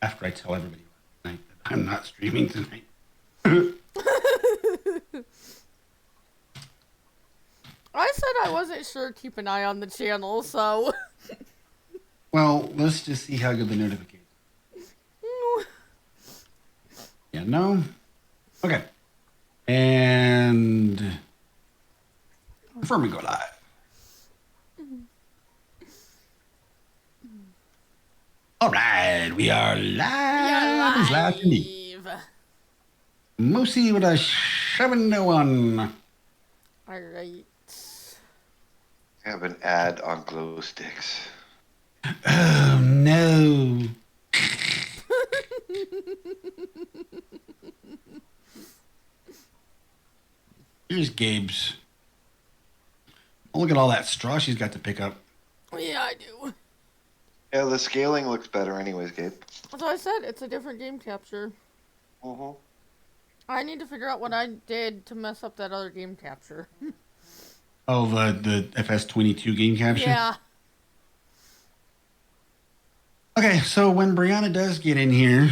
after I tell everybody tonight that I'm not streaming tonight. I said I wasn't sure. Keep an eye on the channel, so. Well, let's just see how good the notification. Yeah, no. Okay. And confirm we go live. All right, we are live. It's live to me. Moosey with a 7-1. All right. I have an ad on glow sticks. Oh no. Here's Gabe's. Oh, look at all that straw she's got to pick up. Yeah, I do. Yeah, the scaling looks better anyways, Gabe. As I said, it's a different game capture. Mm-hmm. I need to figure out what I did to mess up that other game capture. Oh, the FS22 game capture? Yeah. Okay, so when Brianna does get in here,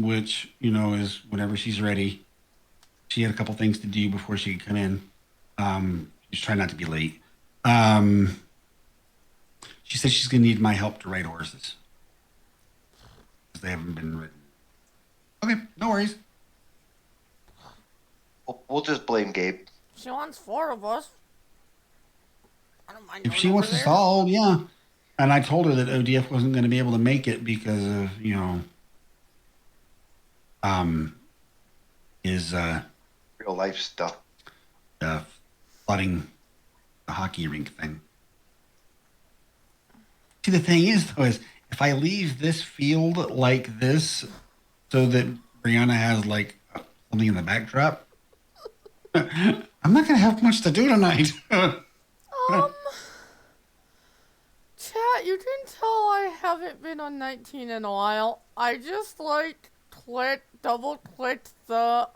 which, is whenever she's ready, she had a couple things to do before she could come in. She's trying not to be late. She said she's going to need my help to ride horses. Because they haven't been ridden. Okay, no worries. We'll just blame Gabe. She wants 4 of us. I don't mind. If she wants to stall, yeah. And I told her that ODF wasn't going to be able to make it because of, his Real life stuff. flooding the hockey rink thing. See, the thing is, though, is if I leave this field like this so that Brianna has, something in the backdrop, I'm not going to have much to do tonight. Chat, you can tell I haven't been on 19 in a while. I just, double-clicked the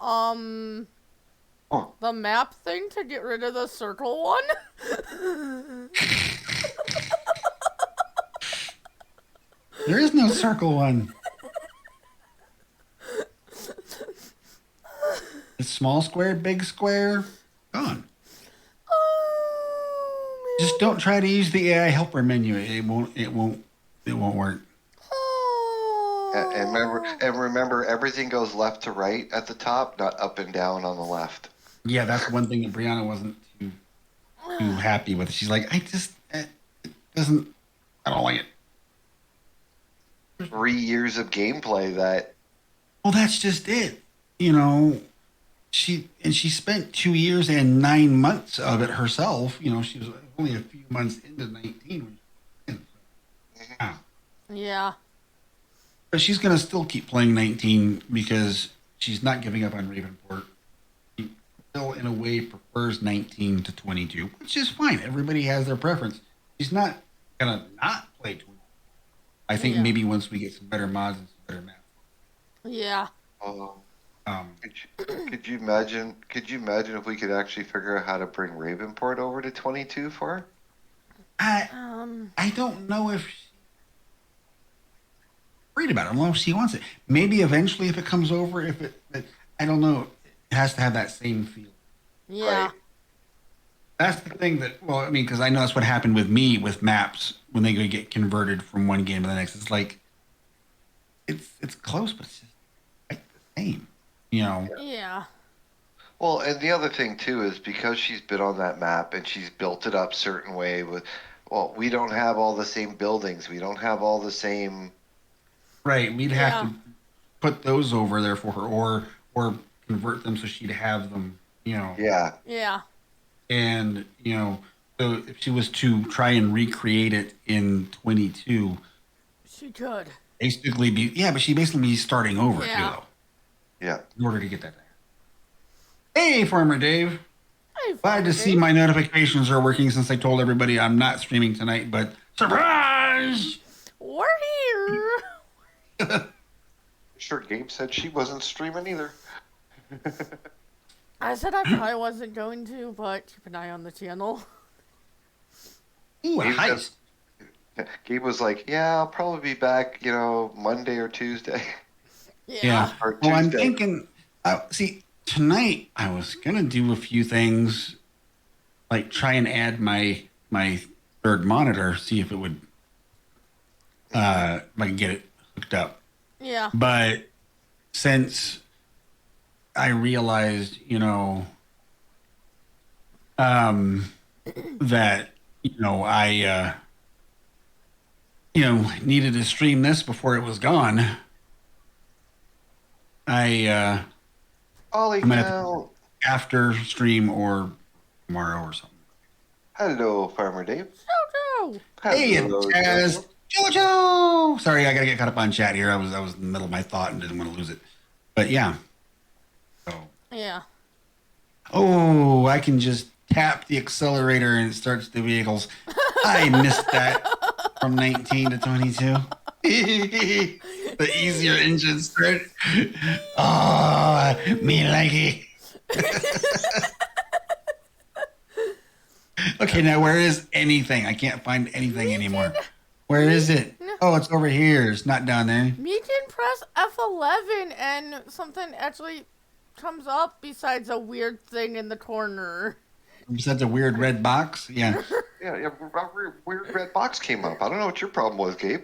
map thing to get rid of the circle one. There is no circle one. It's small square, big square, gone. Oh, man. Just don't try to use the AI helper menu. It won't work. And remember, everything goes left to right at the top, not up and down on the left. Yeah, that's one thing that Brianna wasn't too happy with. She's like, it doesn't, I don't like it. 3 years of gameplay that. Well, that's just it. She spent 2 years and 9 months of it herself. She was only a few months into 19 when Yeah. But she's going to still keep playing 19 because she's not giving up on Ravenport. She still, in a way, prefers 19 to 22, which is fine. Everybody has their preference. She's not going to not play 20. I think maybe once we get some better mods and some better maps. Yeah. Could you imagine? Could you imagine if we could actually figure out how to bring Ravenport over to 22 for her? I don't know if she's worried about it. I don't know if she wants it. Maybe eventually, if it comes over, I don't know. It has to have that same feel. Yeah. Right. That's the thing because I know that's what happened with me with maps when they go get converted from one game to the next. It's like, it's close, but it's just like the same, Yeah. Well, and the other thing too is because she's been on that map and she's built it up certain way we don't have all the same buildings. We don't have all the same. Right. We'd have to put those over there for her or convert them so she'd have them, Yeah. Yeah. And, so if she was to try and recreate it in 22, she could. Basically but she basically be starting over too, though. Yeah. In order to get that there. Hey, Farmer Dave. Hey, Glad to see my notifications are working since I told everybody I'm not streaming tonight, but surprise! We're here. Sure, Gabe said she wasn't streaming either. I said I probably wasn't going to, but keep an eye on the channel. Ooh, a Gabe heist. Gabe was like, "Yeah, I'll probably be back, Monday or Tuesday Yeah. Yeah. or Well, I'm Tuesday." thinking, see, tonight I was gonna do a few things, like try and add my third monitor, see if it would, if I can get it hooked up. Yeah. But since I realized, that I needed to stream this before it was gone, I Ollie I'm gonna have to Cow. after stream or tomorrow or something. Hello, Farmer Dave. Jojo. Hey, it's Hello, Jazz Jojo. Jojo. Sorry, I gotta get caught up on chat here. I was in the middle of my thought and didn't want to lose it. But yeah. So, Yeah. oh, I can just tap the accelerator and it starts the vehicles. I missed that from 19 to 22. The easier engine start. Oh, me like it. Okay, now where is anything? I can't find anything anymore. Where is it? No. Oh, it's over here. It's not down there. Me can press F11 and something actually comes up besides a weird thing in the corner. Besides a weird red box. Yeah. Yeah, a weird red box came up. I don't know what your problem was, Gabe.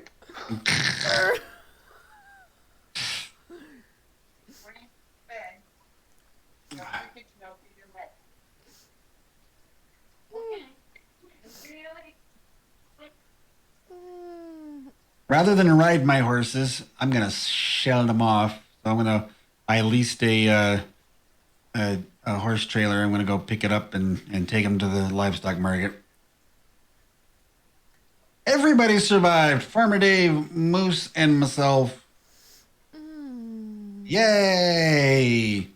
Rather than ride my horses, I'm gonna shell them off. So I leased a horse trailer. I'm gonna go pick it up and take them to the livestock market. Everybody survived. Farmer Dave, Moose, and myself. Yay!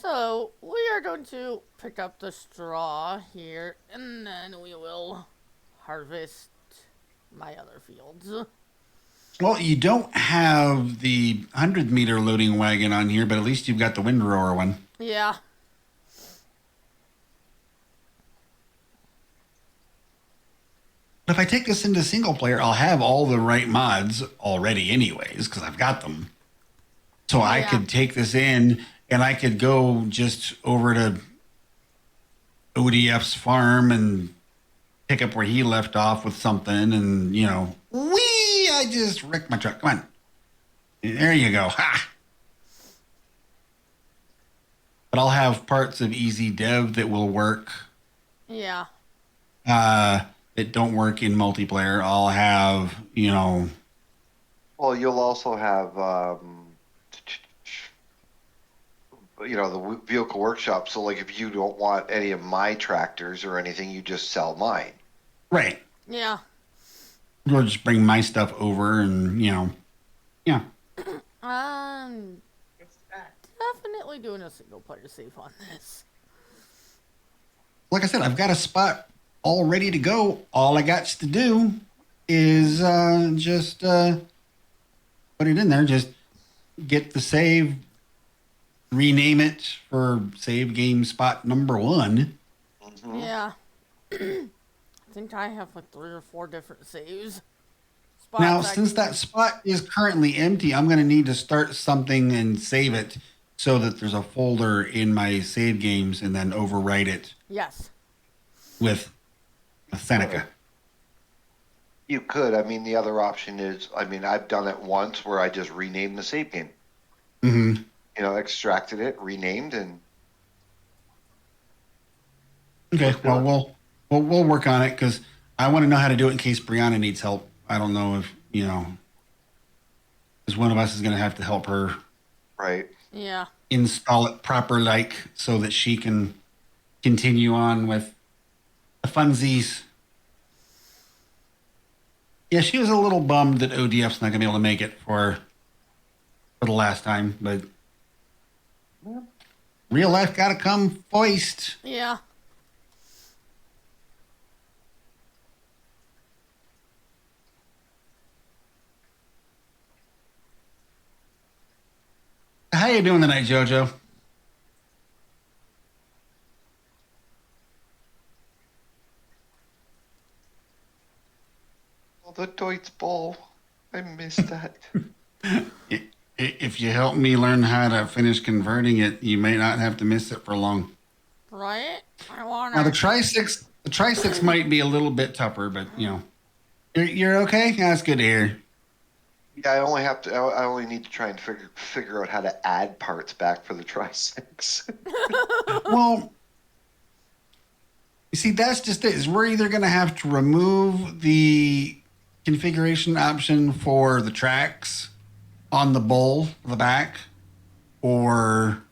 So, we are going to pick up the straw here, and then we will harvest my other fields. Well, you don't have the 100-meter loading wagon on here, but at least you've got the windrower one. Yeah. If I take this into single player, I'll have all the right mods already anyways, because I've got them. So I Yeah. could take this in and I could go just over to ODF's farm and pick up where he left off with something and, I just wrecked my truck. Come on. There you go. Ha! But I'll have parts of Easy Dev that will work. Yeah. That don't work in multiplayer. I'll have, Well, you'll also have, the vehicle workshop. So, like, if you don't want any of my tractors or anything, you just sell mine. right. Yeah. We'll just bring my stuff over and, yeah. Definitely doing a single player save on this. Like I said, I've got a spot all ready to go. All I got to do is just put it in there. Just get the save, rename it for save game spot number 1. Mm-hmm. Yeah. I think I have like 3 or 4 different saves. Spots Now, I since can that use. spot is currently empty, I'm going to need to start something and save it so that there's a folder in my save games and then overwrite it Yes. with Seneca. You could. I mean, the other option is, I've done it once where I just renamed the save game. Mm-hmm. Extracted it, renamed, and Okay, Let's do well, we'll work on it because I want to know how to do it in case Brianna needs help. I don't know if, because one of us is going to have to help her right. Yeah. install it proper, so that she can continue on with the funsies. Yeah, she was a little bummed that ODF's not going to be able to make it for the last time, but real life got to come first. Yeah. How you doing tonight, JoJo? Well, the Deutz Bowl. I missed that. If you help me learn how to finish converting it, you may not have to miss it for long. Right? I want Now to. the tri-six might be a little bit tougher, but you're okay. Yeah, that's good to hear. Yeah, I only need to try and figure out how to add parts back for the Tri-Six. Well, you see, that's just it. Is we're either going to have to remove the configuration option for the tracks on the bowl, the back, or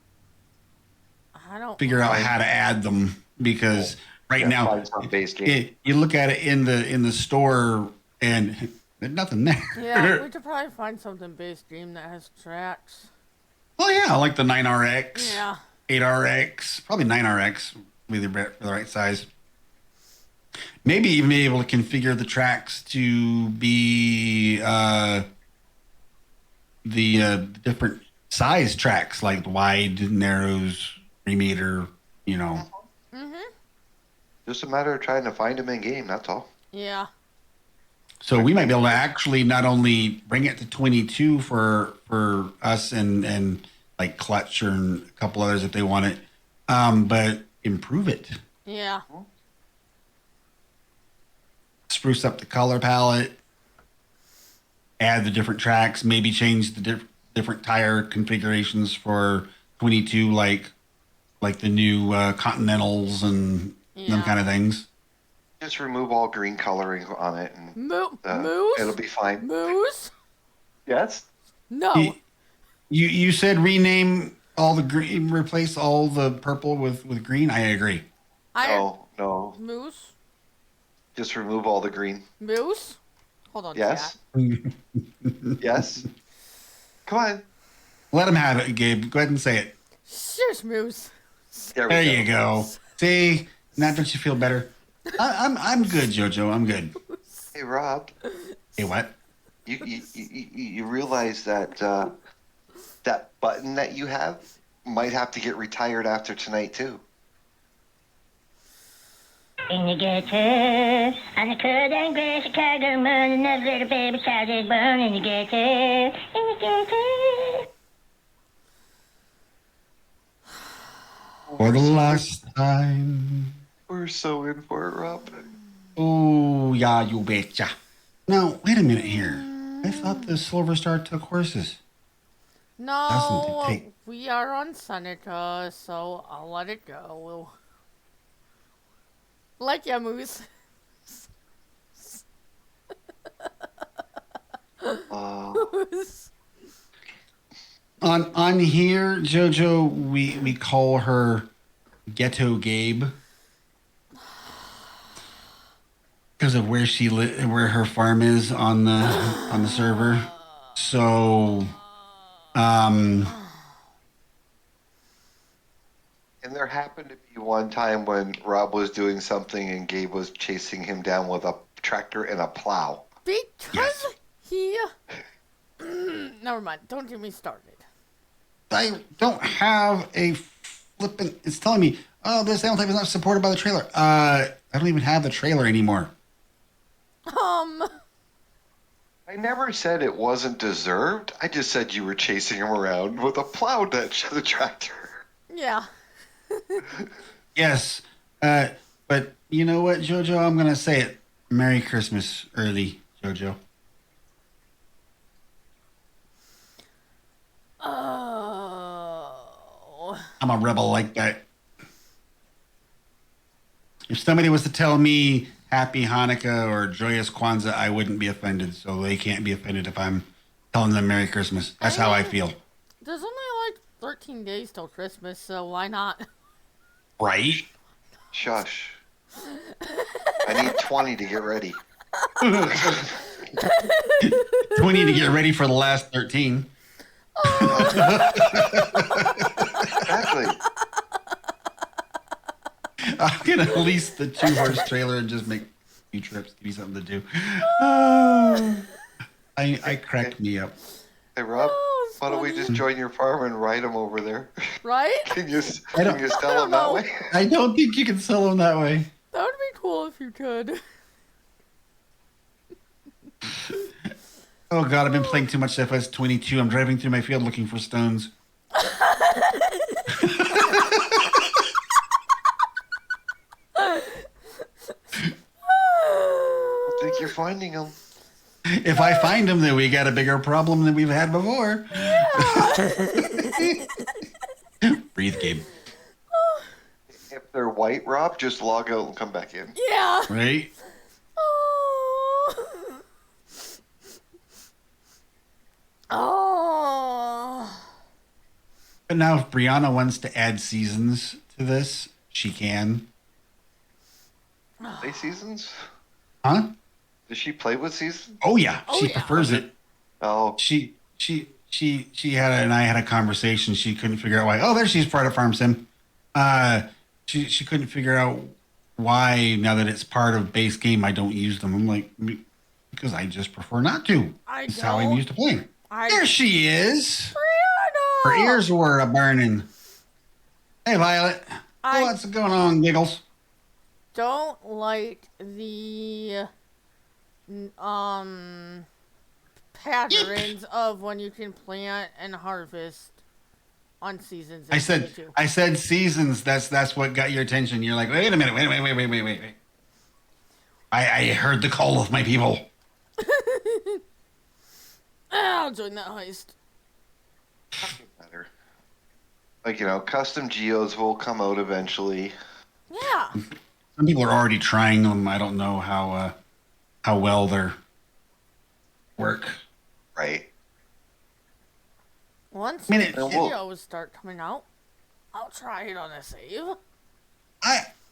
I don't. figure out how to add them because right now Find some base game. you look at it in the store and there's nothing there. Yeah, we could probably find something base game that has tracks. Oh yeah, I like the 9RX, Yeah. 8RX, probably 9RX with the right size. Maybe even be able to configure the tracks to be the different size tracks, like wide, narrows, 3 meter. Just a matter of trying to find them in game. That's all. Yeah. So we might be able to actually not only bring it to 22 for us and like Clutch and a couple others if they want it, but improve it. Yeah. Spruce up the color palette, add the different tracks, maybe change the different tire configurations for 22, like the new Continentals and them kind of things. Just remove all green coloring on it, and Moose? it'll be fine. Moose? Yes. No. You said rename all the green, replace all the purple with green. I agree. No. Moose? Just remove all the green. Moose? Hold on. Yes. Chat. Yes. Come on. Let him have it, Gabe. Go ahead and say it. Shush, Moose. There you go. See, now don't you feel better? I'm good, Jojo. I'm good. Hey, Rob. Hey, what? You realize that that button that you have might have to get retired after tonight too. In the ghetto, on the cold and gray Chicago moon, another little baby child is born in the ghetto, in the ghetto. For the last time. We're so in for it, Rob. Oh, yeah, you betcha. Now, wait a minute here. I thought the Silver Star took horses. No, Doesn't it take- we are on Seneca, so I'll let it go. Like ya, Moose. Moose. On here, Jojo, we call her Ghetto Gabe because of where where her farm is on the server. So, And there happened to be one time when Rob was doing something and Gabe was chasing him down with a tractor and a plow. Because he... Never mind. Don't get me started. I don't have a flippin'. It's telling me, oh, this sound type is not supported by the trailer. I don't even have the trailer anymore. I never said it wasn't deserved. I just said you were chasing him around with a plow ditch the tractor. Yeah. Yes, but you know what, Jojo? I'm gonna say it. Merry Christmas early, Jojo. Oh. I'm a rebel like that. If somebody was to tell me Happy Hanukkah or Joyous Kwanzaa, I wouldn't be offended. So they can't be offended if I'm telling them Merry Christmas. That's how I feel. There's only like 13 days till Christmas, so why not? Right? Shush. I need 20 to get ready. 20 to get ready for the last 13. Exactly. I'm going to lease the 2-horse trailer and just make a few trips. Give me something to do. I cracked me up. Hey, Rob, Oh, why don't we just join your farm and ride them over there? Right? Can you don't sell them that know. way? I don't think you can sell them that way. That would be cool if you could. Oh God, I've been playing too much FS22. I'm driving through my field looking for stones. I think you're finding them. If I find them, then we got a bigger problem than we've had before. Breathe, Gabe. If they're white, Rob, just log out and come back in. Yeah. Right? Oh. Oh. But now, if Brianna wants to add seasons to this, she can. Play seasons? Huh? Does she play with seasons? Oh yeah, Oh, she yeah. prefers it. Oh, She and I had a conversation. She couldn't figure out why. Oh, there she's part of Farm Sim. She couldn't figure out why now that it's part of base game I don't use them. I'm like, because I just prefer not to. I It's how I'm don't. used to playing. I There she is. Brianna! Her ears were a burning. Hey, Violet. I What's going on, Giggles? don't like the patterns of when you can plant and harvest on seasons. I in said 22. I said seasons. That's what got your attention. You're like, wait a minute, wait. I heard the call of my people. I'll join that heist. better. Like, custom geos will come out eventually. Yeah. Some people are already trying them. I don't know how well they're work. Right. Once I mean, the it- videos start coming out, I'll try it on a save.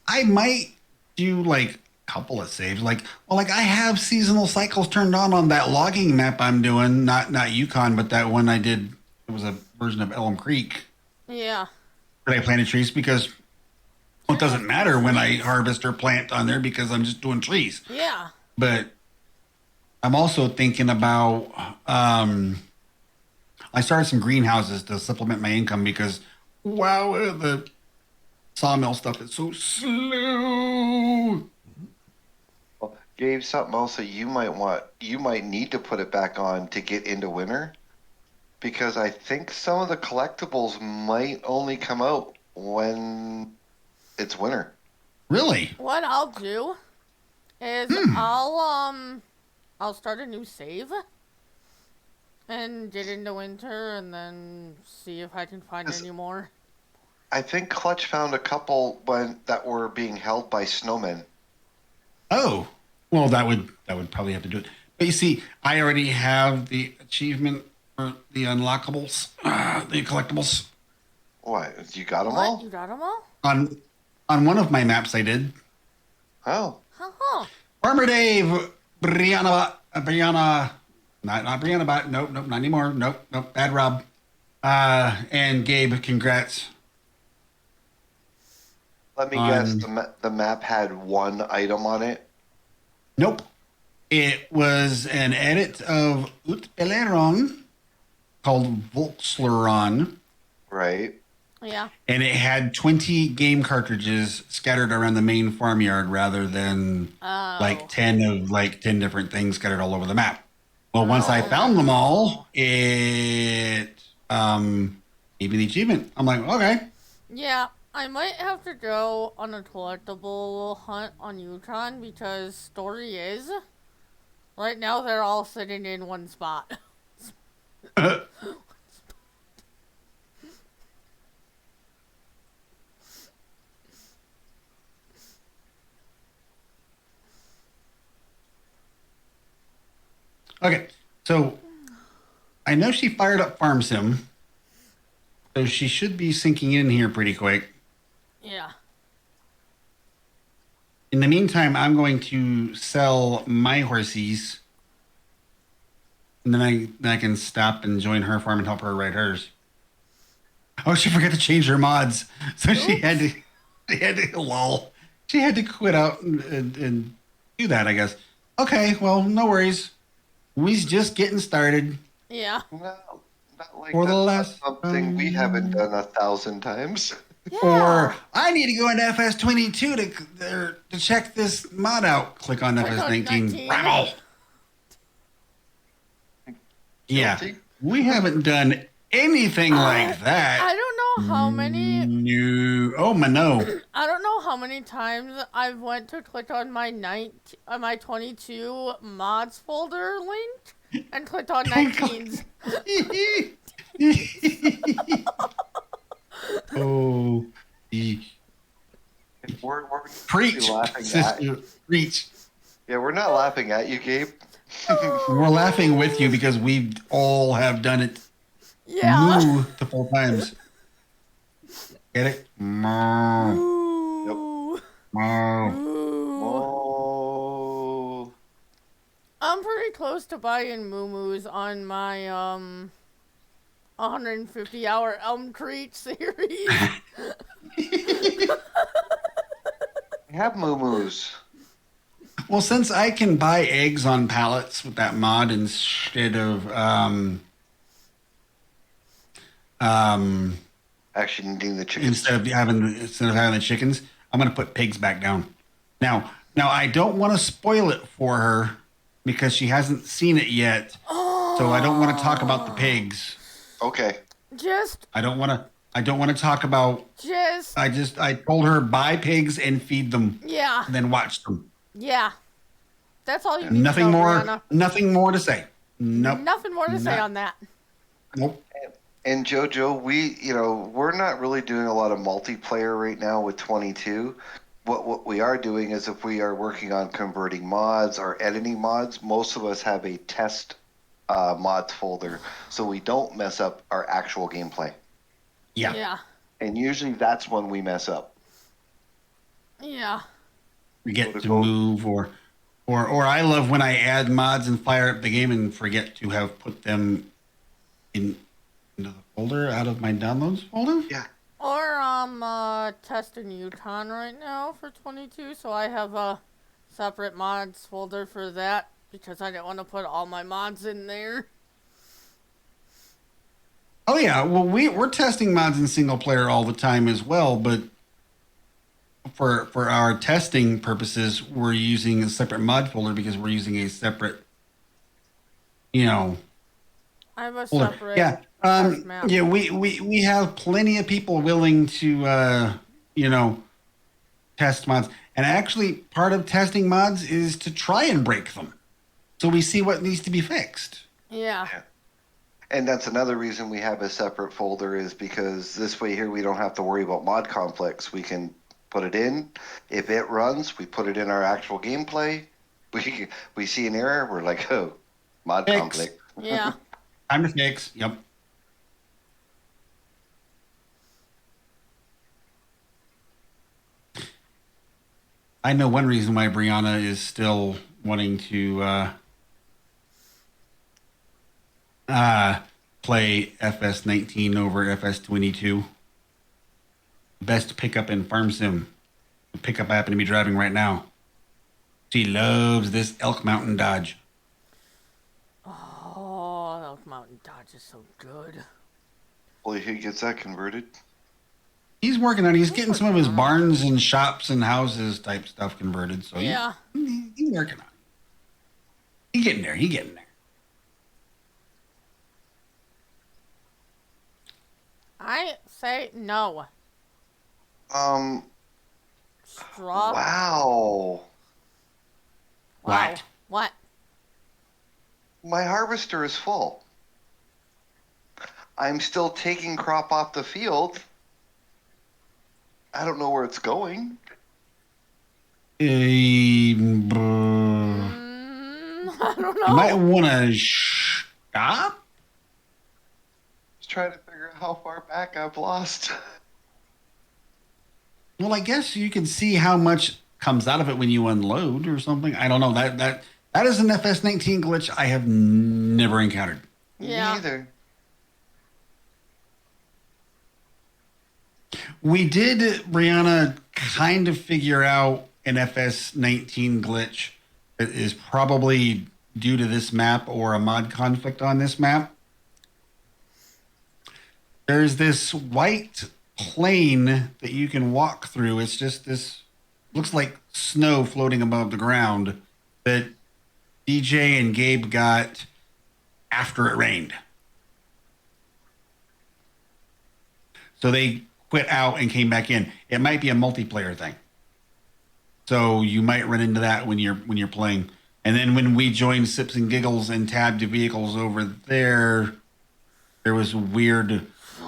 I might do like a couple of saves. Like I have seasonal cycles turned on that logging map I'm doing. Not Yukon, but that one I did. It was a version of Elm Creek Yeah. that I planted trees because it doesn't matter when I harvest or plant on there because I'm just doing trees. Yeah. But I'm also thinking about I started some greenhouses to supplement my income because wow, the sawmill stuff is so slow. Well, Gabe, something else that you might need to put it back on to get into winter, because I think some of the collectibles might only come out when it's winter. Really? What I'll do is I'll start a new save and get into winter and then see if I can find any more. I think Clutch found a couple that were being held by snowmen. Oh, well, that would probably have to do it. But you see, I already have the achievement for the unlockables, the collectibles What? You got them What? all? You got them all? on one of my maps. I did. Oh, Huh. Farmer Dave, Brianna, not Brianna Bot. Nope, not anymore. Nope, bad Rob. And Gabe, congrats. let me guess. The map had one item on it. Nope. It was an edit of Ut Peleron called Volksleron, Right. Yeah. and it had 20 game cartridges scattered around the main farmyard rather than Oh. like 10 different things scattered all over the map. Well, once I found them all, it gave me the achievement. I'm like, okay. Yeah, I might have to go on a collectible hunt on Yukon because story is, right now they're all sitting in one spot. Okay, so I know she fired up Farm Sim, so she should be sinking in here pretty quick. Yeah. In the meantime, I'm going to sell my horsies, and then I can stop and join her farm and help her ride hers. Oh, she forgot to change her mods, so she had to lol. She had to quit out and do that, I guess. Okay, well, no worries. We's just getting started. Yeah. No, not like For the that's last something we haven't done 1,000 times. Yeah. Or I need to go into FS22 to check this mod out. Click on Click on FS19. 19. Bravo. Yeah, Guilty? we haven't done anything like I that. don't know how many. No. Oh, no. I don't know how many times I've went to click on my my 22 mods folder link and clicked on 19s. Oh, We're preach, laughing at sister, preach. Yeah, we're not laughing at you, Gabe. We're laughing with you because we all have done it Yeah. multiple times. Get it? Moo, Ooh. moo. Ooh. Oh. I'm pretty close to buying moo on my 150-hour Elm Creek series. We have moo-moos. Well, since I can buy eggs on pallets with that mod instead of Actually needing the chickens. instead of having the chickens, I'm gonna put pigs back down. Now I don't want to spoil it for her because she hasn't seen it yet, so I don't want to talk about the pigs. Okay. I don't want to talk about. I told her buy pigs and feed them, Yeah. and then watch them. Yeah. That's all you need Nothing to know, more. Brianna. Nothing more to say. Nope. Nothing more to say on that. Nope. And JoJo, we're not really doing a lot of multiplayer right now with 22. What we are doing is if we are working on converting mods or editing mods, most of us have a test mods folder so we don't mess up our actual gameplay. Yeah. Yeah. And usually that's when we mess up. Yeah. Forget to move or I love when I add mods and fire up the game and forget to have put them into the folder out of my downloads folder. Yeah. Or I'm testing Yukon right now for 22, so I have a separate mods folder for that because I didn't want to put all my mods in there. Oh yeah, well we're testing mods in single player all the time as well, but for our testing purposes, we're using a separate mod folder because we're using a separate, I have a folder. separate Yeah, test map. yeah, we have plenty of people willing to test mods, and actually part of testing mods is to try and break them, so we see what needs to be fixed. Yeah. And that's another reason we have a separate folder is because this way here we don't have to worry about mod conflicts. We can put it in. If it runs, we put it in our actual gameplay. We see an error, we're like, oh, mod Fix. conflict. Yeah. Time to fix. Yep. I know one reason why Brianna is still wanting to play FS19 over FS22. Best pickup in Farm Sim. The pickup I happen to be driving right now. She loves this Elk Mountain Dodge. Oh, Elk Mountain Dodge is so good. Well, he gets that converted. He's working on it. He's getting some of his barns and shops and houses type stuff converted. So Yeah. he's working on it. He's getting there. I say no. Straw. Wow. Wow. What? My harvester is full. I'm still taking crop off the field. I don't know where it's going. You I don't know. might want to stop. Just trying to figure out how far back I've lost. Well, I guess you can see how much comes out of it when you unload or something. I don't know. That is an FS19 glitch I have never encountered. Yeah. Me either. We did, Brianna, kind of figure out an FS19 glitch that is probably due to this map or a mod conflict on this map. There's this white plane that you can walk through. It's just this, looks like snow floating above the ground that DJ and Gabe got after it rained. So they quit out and came back in. It might be a multiplayer thing. So you might run into that when you're playing. And then when we joined Sips and Giggles and tabbed the vehicles over there, there was a weird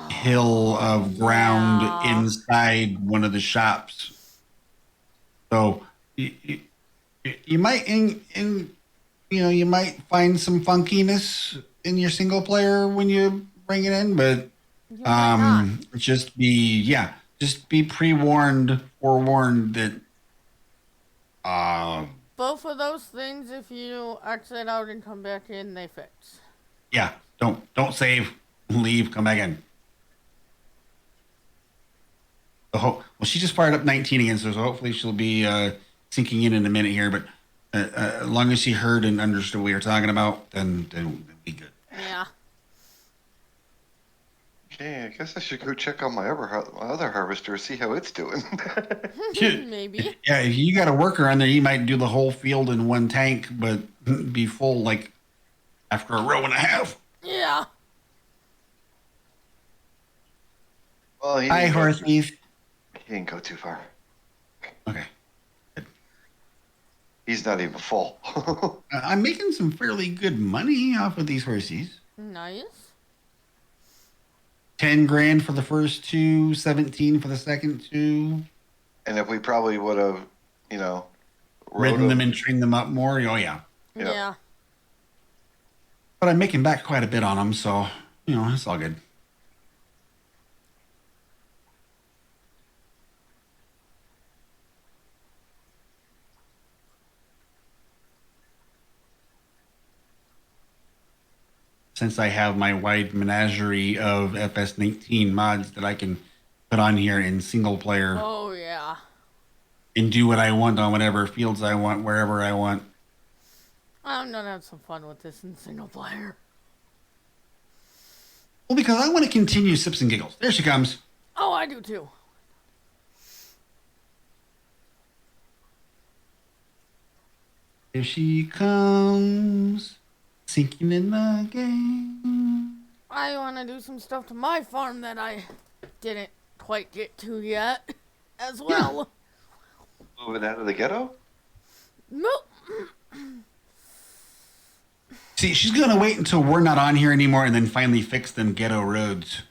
hill of ground inside one of the shops. So you might you might find some funkiness in your single player when you bring it in, but just be forewarned that both of those things, if you exit out and come back in, they fix. Yeah, don't save, leave, come back in. Well, she just fired up 19 again, so hopefully she'll be sinking in a minute here. But as long as she heard and understood what we were talking about, then we'll be good. Yeah. Okay, I guess I should go check on my other harvester, see how it's doing. Maybe. Yeah, if you got a worker on there, you might do the whole field in one tank, but be full like after a row and a half. Yeah. Well, Hi, horses. He didn't go too far. Okay. He's not even full. I'm making some fairly good money off of these horses. Nice. 10 grand for the first two, 17 for the second two. And if we probably would have, Ridden them and trained them up more. Oh, yeah. Yep. Yeah. But I'm making back quite a bit on them, so, it's all good. Since I have my wide menagerie of FS19 mods that I can put on here in single player Oh, yeah. and do what I want on whatever fields I want, wherever I want. I'm gonna have some fun with this in single player. Well, because I want to continue Sips and Giggles. There she comes. Oh, I do too. Here she comes, sinking in the game. I want to do some stuff to my farm that I didn't quite get to yet as well. Moving out of the ghetto? Nope. See, she's going to wait until we're not on here anymore and then finally fix them ghetto roads.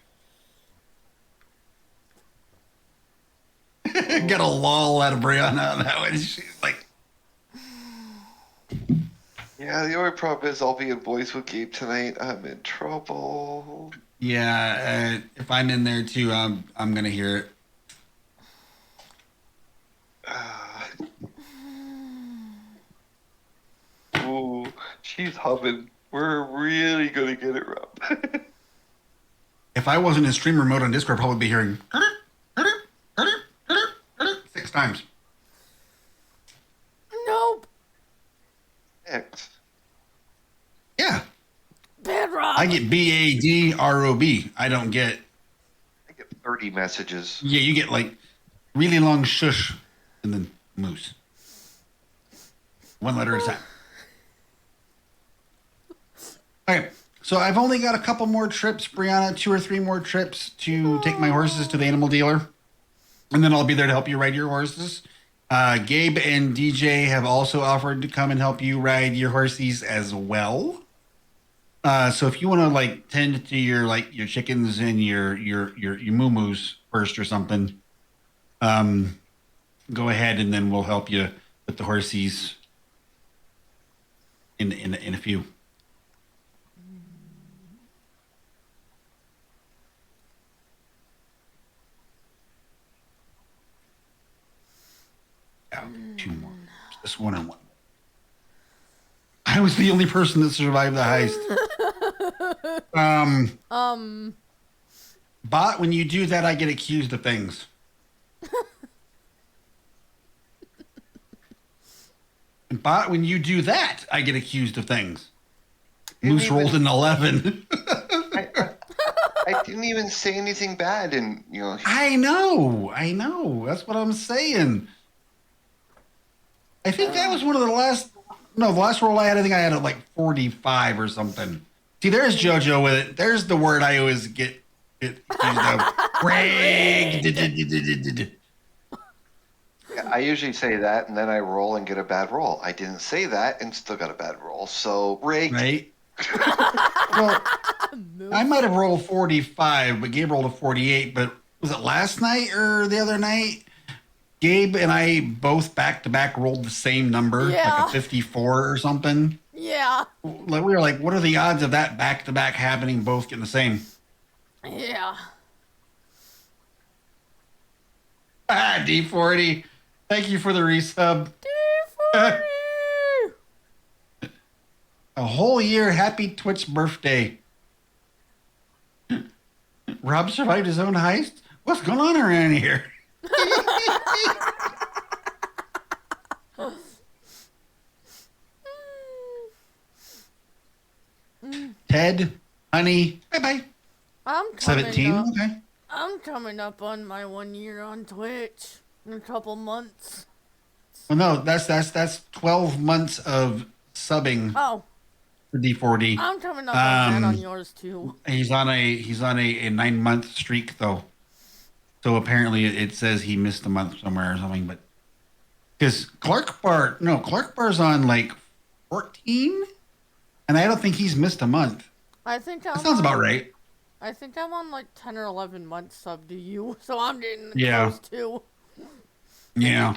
Get a lull out of Brianna on that one. She's like... Yeah, the only problem is I'll be in Boys with Gabe tonight. I'm in trouble. Yeah, if I'm in there too, I'm going to hear it. Ooh, she's humming. We're really going to get it rough. If I wasn't in streamer mode on Discord, I'd probably be hearing 6 times. Nope. X. Yeah. Bedrock. I get BADROB. I don't get... I get 30 messages. Yeah, you get like really long shush and then moose. One letter at a time. Okay, so I've only got a couple more trips, Brianna, 2 or 3 more trips to take my horses to the animal dealer. And then I'll be there to help you ride your horses. Gabe and DJ have also offered to come and help you ride your horses as well. So if you want to like tend to your chickens and your moo-moos first or something, go ahead and then we'll help you with the horses in a few. Yeah, 2 more. Just 1 and 1. I was the only person that survived the heist. Bot, when you do that, I get accused of things. Bot, when you do that, I get accused of things. Moose rolled an 11. I didn't even say anything bad, and I know. That's what I'm saying. I think that was one of the last. No, the last roll I had, I think I had like 45 or something. See, there's JoJo with it. There's the word I always get used of. Rigged. I usually say that, and then I roll and get a bad roll. I didn't say that and still got a bad roll. So rigged. Right? Well, I might have rolled 45, but Gabe rolled a 48. But was it last night or the other night? Gabe and I both back to back rolled the same number, Yeah. like a 54 or something. Yeah. Like we were like, what are the odds of that back to back happening, both getting the same? Yeah. D40. Thank you for the resub. D40. A whole year. Happy Twitch birthday. Rob survived his own heist? What's going on around here? Ted, honey, bye-bye. I'm coming 17, up. okay. I'm coming up on my 1 year on Twitch in a couple months. Well, no, that's 12 months of subbing Oh, for D40. I'm coming up on that on yours too. He's on a 9-month streak though. So apparently it says he missed a month somewhere or something, but because Clark Bar's on like 14, and I don't think he's missed a month. I think I'm That sounds about right. I think I'm on like 10 or 11 months sub to you, so I'm getting Yeah. close too. Yeah.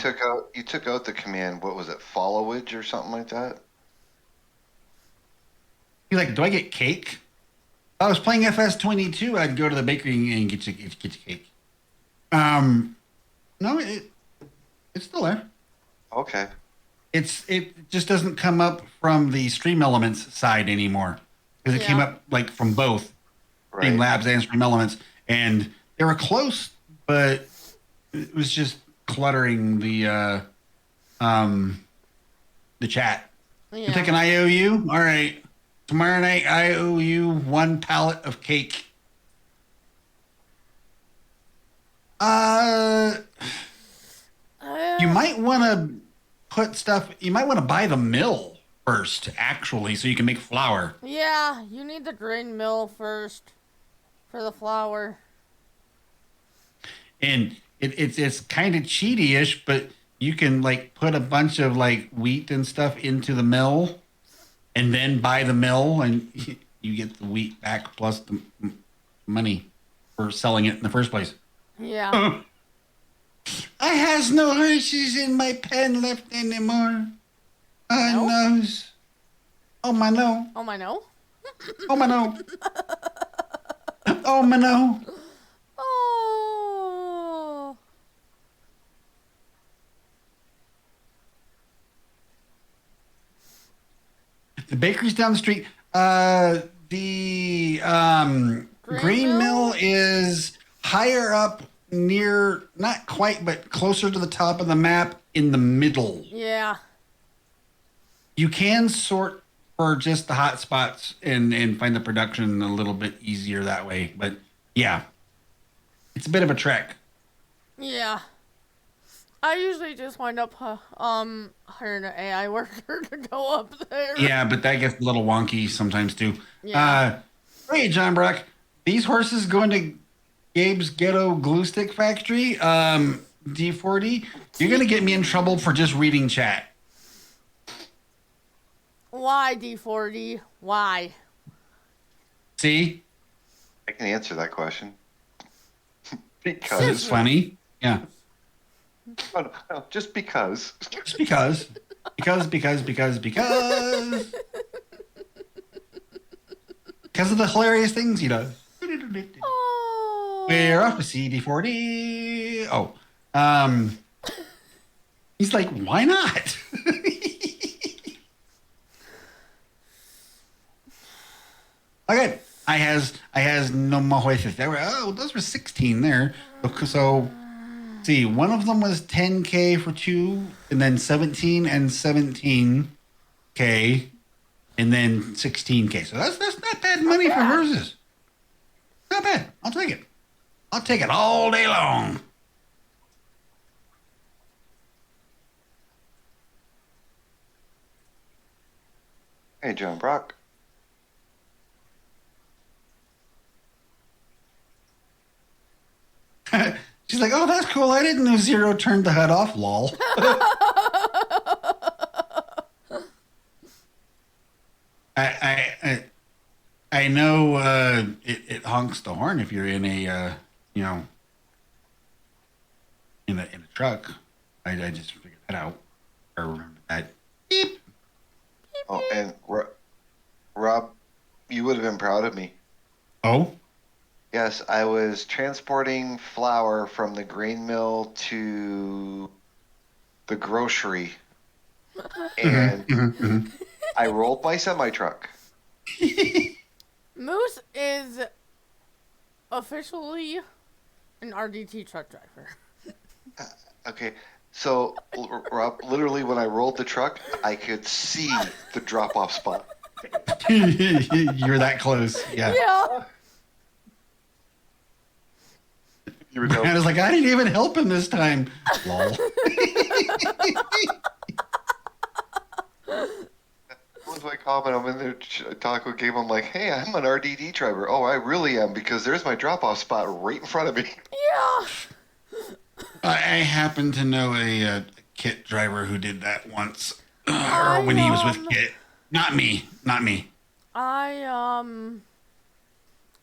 You took out the command. What was it? Followage or something like that. He's like, do I get cake? If I was playing FS22, I'd go to the bakery and get you cake. No, it's still there. Okay. It just doesn't come up from the Stream Elements side anymore because it came Yeah. up like from both Right. Stream Labs and Stream Elements, and they were close, but it was just cluttering the chat. Yeah. You take an IOU? All right. Tomorrow night, I owe you 1 pallet of cake. You might want to put stuff. You might want to buy the mill first, actually, so you can make flour. Yeah, you need the grain mill first for the flour. And it's kind of cheaty-ish, but you can like put a bunch of like wheat and stuff into the mill, and then buy the mill, and you get the wheat back plus the money for selling it in the first place. Yeah. I has no Hershey's in my pen left anymore. I No? knows. Oh my no. Oh my no. Oh my no. Oh my no. Oh. The bakery's down the street. The grain mill is higher up near, not quite, but closer to the top of the map in the middle. Yeah. You can sort for just the hot spots and find the production a little bit easier that way. But yeah, it's a bit of a trek. Yeah. I usually just wind up hiring an AI worker to go up there. Yeah, but that gets a little wonky sometimes too. Yeah. Hey, John Brock, these horses going to Gabe's Ghetto Glue Stick Factory, D40, you're going to get me in trouble for just reading chat. Why, D40? Why? See? I can answer that question. Because it's Because. funny. Yeah. Oh, no, just because. Just because. Because. Because of the hilarious things he does. Oh. We're off to CD40. Oh. He's like, why not? Okay. I has no more voices. There were those were 16 there. So see, one of them was 10K for 2, and then 17 and 17K, and then 16K. So that's not bad money for horses. Not bad. I'll take it. I'll take it all day long. Hey, John Brock. She's like, oh, that's cool. I didn't know Zero turned the HUD off, lol. I know it honks the horn if you're in a you know in a truck. I just figured that out. I remember that. Beep. Oh, and Rob, you would have been proud of me. Oh. Yes, I was transporting flour from the grain mill to the grocery, and I rolled my semi truck. Moose is officially an RDT truck driver. Okay, so Rob, literally when I rolled the truck, I could see the drop off spot. You're that close. Yeah. Yeah. You were telling I was like, I didn't even help him this time. Lol. What was my comment? I'm in there taco game. I'm like, hey, I'm an RDD driver. Oh, I really am because there's my drop off spot right in front of me. Yeah. I happen to know a Kit driver who did that once, or when he was with Kit. Not me.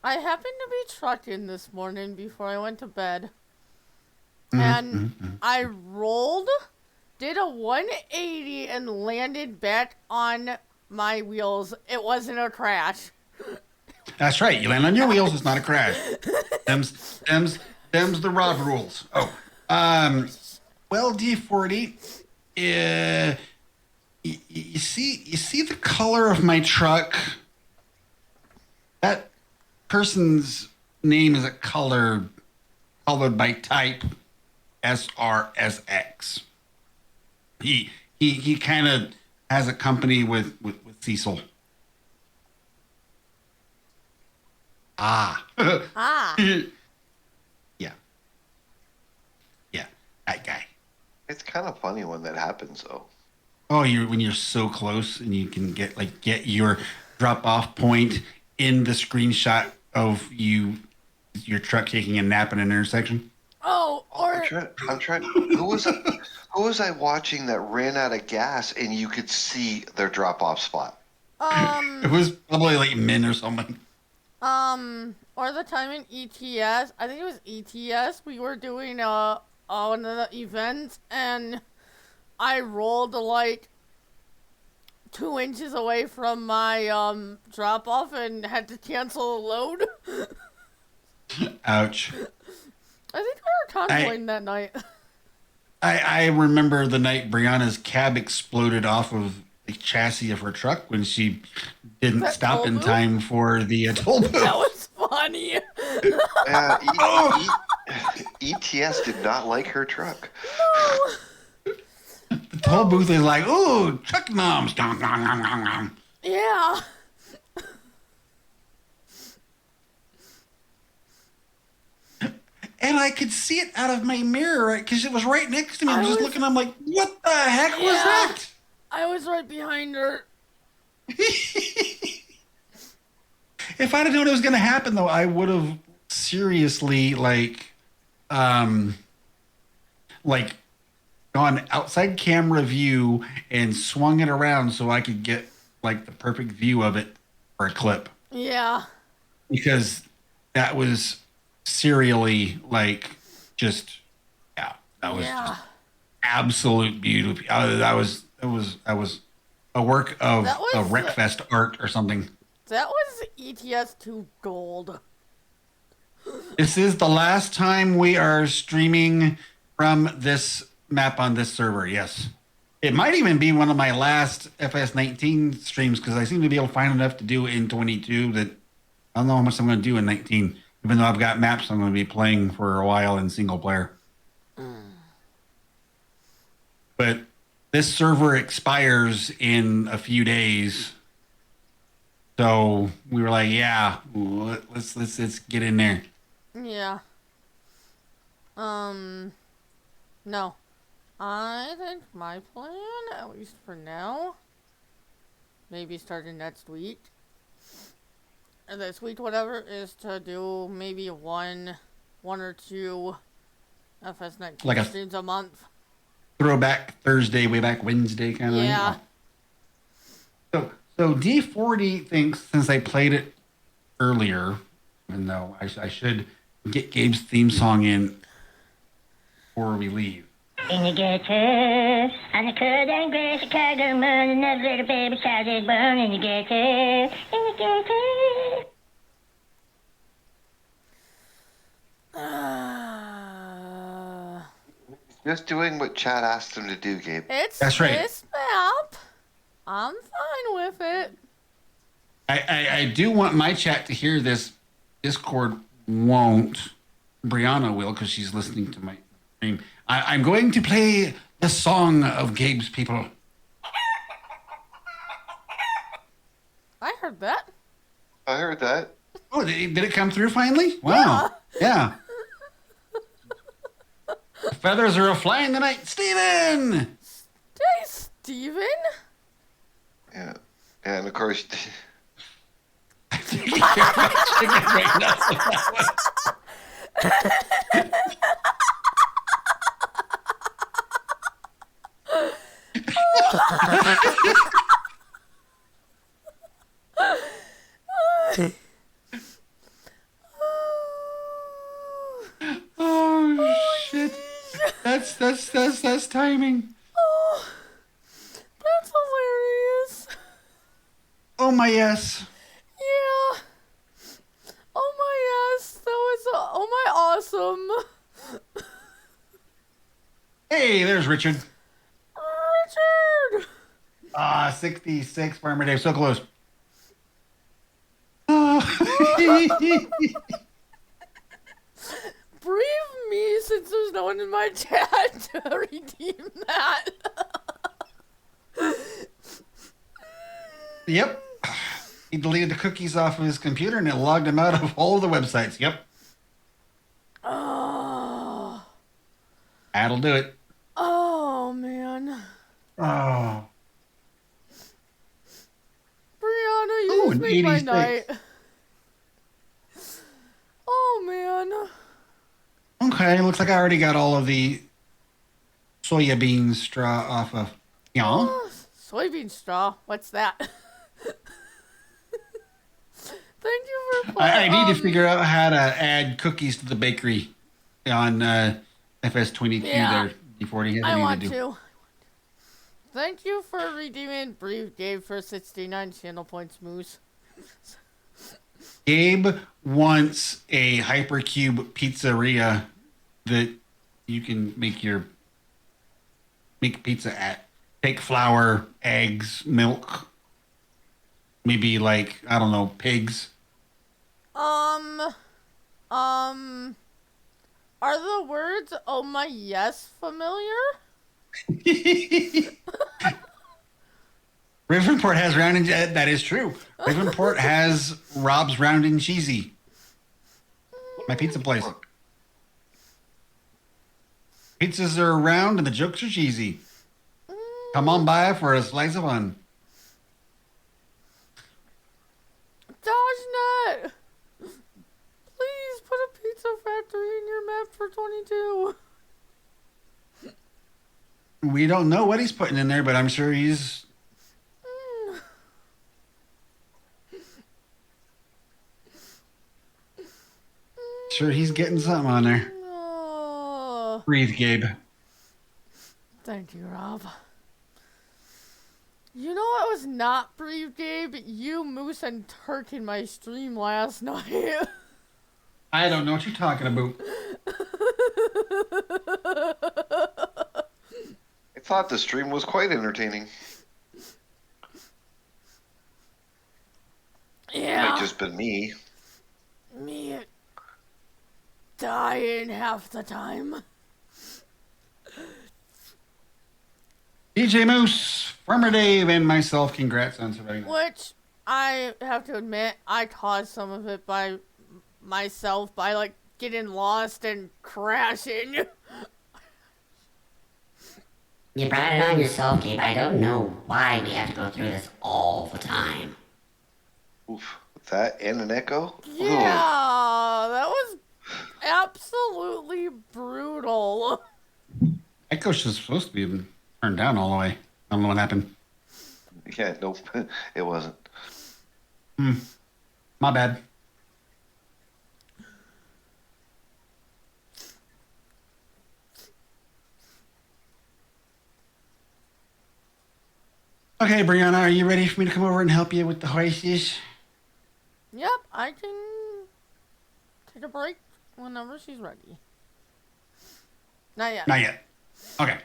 I happened to be trucking this morning before I went to bed. And I rolled, did a 180, and landed back on my wheels. It wasn't a crash. That's right. You land on your wheels. It's not a crash. Them's the Rob rules. Oh, well, D40. You see the color of my truck. That person's name is a colored by type SRSX. He kind of has a company with Cecil. Ah. Yeah, that guy. It's kind of funny when that happens, though. Oh, when you're so close and you can get your drop off point in the screenshot of your truck taking a nap in an intersection. Oh, or I'm trying. Who was I watching that ran out of gas and you could see their drop off spot? It was probably like Min or something. or the time in ETS, I think it was ETS, we were doing one of the events, and I rolled like 2 inches away from my drop off and had to cancel a load. Ouch. I think we were convoying that night. I remember the night Brianna's cab exploded off of the chassis of her truck when she didn't That stop toll in booth? time for the toll booth. That was funny. ETS did not like her truck. The toll booth is like, ooh, truck noms. Nom, nom, nom, nom, nom. Yeah. And I could see it out of my mirror, right? Because it was right next to me. I'm just looking. I'm like, what the heck was that? I was right behind her. If I'd have known it was going to happen, though, I would have seriously, gone outside camera view and swung it around so I could get, the perfect view of it for a clip. Yeah. Because that was serially, that was just absolute beauty. That was a work of a Wreckfest art or something. That was ETS 2 gold. This is the last time we are streaming from this map on this server, yes. It might even be one of my last FS19 streams because I seem to be able to find enough to do in 22 that I don't know how much I'm going to do in 19. Even though I've got maps I'm going to be playing for a while in single player. But this server expires in a few days. So we were like, yeah, let's get in there. Yeah. No. I think my plan, at least for now, maybe starting next week, or this week, whatever, is to do maybe one or two FS19 Like a streams a month. throwback Thursday, way back Wednesday kind of Yeah. thing. So D40 thinks since I played it earlier, even though I should get Gabe's theme song in before we leave. In the ghetto, on the cold and gray Chicago moon, and that little baby child is born in the ghetto, in the ghetto. Just doing what Chad asked him to do, Gabe. It's That's right. this map. I'm fine with it. I do want my chat to hear this. Discord won't. Brianna will because she's listening to my stream. I'm going to play the song of Gabe's people. I heard that. I heard that. Oh, did it come through finally? Wow. Yeah. Feathers are a-flying tonight. Steven! Hey, Steven. Yeah. And of course, Oh, shit. That's timing. Oh, that's hilarious. Oh, my yes. Yeah. Oh my yes, that was oh my awesome. Hey, there's Richard. Richard. 66, Farmer Dave, so close. Oh. Brave me, since there's no one in my chat to redeem that. Yep. He deleted the cookies off of his computer and it logged him out of all the websites. Yep. Oh. That'll do it. Oh man. Oh. Brianna, you Ooh, just an made my 86. night. Oh man. Okay, looks like I already got all of the soya bean straw off of. Yeah. Oh, soybean straw. What's that? Thank you for I playing. need to figure out how to add cookies to the bakery on FS22 Yeah. there. D40 has I anything want to do. to. Thank you for redeeming Brief Gabe for 69 channel points, Moose. Gabe wants a hypercube pizzeria that you can make pizza at. Take flour, eggs, milk, maybe like, I don't know, pigs. Are the words "oh my yes" familiar? Ravenport has round and that is true. Ravenport has Rob's Round and Cheesy. My pizza place. Pizzas are round and the jokes are cheesy. Come on by for a slice of fun. Dodgenet! Please put a pizza factory in your map for 22. We don't know what he's putting in there, but I'm sure he's... Sure he's getting something on there. Oh, Breathe, Gabe. thank you, Rob. You know what was not brief, Gabe? You, Moose, and Turk in my stream last night. I don't know what you're talking about. I thought the stream was quite entertaining. It Yeah. might just been me. Me dying half the time. DJ Moose, Farmer Dave, and myself, congrats on surviving. Which, I have to admit, I caused some of it by myself by, like, getting lost and crashing. You brought it on yourself, Gabe. I don't know why we have to go through this all the time. Oof. That and an echo? Yeah, that was... absolutely brutal. That coach is supposed to be turned down all the way. I don't know what happened. Yeah, nope, it wasn't. My bad. Okay, Brianna, are you ready for me to come over and help you with the horses? Yep, I can take a break whenever she's ready. Not yet. Not yet. Okay.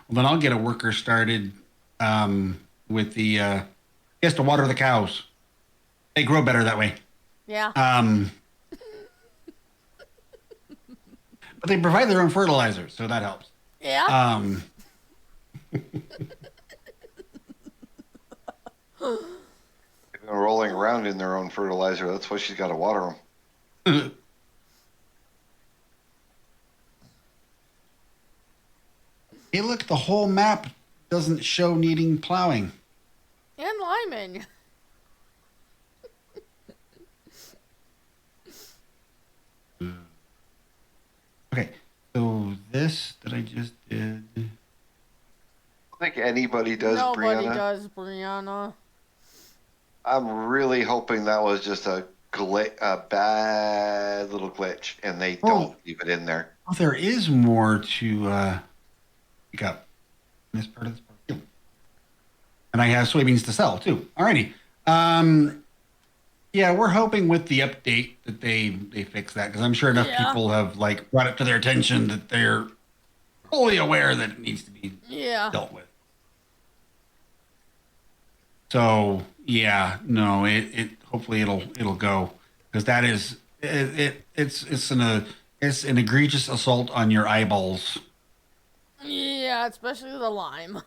Well, then I'll get a worker started with the. He has to water the cows. They grow better that way. Yeah. But they provide their own fertilizer, so that helps. Yeah. They've been rolling around in their own fertilizer. That's why she's got to water them. Hey, look, the whole map doesn't show needing plowing. And liming. Okay, so this that I just did. I don't think anybody does, Nobody Brianna. does, Brianna. I'm really hoping that was just a bad little glitch, and they Oh. don't leave it in there. Well, there is more to pick up in this part of the field. And I have soybeans to sell too. Alrighty. Yeah, we're hoping with the update that they fix that, because I'm sure enough Yeah. people have like brought it to their attention that they're fully aware that it needs to be Yeah. dealt with. So yeah, no, it hopefully it'll go, because that is it's an egregious assault on your eyeballs. Yeah, especially the lime.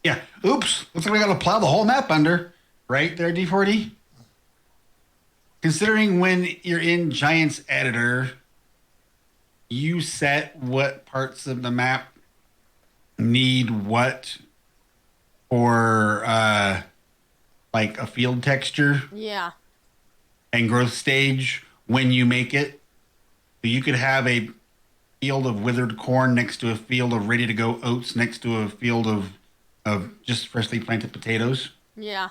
Yeah. Oops. Looks like we got to plow the whole map under. Right there, D40. Considering when you're in Giants Editor, you set what parts of the map need what for like a field texture Yeah. and growth stage when you make it. So you could have a field of withered corn next to a field of ready to go oats next to a field of just freshly planted potatoes. Yeah.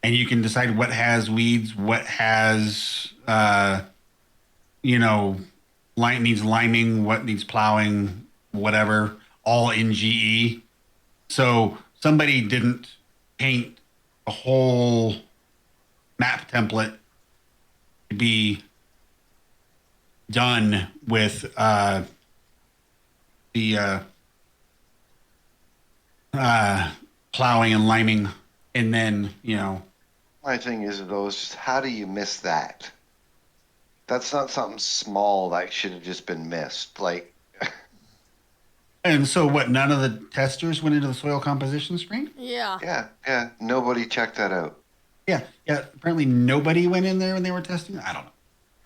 And you can decide what has weeds, what has, needs liming, what needs plowing, whatever, all in GE. So somebody didn't paint a whole map template to be done with the plowing and liming, and then, My thing is, though, is just how do you miss that? That's not something small that should have just been missed. Like, and so what, none of the testers went into the soil composition screen? Yeah. yeah, nobody checked that out Yeah, apparently nobody went in there when they were testing. I don't know.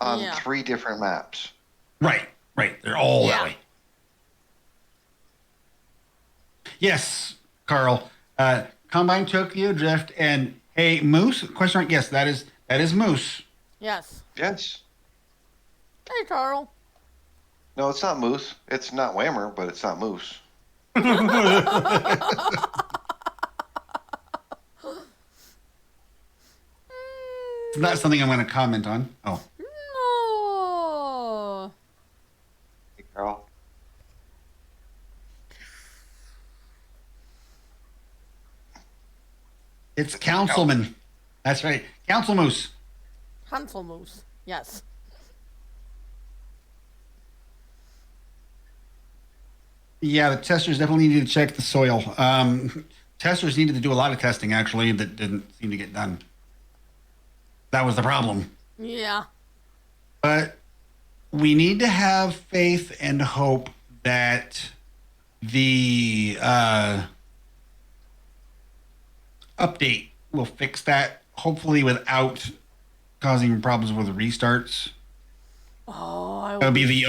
on Yeah. 3 different maps. Right. They're all that Yeah. way. Yes, Carl. Combine Tokyo Drift and hey, Moose? Question mark. Yes, that is Moose. Yes. Yes. Hey, Carl. No, it's not Moose. It's not Whammer, but it's not Moose. It's not something I'm going to comment on. Oh. No. Hey, Carl. It's Councilman. That's right. Council Moose. Hansel Moose. Yes. Yeah, the testers definitely need to check the soil. Testers needed to do a lot of testing, actually, that didn't seem to get done. That was the problem. Yeah. But we need to have faith and hope that the update will fix that, hopefully without causing problems with restarts. Oh, That would be the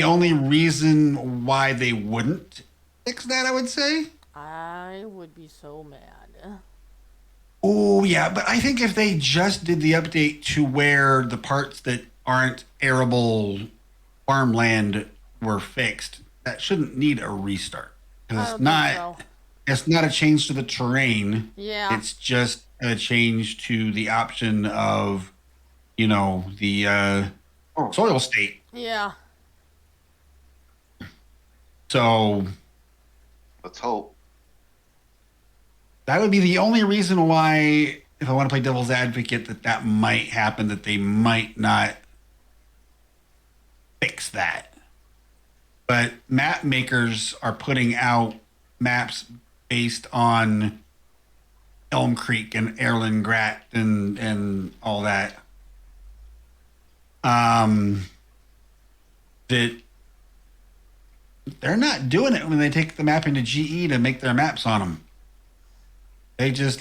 only reason why they wouldn't fix that, I would say. I would be so mad. Oh, yeah, but I think if they just did the update to where the parts that aren't arable farmland were fixed, that shouldn't need a restart. I Because don't think so. it's not a change to the terrain. Yeah. It's just a change to the option of, the Oh, soil state. Yeah. So let's hope. that would be the only reason why, if I want to play devil's advocate, that might happen, that they might not fix that. But map makers are putting out maps based on Elm Creek and Erlen Grat and all that. That they're not doing it when they take the map into GE to make their maps on them. They just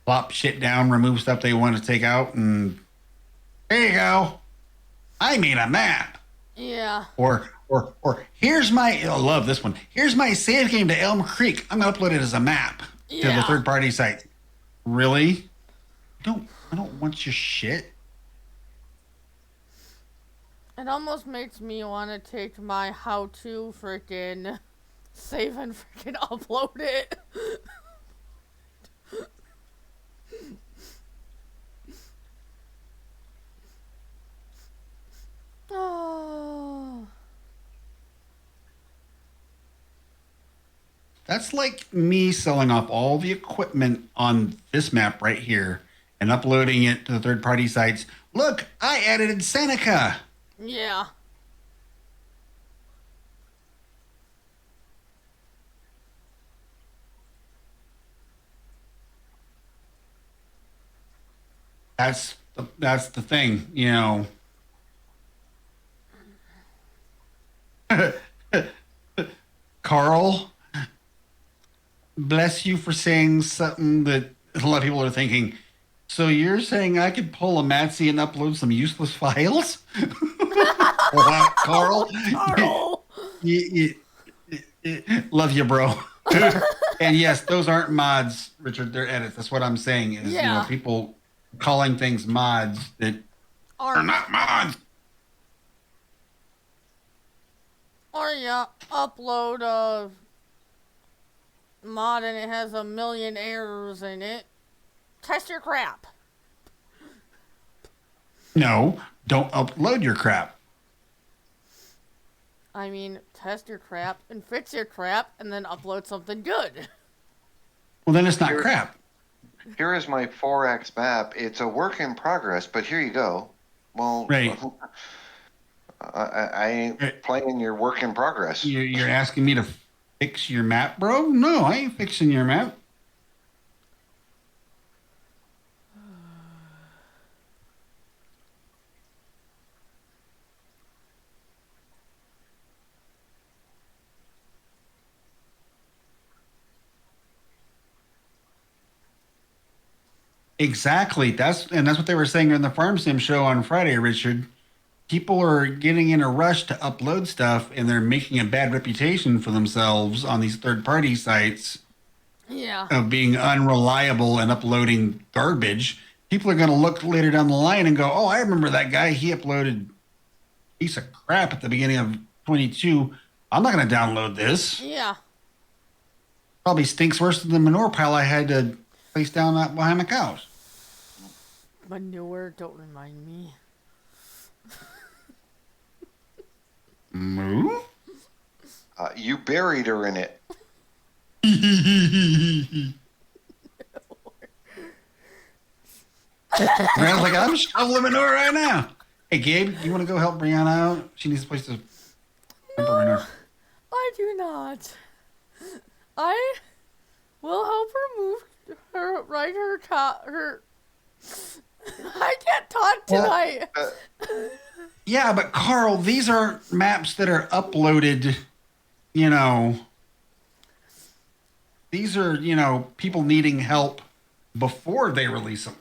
plop shit down, remove stuff they want to take out, and there you go. I made a map. Yeah. Or here's my, I love this one. Here's my save game to Elm Creek. I'm gonna upload it as a map to the Yeah. third party site. Really? I don't want your shit. It almost makes me want to take my how-to freaking save and freaking upload it. Oh. That's like me selling off all the equipment on this map right here and uploading it to the third party sites. Look, I added Seneca. Yeah. That's the thing, Carl, bless you for saying something that a lot of people are thinking. So you're saying I could pull a Matsy and upload some useless files? Wow, Carl. Carl. Love you, bro. And yes, those aren't mods, Richard. They're edits. That's what I'm saying. Is Yeah. people calling things mods that are not mods. Or you upload a mod and it has a million errors in it. Test your crap. No, don't upload your crap. I mean, test your crap and fix your crap and then upload something good. Well, then it's not Here- crap. Here is my 4X map. It's a work in progress, but here you go. Well, Right. I ain't playing your work in progress. You're asking me to fix your map, bro? No, I ain't fixing your map. Exactly. That's what they were saying in the Farm Sim show on Friday, Richard. People are getting in a rush to upload stuff and they're making a bad reputation for themselves on these third party sites Yeah. of being unreliable and uploading garbage. People are going to look later down the line and go, "Oh, I remember that guy. He uploaded a piece of crap at the beginning of 22. I'm not going to download this. Yeah. Probably stinks worse than the manure pile I had to place down behind the cows." Manure, don't remind me. Moo? You buried her in it. Brianna's like, "I'm shoveling manure right now." Hey, Gabe, you want to go help Brianna out? She needs a place to dump her manure. I do not. I will help her move her, ride her her. I can't talk Well, tonight. Yeah, but Carl, these are maps that are uploaded, These are, people needing help before they release them.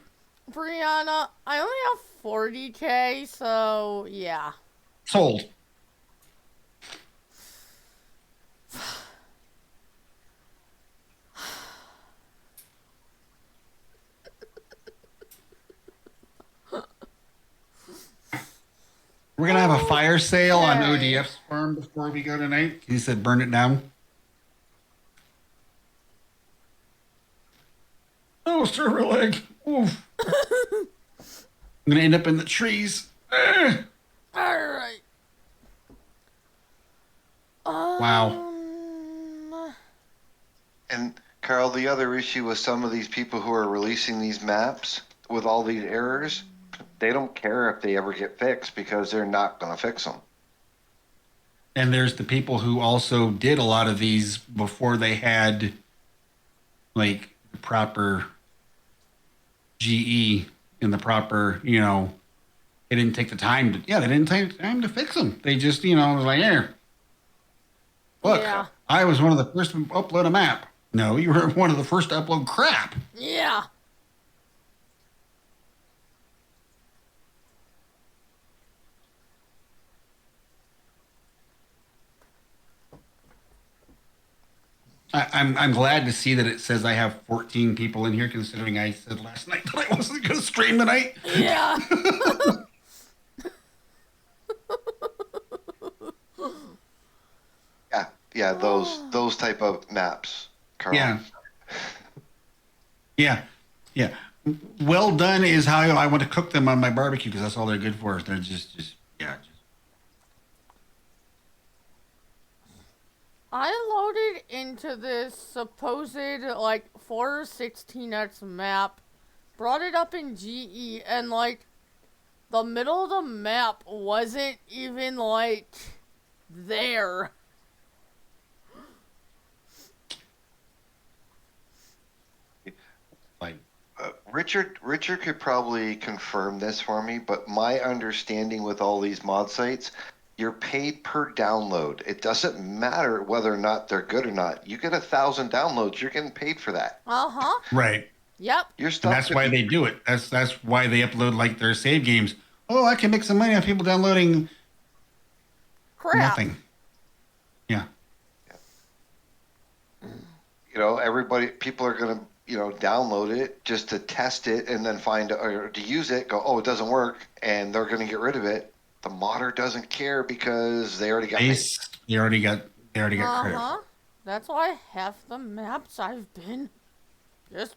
Brianna, I only have 40K, so yeah. Sold. fire sale on Okay. ODF's farm before we go tonight? He said burn it down. Oh, server leg. Oof. I'm gonna end up in the trees. All right. Wow. And Carl, the other issue with some of these people who are releasing these maps with all these errors, they don't care if they ever get fixed because they're not going to fix them. And there's the people who also did a lot of these before they had like the proper GE and the proper, they didn't take the time to, they didn't take the time to fix them. They just, was like, here, look, Yeah. I was one of the first to upload a map. No, you were one of the first to upload crap. Yeah. I'm glad to see that it says I have 14 people in here, considering I said last night that I wasn't going to stream tonight. Yeah. Yeah, those type of maps, Carl. Yeah. Well done is how I want to cook them on my barbecue because that's all they're good for. They're just. I loaded into this supposed 416x map, brought it up in GE, and the middle of the map wasn't even there. Richard could probably confirm this for me, but my understanding with all these mod sites, you're paid per download. It doesn't matter whether or not they're good or not. You get 1,000 downloads, you're getting paid for that. Uh-huh. Right. Yep. Your And stuff. that's why they do it. That's why they upload their save games. Oh, I can make some money on people downloading Crap. nothing. Yeah. People are gonna download it just to test it and then find or to use it. Go, oh, it doesn't work, and they're gonna get rid of it. The modder doesn't care because they already got paid. They already got credit. Uh-huh. That's why half the maps I've been just,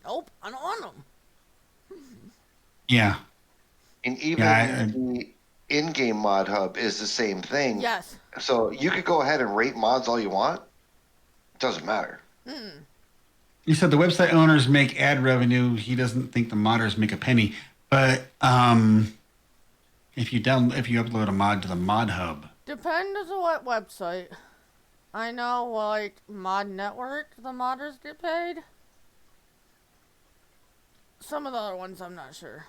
nope, I don't want them. Yeah. And even the in-game mod hub is the same thing. Yes. So you could go ahead and rate mods all you want. It doesn't matter. He said the website owners make ad revenue. He doesn't think the modders make a penny. But if you upload a mod to the mod hub, Depends on what website. I know, Mod Network, the modders get paid. Some of the other ones, I'm not sure.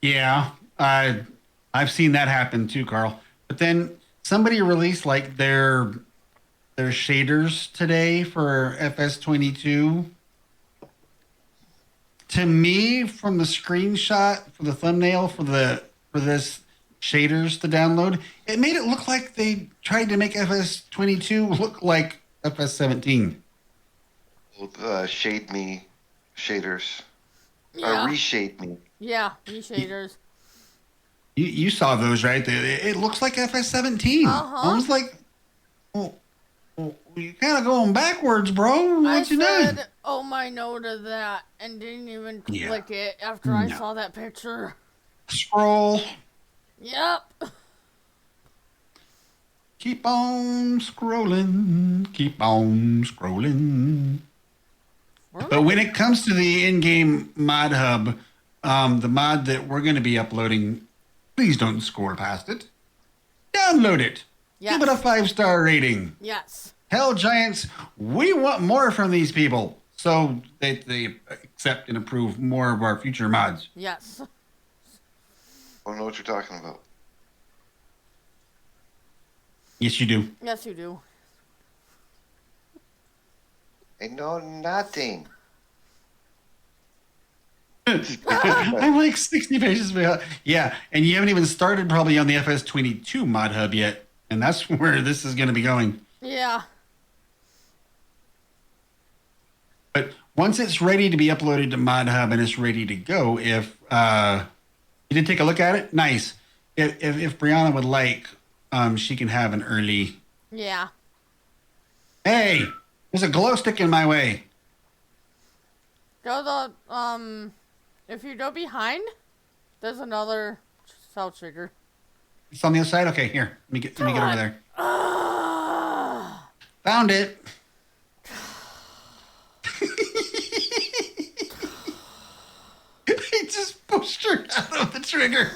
yeah, I've seen that happen too, Carl. But then somebody released their shaders today for FS22. To me, from the screenshot for the thumbnail for this shaders to download, it made it look like they tried to make FS22 look like FS17. Shade me shaders. Yeah. Or reshade me. Yeah, reshaders. You saw those, right? It looks like FS17. Uh-huh. I was like, well, you're kind of going backwards, bro. I What you doing? said, oh my no to that, and didn't even Yeah. click it after I No. saw that picture. Scroll. Yep. Keep on scrolling. Keep on scrolling. But when it comes to the in-game mod hub, the mod that we're going to be uploading, please don't scroll past it. Download it. Yes. Give it a 5-star rating. Yes. Hell Giants, we want more from these people. so they accept and approve more of our future mods. Yes. I don't know what you're talking about. Yes, you do. Yes, you do. I know nothing. I'm like 60 pages behind. Yeah, and you haven't even started probably on the FS22 mod hub yet, and that's where this is going to be going. Yeah. But once it's ready to be uploaded to mod hub and it's ready to go, if you did take a look at it, nice. If Brianna would like, she can have an early. Yeah. Hey, there's a glow stick in my way. Go the, if you go behind, there's another cell trigger. It's on the other side. Okay, here. Let me get over there. Found it. I just pushed her out of the trigger.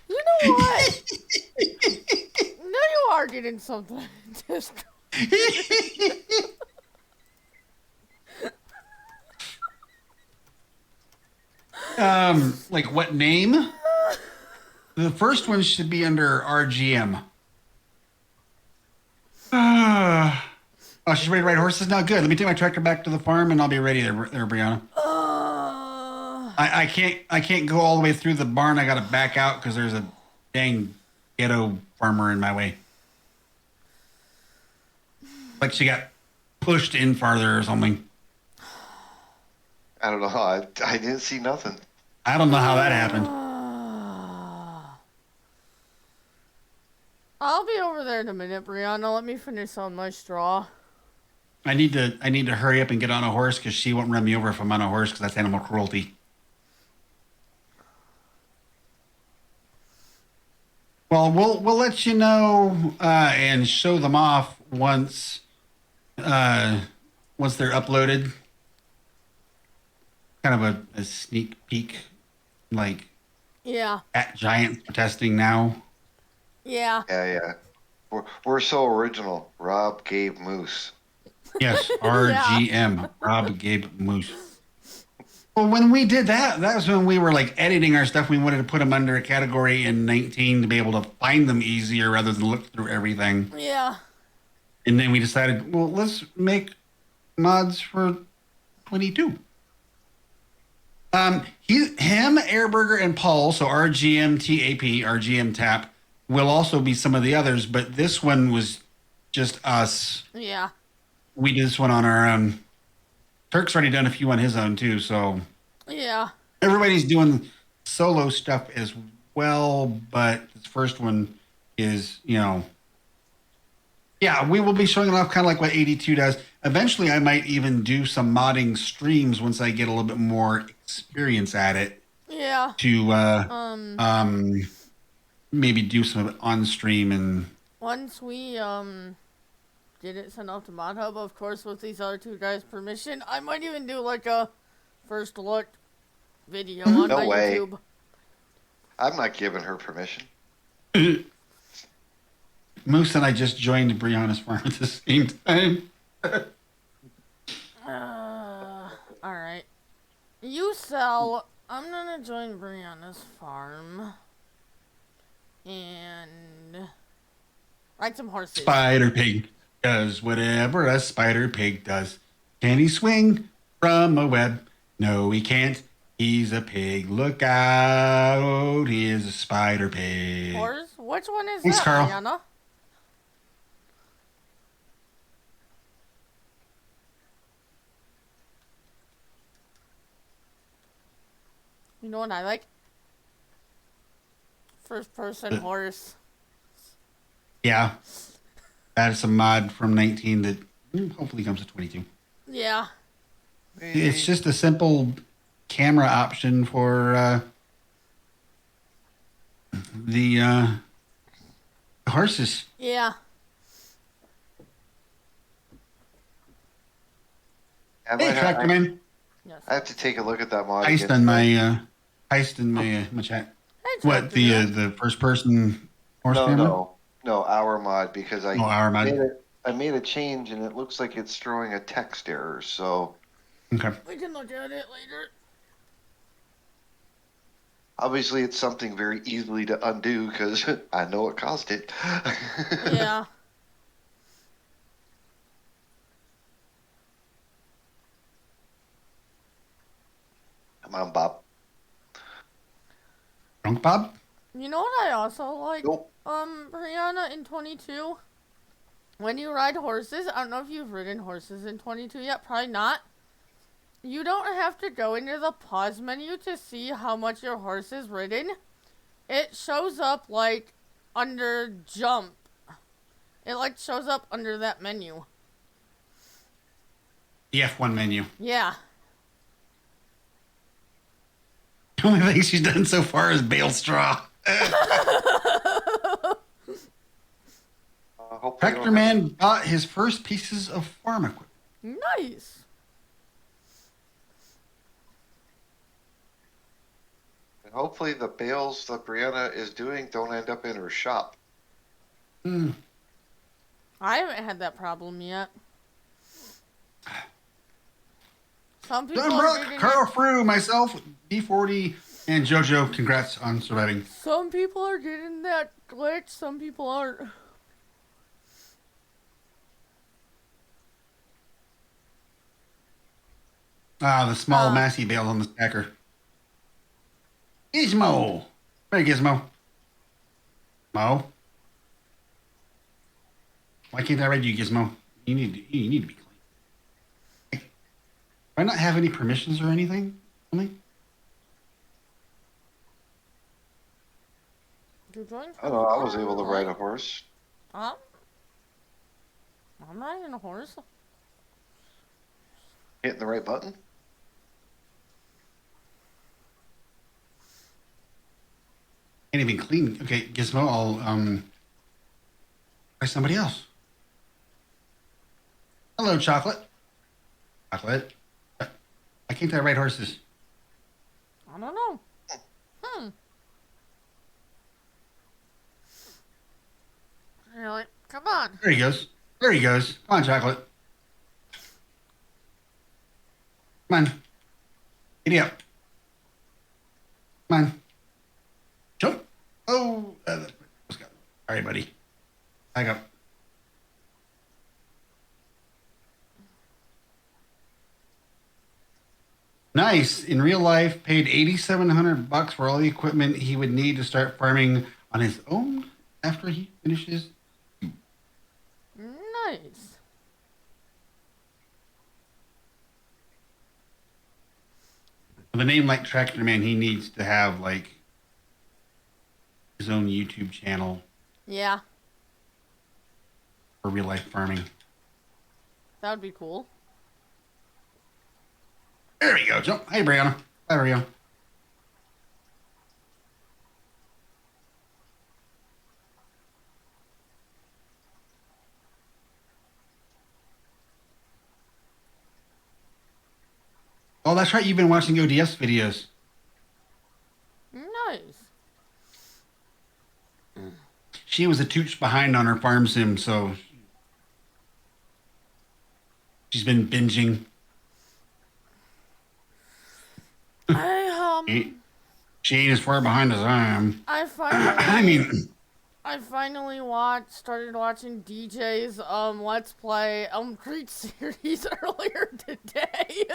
You know what? No, you are getting something. Just Like what name? The first one should be under RGM. Oh, she's ready to ride horses now. Good. Let me take my tractor back to the farm, and I'll be ready there, Brianna. I can't go all the way through the barn. I got to back out because there's a dang ghetto farmer in my way. Like she got pushed in farther or something. I don't know. I didn't see nothing. I don't know how that happened. I'll be over there in a minute, Brianna. Let me finish on my straw. I need to hurry up and get on a horse because she won't run me over if I'm on a horse because that's animal cruelty. Well, we'll let you know and show them off once they're uploaded. Kind of a sneak peek, like Yeah. at Giants for testing now. Yeah. Yeah. We're so original. Rob, Gabe, Moose. Yes, RGM, Rob Gabe Moose. Well, when we did that was when we were like editing our stuff. We wanted to put them under a category in 19 to be able to find them easier rather than look through everything. Yeah. And then we decided, well, let's make mods for 22. Him, Airburger, and Paul, so RGM TAP, RGM TAP, will also be some of the others, but this one was just us. Yeah. We did this one on our own. Turk's already done a few on his own too, so Yeah. everybody's doing solo stuff as well, but this first one is, yeah, we will be showing it off kind of like what 82 does. Eventually, I might even do some modding streams once I get a little bit more experience at it. Yeah. To maybe do some of it on stream and Once we get it sent off to Mod Hub, of course, with these other two guys' permission, I might even do like a first look video on No my way. YouTube. I'm not giving her permission. Moose and I just joined Brianna's farm at the same time. Alright. You sell. I'm gonna join Brianna's farm. And ride some horses. Spider Pig does whatever a spider pig does. Can he swing from a web? No, he can't. He's a pig. Look out. He is a spider pig. Horse? Which one is Thanks, that, Carl. Brianna? You know what I like? First person horse. Yeah. That's a mod from 19 that hopefully comes to 22. Yeah. It's just a simple camera option for the horses. Yeah. Hey, Tractorman. Yes. I have to take a look at that mod. Heist again. in my chat. Hey, What, Tractor Man. the first person horse camera? No, our mod because I Oh, our mod. I made a change and it looks like it's throwing a text error. So Okay. We can look at it later. obviously it's something very easily to undo because I know it caused it. Yeah. Come on, Bob. Drunk Bob? You know what I also like? Nope. Brianna, in 22, when you ride horses, I don't know if you've ridden horses in 22 yet, probably not. You don't have to go into the pause menu to see how much your horse is ridden. It shows up like under jump. It like shows up under that menu. The F1 menu. Yeah. The only thing she's done so far is bale straw. Hopefully Tractor Man bought his first pieces of farm equipment. Nice. And hopefully the bales that Brianna is doing don't end up in her shop. Hmm. I haven't had that problem yet. Some people John are Brock, getting Carl Frew, myself, B40, and JoJo. Congrats on surviving. Some people are getting that glitch, some people aren't. Ah, the small massy bales on the stacker. Gizmo. Hey, Gizmo. Mo. Why can't I read you, Gizmo? You need to be clean. Do I not have any permissions or anything? Only? You joined? I don't know. I was able to ride a horse. I'm riding a horse. Hitting the right button. Can't even clean. Okay, Gizmo, I'll try somebody else. Hello, Chocolate. Chocolate. Why can't I ride horses? I don't know. Really? Come on. There he goes. There he goes. Come on, Chocolate. Come on. Giddy up. Come on. Jump. Oh. All right, buddy. Back up. Nice. In real life, paid $8,700 for all the equipment he would need to start farming on his own after he finishes. Nice. With a name like Tractor Man, he needs to have like his own YouTube channel Yeah, for real life farming. that would be cool. There we go. Jump. Hey, Brianna. There we go. Oh, that's right. You've been watching ODS videos. Nice. She was a tooch behind on her farm sim, so she's been binging. She ain't as far behind as I am. I finally, I mean, I finally started watching DJ's Let's Play Creed series earlier today.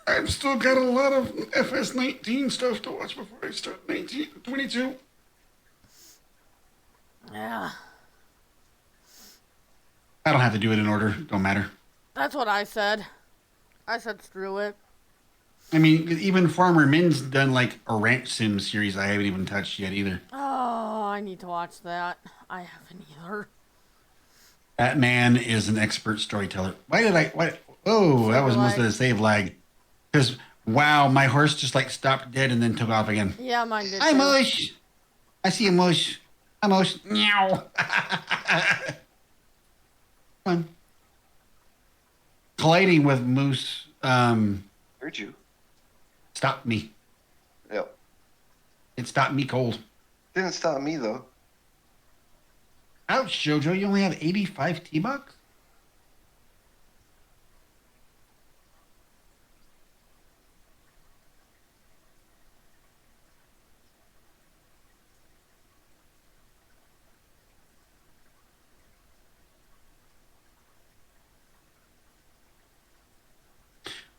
I've still got a lot of FS19 stuff to watch before I start 22. Yeah, I don't have to do it in order. Don't matter. that's what I said. I said screw it. I mean, even Farmer Min's done like a ranch sim series I haven't even touched yet either. Oh, I need to watch that. I haven't either. That man is an expert storyteller. Oh, that was must have a save lag. Because, wow, my horse just like stopped dead and then took off again. Yeah, mine did. Hi, too. Mush. I see a Mush. Hi, Mush. Meow. Come on. Colliding with Moose Heard you. stopped me. Yep. It stopped me cold. Didn't stop me though. Ouch, Jojo, you only have 85 T-Bucks?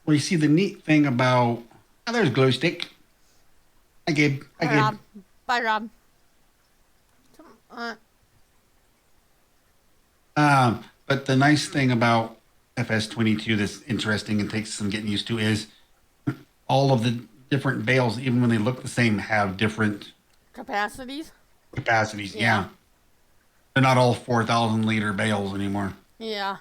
Well, you see, the neat thing about... Oh, there's Glow Stick. Hi, Gabe. Hi, Bye, Gabe. Rob. Bye, Rob. But the nice thing about FS22 that's interesting and takes some getting used to is all of the different bales, even when they look the same, have different Capacities? capacities. Yeah. Yeah. They're not all 4,000 liter bales anymore. Yeah.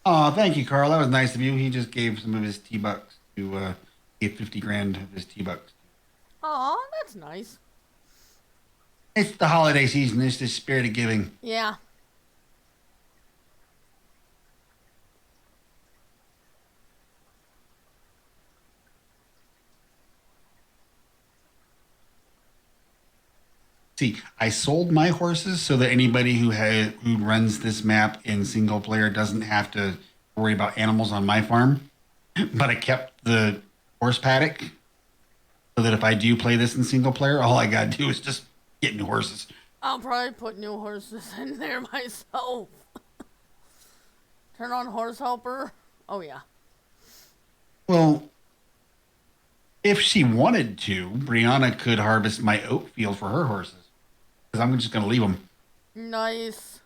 Oh, thank you, Carl. That was nice of you. He just gave some of his T-Bucks to, gave 50 grand of his T-Bucks. Oh, that's nice. It's the holiday season. It's the spirit of giving. Yeah. See, I sold my horses so that anybody who runs this map in single player doesn't have to worry about animals on my farm. But I kept the horse paddock so that if I do play this in single player, all I gotta do is just get new horses. I'll probably put new horses in there myself. Turn on horse helper. Oh, yeah. Well, if she wanted to, Brianna could harvest my oat field for her horses. Because I'm just going to leave them. Nice.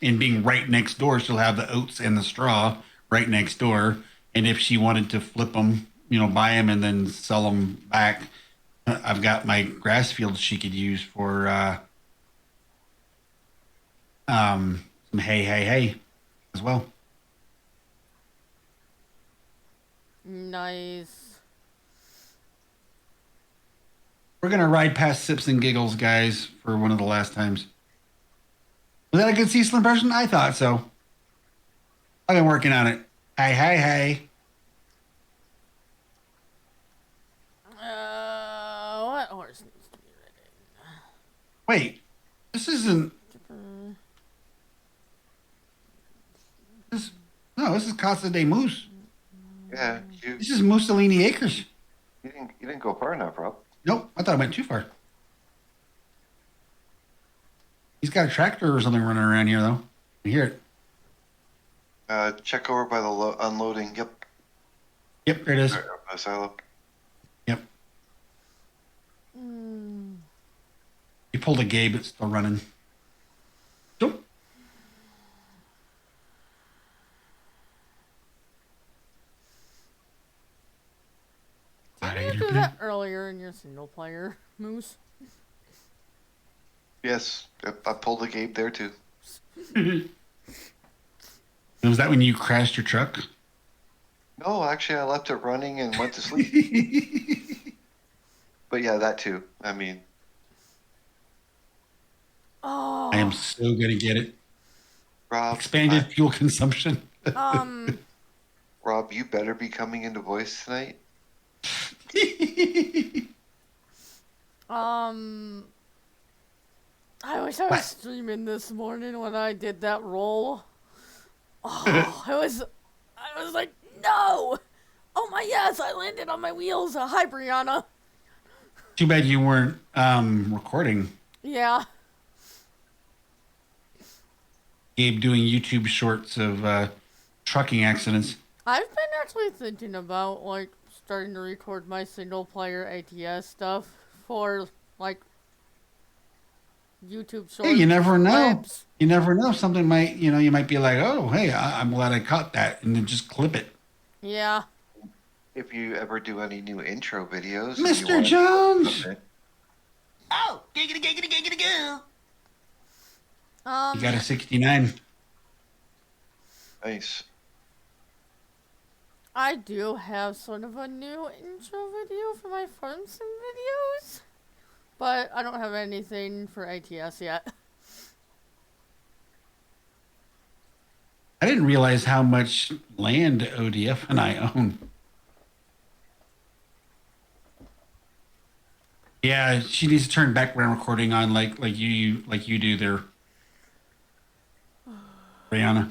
And being right next door, she'll have the oats and the straw right next door. And if she wanted to flip them, buy them and then sell them back, I've got my grass fields she could use for some hay as well. Nice. We're going to ride past Sips and Giggles, guys, for one of the last times. Was that a good Cecil impression? I thought so. I've been working on it. Hey. What horse needs to be ridden? Wait, this isn't... This is Casa de Moose. Yeah, This is Mussolini Acres. you didn't go far enough, Rob. Nope, I thought I went too far. He's got a tractor or something running around here, though. I hear it. Check over by the unloading. Yep. Yep, there it is. Sorry, by the silo. Yep. He pulled a Gabe, it's still running. Nope. Didn't you do that earlier in your single player, Moose? Yes, I pulled a Gabe there too. Was that when you crashed your truck? No, actually, I left it running and went to sleep. But yeah, that too. I mean, Oh. I am so going to get it. Rob, Expanded fuel consumption. Rob, you better be coming into voice tonight. I wish I was streaming this morning when I did that roll. Oh, I was like, no! Oh my yes, I landed on my wheels. Hi, Brianna. Too bad you weren't recording. Yeah. Gabe doing YouTube shorts of trucking accidents. I've been actually thinking about, like, starting to record my single player ATS stuff for, like, YouTube shorts. Hey, you never know. clips. You never know. Something might, you might be like, oh, hey, I'm glad I caught that. And then just clip it. Yeah. If you ever do any new intro videos, Mr. Jones! Oh, giggity goo. You got a 69. Nice. I do have sort of a new intro video for my farm sim videos, but I don't have anything for ATS yet. I didn't realize how much land ODF and I own. Yeah, she needs to turn background recording on like you do there, Brianna.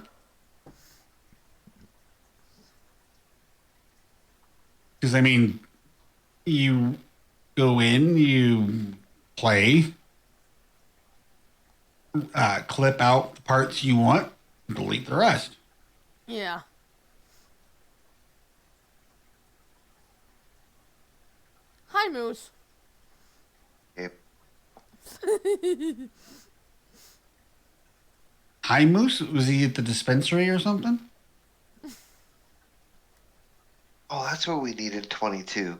Because I mean, you go in, you play, clip out the parts you want, delete the rest. Yeah. Hi, Moose. Yep. Hi, Moose. Was he at the dispensary or something? Oh, that's what we need in 22.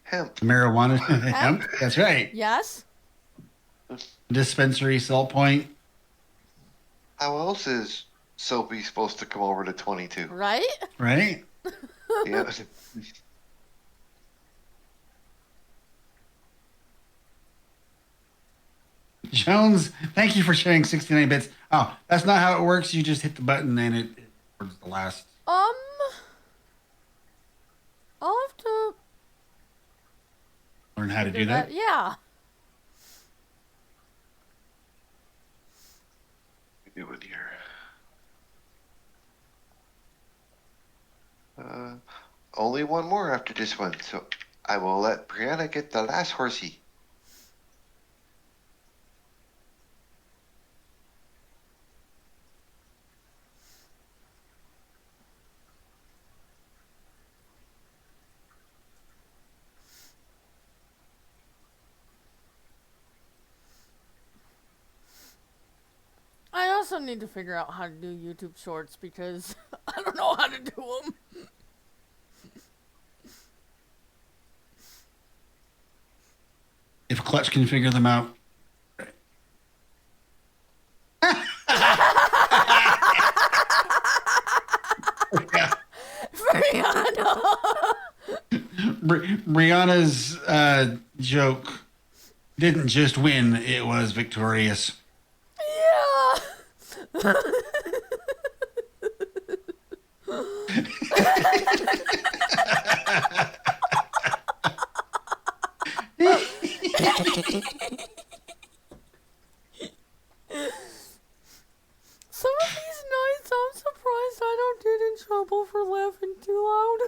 Hemp. Marijuana hemp. That's right. Yes? Dispensary sell point. How else is Soapy supposed to come over to 22? Right? Right. Yeah. Jones, thank you for sharing 69 bits. Oh, that's not how it works. You just hit the button and it records the last. I'll have to Learn how to do that. Yeah. Do it here. Only one more after this one, so I will let Brianna get the last horsey. I also need to figure out how to do YouTube shorts because I don't know how to do them. If Clutch can figure them out. Yeah. Brianna's joke didn't just win, it was victorious. Yeah. Some of these nights I'm surprised I don't get in trouble for laughing too loud.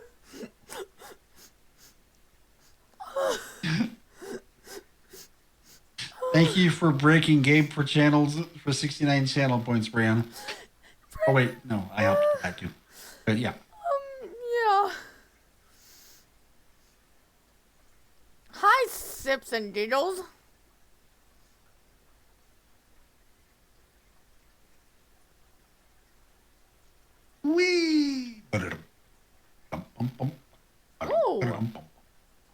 Thank you for breaking Gabe for channels for 69 channel points, Brianna. Oh wait, no, I helped with that too. But yeah. Yeah. Hi, Sips and Giggles. Wee. Oh.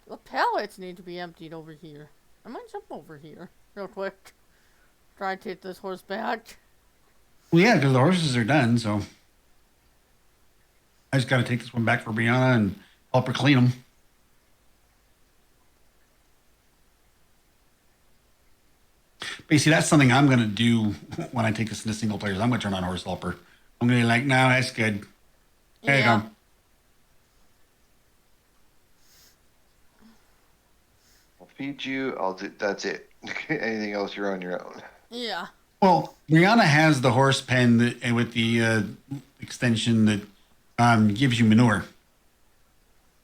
The pallets need to be emptied over here. I might jump over here real quick. Try to take this horse back. Well, yeah, because the horses are done, so I just got to take this one back for Brianna and help her clean them. But you see, that's something I'm going to do when I take this into single players. I'm going to turn on horse helper. I'm going to be like, no, that's good. There you go. I'll feed you. I'll do. That's it. Anything else, you're on your own. Yeah. Well, Brianna has the horse pen that, with the extension that gives you manure.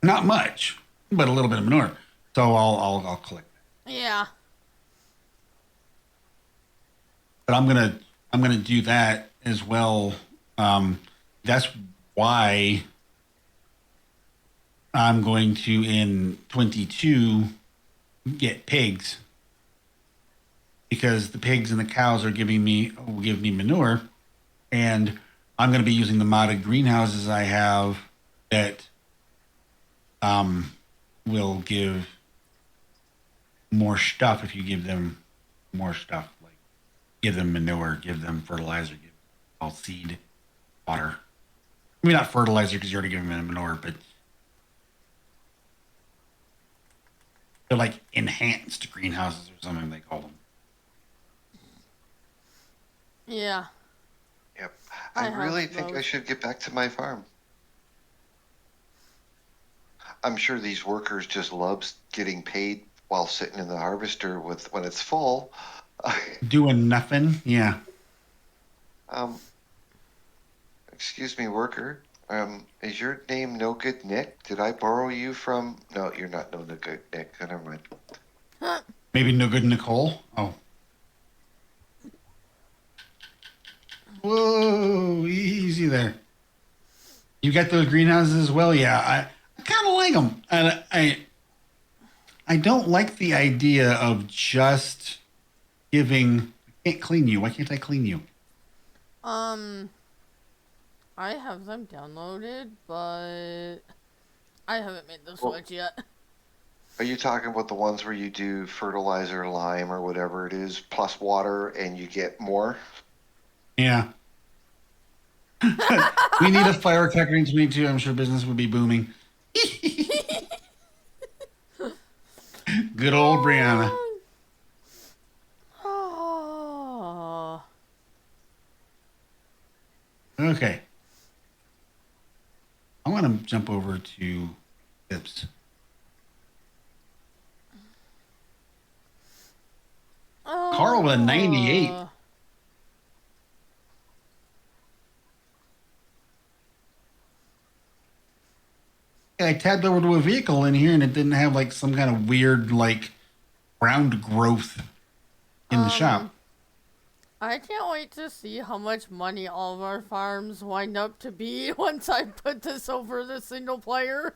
Not much, but a little bit of manure. So I'll collect that. Yeah. But I'm gonna do that as well. That's why I'm going to in 22 get pigs, because the pigs and the cows will give me manure, and I'm going to be using the modded greenhouses I have that will give more stuff if you give them more stuff, like give them manure, give them fertilizer, give them all seed, water. I mean, not fertilizer because you're already giving them manure, but they're like enhanced greenhouses or something they call them. Yeah. Yep. I I have really think I those. should get back to my farm. I'm sure these workers just love getting paid while sitting in the harvester when it's full. Doing nothing. Yeah. um, excuse me, worker. Is your name No Good Nick? Did I borrow you from? No, you're not No Good Nick. Never mind. Maybe no good Nicole. Oh. Whoa, easy there. You got those greenhouses as well? Yeah, I kind of like them. And I don't like the idea of just giving. I can't clean you. Why can't I clean you? I have them downloaded, but I haven't made the Well, switch yet. are you talking about the ones where you do fertilizer, lime, or whatever it is, plus water, and you get more? Yeah. We need a firecracker in 22. I'm sure business would be booming. Good old Brianna. Oh. Okay. I want to jump over to tips. Carl with a 98. I tabbed over to a vehicle in here and it didn't have like some kind of weird like ground growth in the shop. I can't wait to see how much money all of our farms wind up to be once I put this over the single player.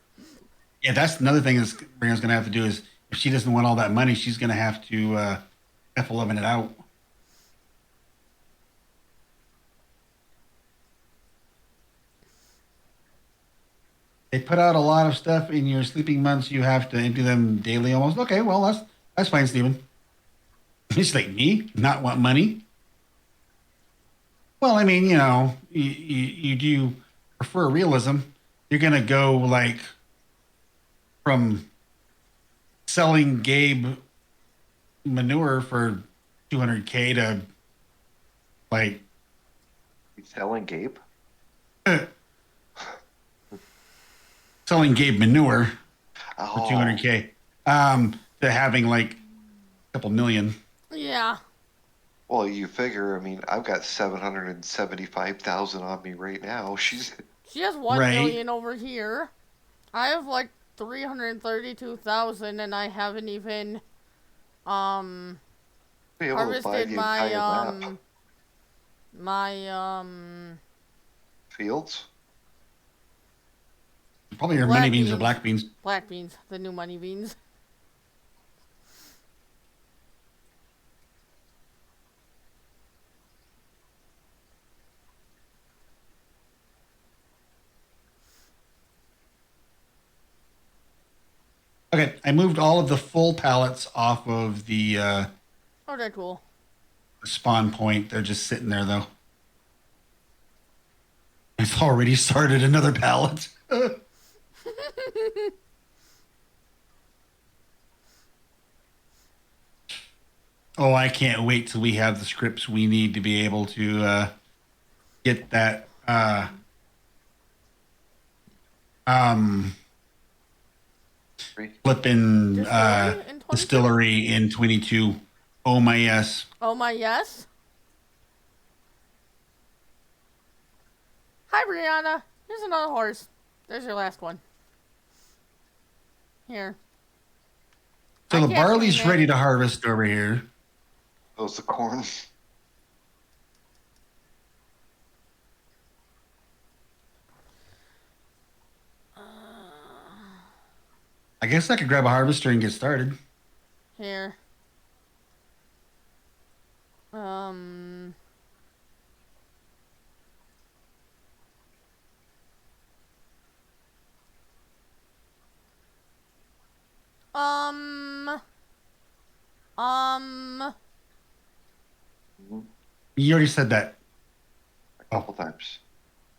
Yeah, that's another thing is Brianna's going to have to do is if she doesn't want all that money, she's going to have to F11 it out. They put out a lot of stuff in your sleeping months. You have to empty them daily almost. Okay, well, that's fine, Stephen. He's like, me? Not want money? Well, I mean, you do prefer realism. You're going to go like from selling Gabe manure for 200K to like You selling Gabe? selling Gabe manure for Oh, 200K to having like a couple million. Yeah. well, you figure. I mean, I've got 775,000 on me right now. She has 1 Right. million over here. I have like 332,000 and I haven't even Be able to buy harvested the my entire map. my Fields. Probably your Black money beans or beans. black beans. black beans, the new money beans. Okay, I moved all of the full pallets off of the Oh, they're cool. spawn point. They're just sitting there though. I've already started another pallet. Oh, I can't wait till we have the scripts we need to be able to get that um flipping Distillery in 22? distillery in 22. Oh my yes. Oh my yes. Hi Brianna. Here's another horse. There's your last one. Here. So I the can't barley's clean it. ready to harvest over here. Those the corn. I guess I could grab a harvester and get started. Here. Um. Um. You already said that. A couple times.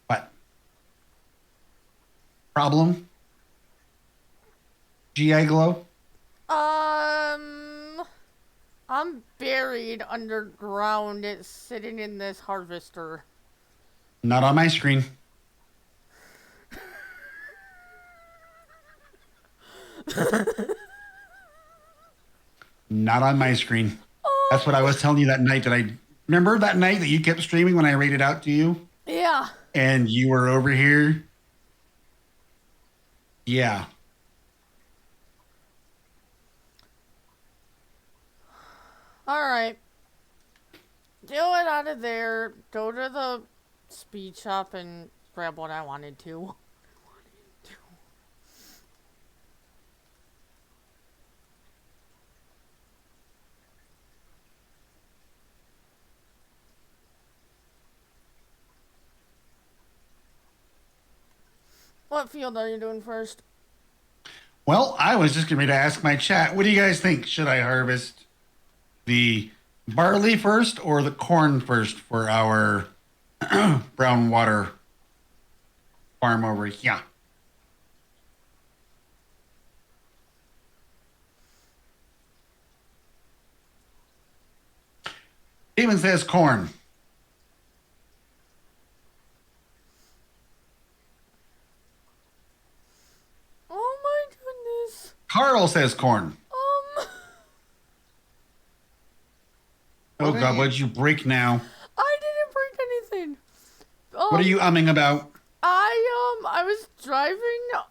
What? Problem? GI glow? I'm buried underground. It's sitting in this harvester. Not on my screen. Not on my screen. Oh, That's what I was telling you that night that I remember that night that you kept streaming when I rated out to you yeah. and you were over here. Yeah. Alright. Do it out of there. Go to the speed shop and grab what I wanted to. What field are you doing first? Well, I was just going to ask my chat. What do you guys think? Should I harvest the barley first or the corn first for our brown water farm over here? Steven says corn. Oh my goodness. Carl says corn. Oh What are God, you- what did you break now? I didn't break anything. What are you umming about? I was driving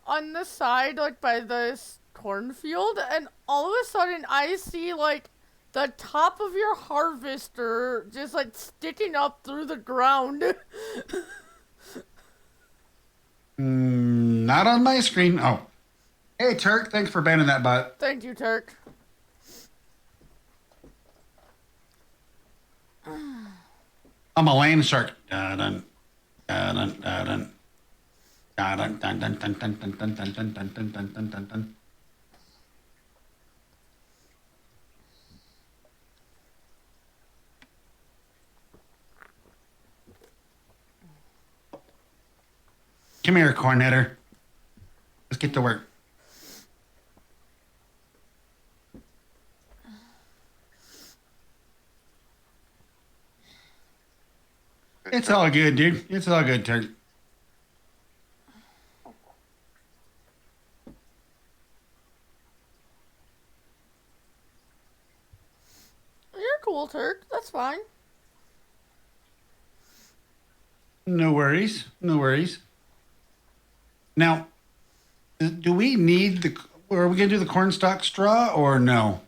on the side, like, by this cornfield, and all of a sudden I see, like, the top of your harvester just, like, sticking up through the ground. Not on my screen. Oh. Hey, Turk, thanks for banning that bot. Thank you, Turk. I'm a land shark. Dun, dun, dun, dun, dun. Dun, dun, dun, dun, dun, dun, dun, dun, dun, dun, dun, dun, dun, dun, dun. Come here, cornetter. Let's get to work. It's all good, dude. It's all good, Turk. You're cool, Turk. That's fine. No worries. No worries. Now, do we need the... Are we going to do the cornstalk straw or no?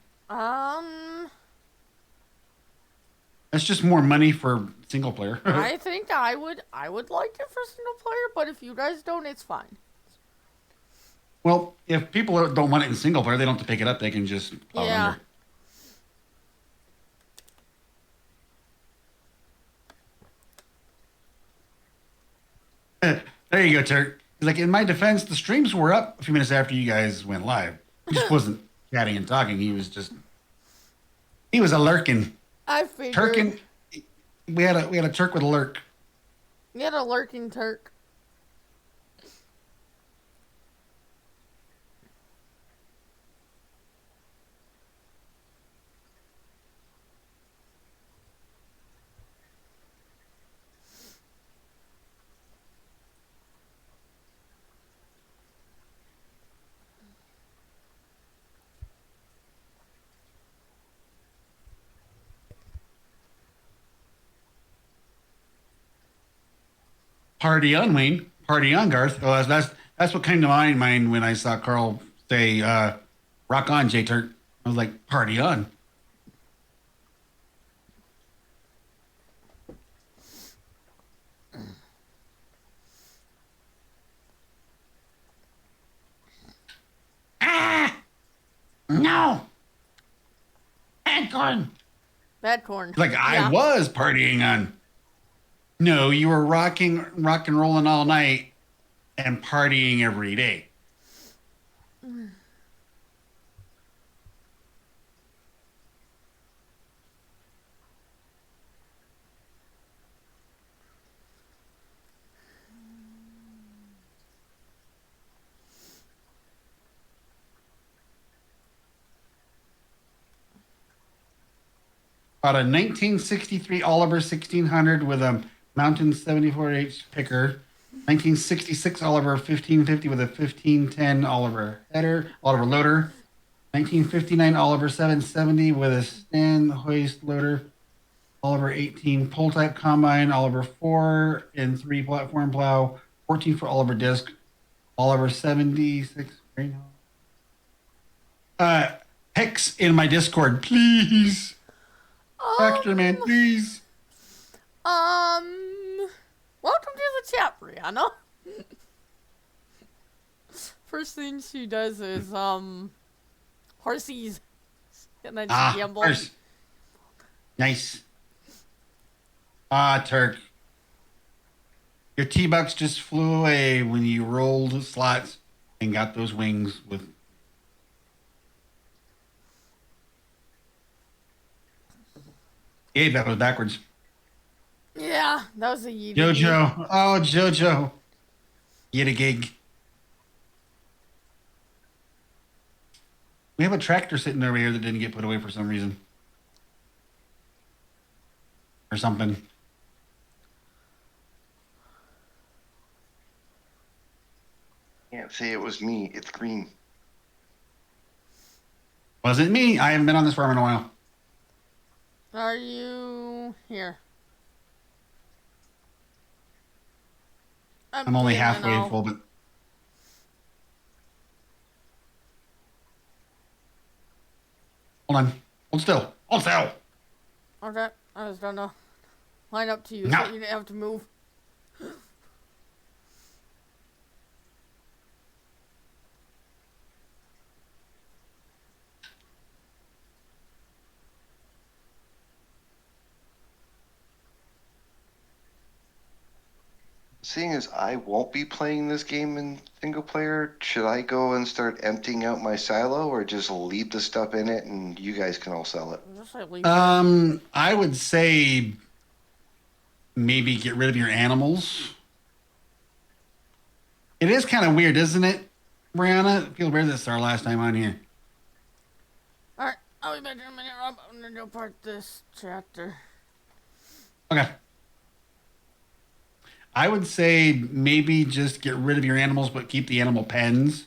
That's just more money for single player. I think I would like it for single player, but if you guys don't, it's fine. Well, if people don't want it in single player, they don't have to pick it up. They can just plow Yeah. under. There you go, Turk. Like, in my defense, the streams were up a few minutes after you guys went live. He just wasn't chatting and talking. He was a lurking. I figured. Turking. We had a Turk with a lurk. You had a lurking Turk. Party on, Wayne. Party on, Garth. Oh, that's what came to my mind when I saw Carl say, rock on, J Turk. I was like, party on. Ah! No! Bad corn. Bad corn. Like, I was partying on. No, you were rock and rolling all night and partying every day. Bought a 1963 Oliver 1600 with a Mountain 74H picker. 1966 Oliver 1550 with a 1510 Oliver loader. 1959 Oliver 770 with a stand hoist loader. Oliver 18 pull type combine. Oliver 4 and 3 platform plow. 14 for Oliver disc. Oliver 76 grain. Hex in my Discord, please. Factor man, please. Welcome to the chat, Brianna. First thing she does is, horsies. And then she gambles. Horse. Nice. Turk. Your T-Bucks just flew away when you rolled slots and got those wings with. Hey, that was backwards. Yeah, that was a yeet. Jojo. Oh, Jojo. Get a gig. We have a tractor sitting over here that didn't get put away for some reason. Or something. Can't say it was me. It's green. Wasn't me. I haven't been on this farm in a while. Are you here? I'm only getting halfway all- full, but hold on. Hold still. Hold still. Okay, I was gonna line up to you No. so you didn't have to move. Seeing as I won't be playing this game in single player, should I go and start emptying out my silo or just leave the stuff in it and you guys can all sell it? Just like leave I would say maybe get rid of your animals. It is kind of weird, isn't it, Brianna? It feels weird this is our last time on here. Alright, I'll be back in a minute, Rob. I'm gonna go part this chapter. Okay. I would say maybe just get rid of your animals, but keep the animal pens.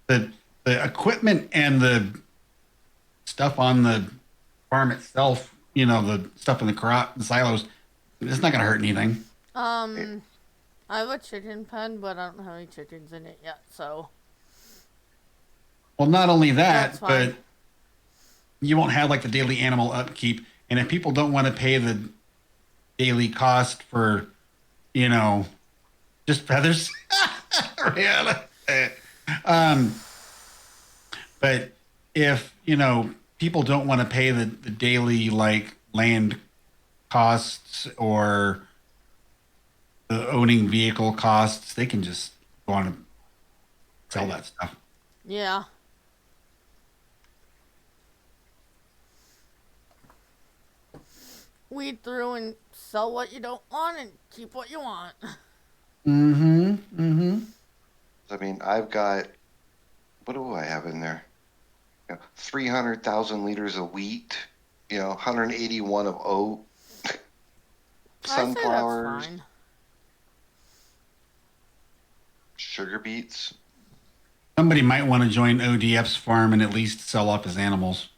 The equipment and the stuff on the farm itself, you know, the stuff in the silos, it's not going to hurt anything. I have a chicken pen, but I don't have any chickens in it yet, so. Well, not only that, That's fine. but you won't have like the daily animal upkeep. And if people don't want to pay the daily cost for, you know, just feathers, Rihanna. But if, you know, people don't want to pay the daily like land costs or the owning vehicle costs, they can just go on and sell that stuff. Yeah. Weed through and sell what you don't want and keep what you want. I mean, I've got, what do I have in there? 300,000 liters of wheat, 181 of oat, sunflowers, I say that's fine. sugar beets. Somebody might want to join ODF's farm and at least sell off his animals.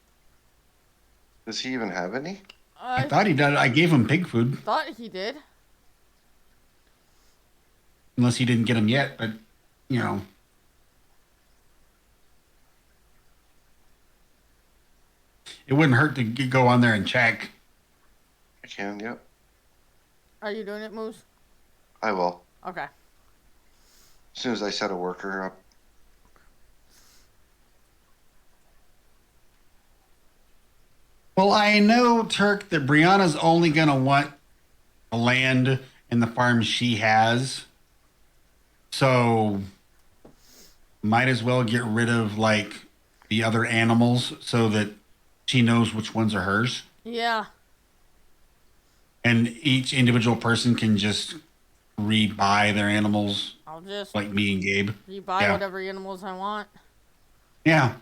Does he even have any? I thought he did. I gave him pig food. Thought he did. Unless he didn't get them yet, but, you know. It wouldn't hurt to go on there and check. I can, yep. Are you doing it, Moose? I will. Okay. As soon as I set a worker up. Well, I know, Turk, that Brianna's only going to want the land and the farm she has. So, might as well get rid of, like, the other animals so that she knows which ones are hers. Yeah. And each individual person can just rebuy their animals, I'll just like me and Gabe. rebuy Yeah. whatever animals I want. Yeah.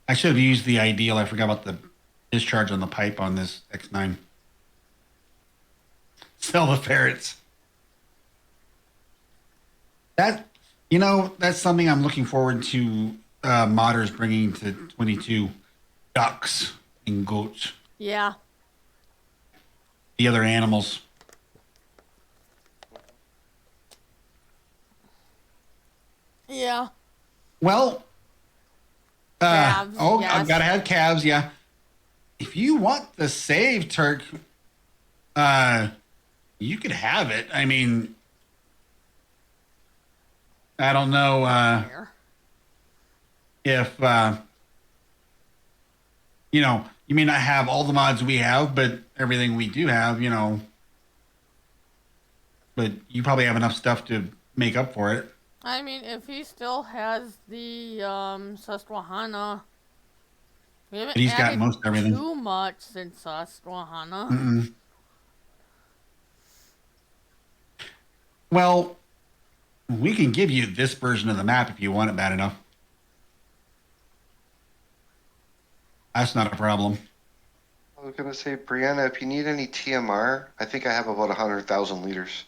I should have used the ideal. I forgot about the discharge on the pipe on this X9. Sell the ferrets. That, You know, that's something I'm looking forward to modders bringing to 22. Ducks and goats. Yeah. The other animals. Yeah. Well, Calves, I've yes. got to have calves, yeah. If you want the save, Turk, you could have it. I mean, I don't know Here. if, you know, you may not have all the mods we have, but everything we do have, you know, but you probably have enough stuff to make up for it. I mean, if he still has the Susquehanna, we haven't But he's got added most everything. too much since Susquehanna. Mm-mm. Well, we can give you this version of the map if you want it bad enough. That's not a problem. I was gonna say, Brianna, if you need any TMR, I think I have about 100,000 liters.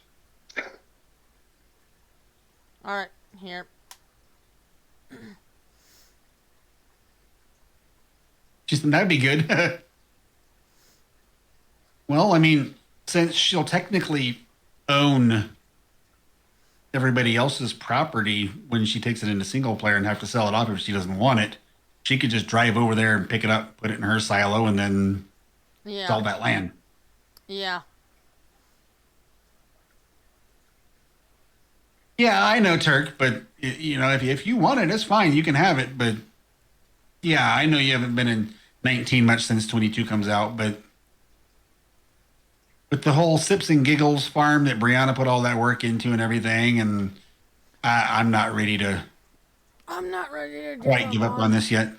All right, here. That'd be good. Well, I mean, since she'll technically own everybody else's property when she takes it into single player and have to sell it off if she doesn't want it, she could just drive over there and pick it up, put it in her silo, and then Yeah. sell that land. Yeah. Yeah, I know, Turk, but you know, if you want it, it's fine. You can have it. But yeah, I know you haven't been in 19 much since 22 comes out, but with the whole Sips and Giggles farm that Brianna put all that work into and everything, and I'm not ready to I'm not ready to quite give up on this yet.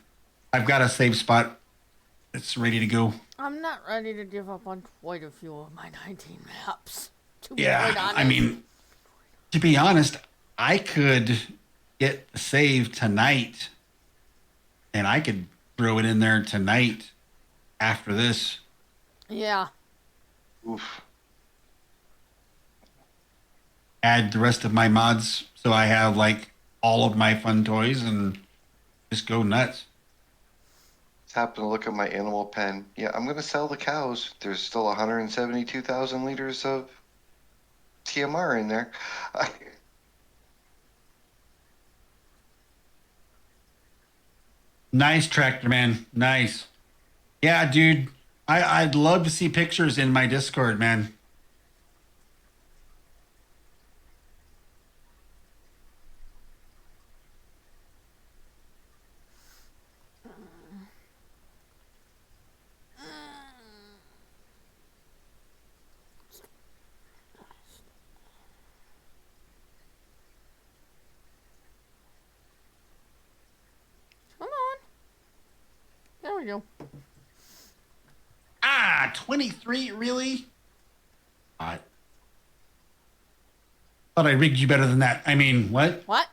I've got a save spot that's ready to go. I'm not ready to give up on quite a few of my 19 maps. To be Yeah, quite honest. I mean, to be honest, I could get the save tonight, and I could throw it in there tonight after this. Yeah. Oof. Add the rest of my mods so I have like all of my fun toys and just go nuts. Just happened to look at my animal pen. Yeah, I'm gonna sell the cows. There's still 172,000 liters of TMR in there. Nice, Tractor Man. Nice. Yeah, dude. I'd love to see pictures in my Discord, man. Come on. There we go. Ah, 23, really? I thought I rigged you better than that. I mean, what? What?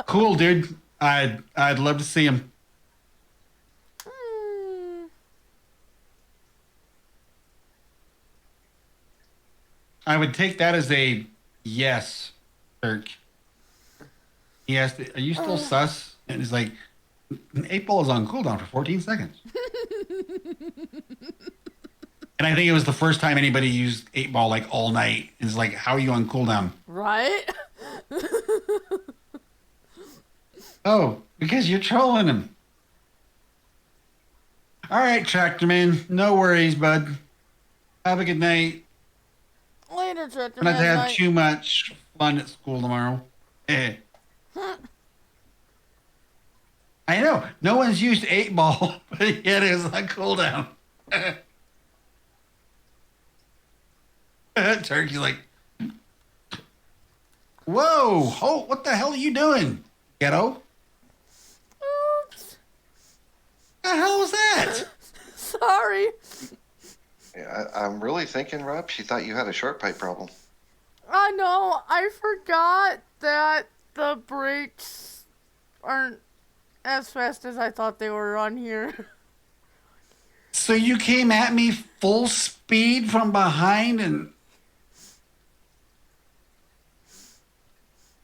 Cool, dude. I'd love to see him. Hmm. I would take that as a yes, Turk. He asked, "Are you still sus?" And he's like, 8-ball is on cooldown for 14 seconds. And I think it was the first time anybody used 8-ball like all night. It's like, how are you on cooldown? Right? Oh, because you're trolling him. All right, Tractor Man. No worries, bud. Have a good night. Later, Tractor Not to have Man. too much fun at school tomorrow. Eh. I know. No one's used 8-ball, but yet it was on cooldown. Turkey's like, whoa, oh, what the hell are you doing, ghetto? Oops. The hell was that? Sorry. Yeah, I'm really thinking, Rob, she thought you had a short pipe problem. I know. I forgot that the brakes aren't as fast as I thought they were on here. So you came at me full speed from behind and...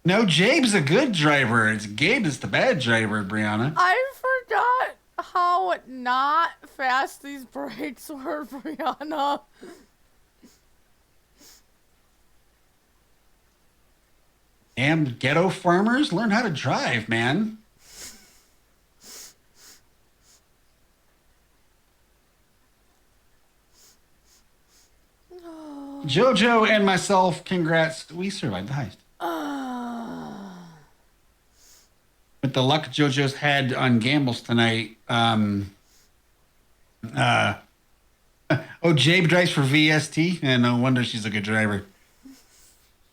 No, Jabe's a good driver. It's Gabe is the bad driver, Brianna. I forgot how not fast these brakes were, Brianna. Damn ghetto farmers, learn how to drive, man. Jojo and myself, congrats. We survived the heist. With the luck Jojo's had on gambles tonight, oh, Jabe drives for VST, and no wonder she's a good driver.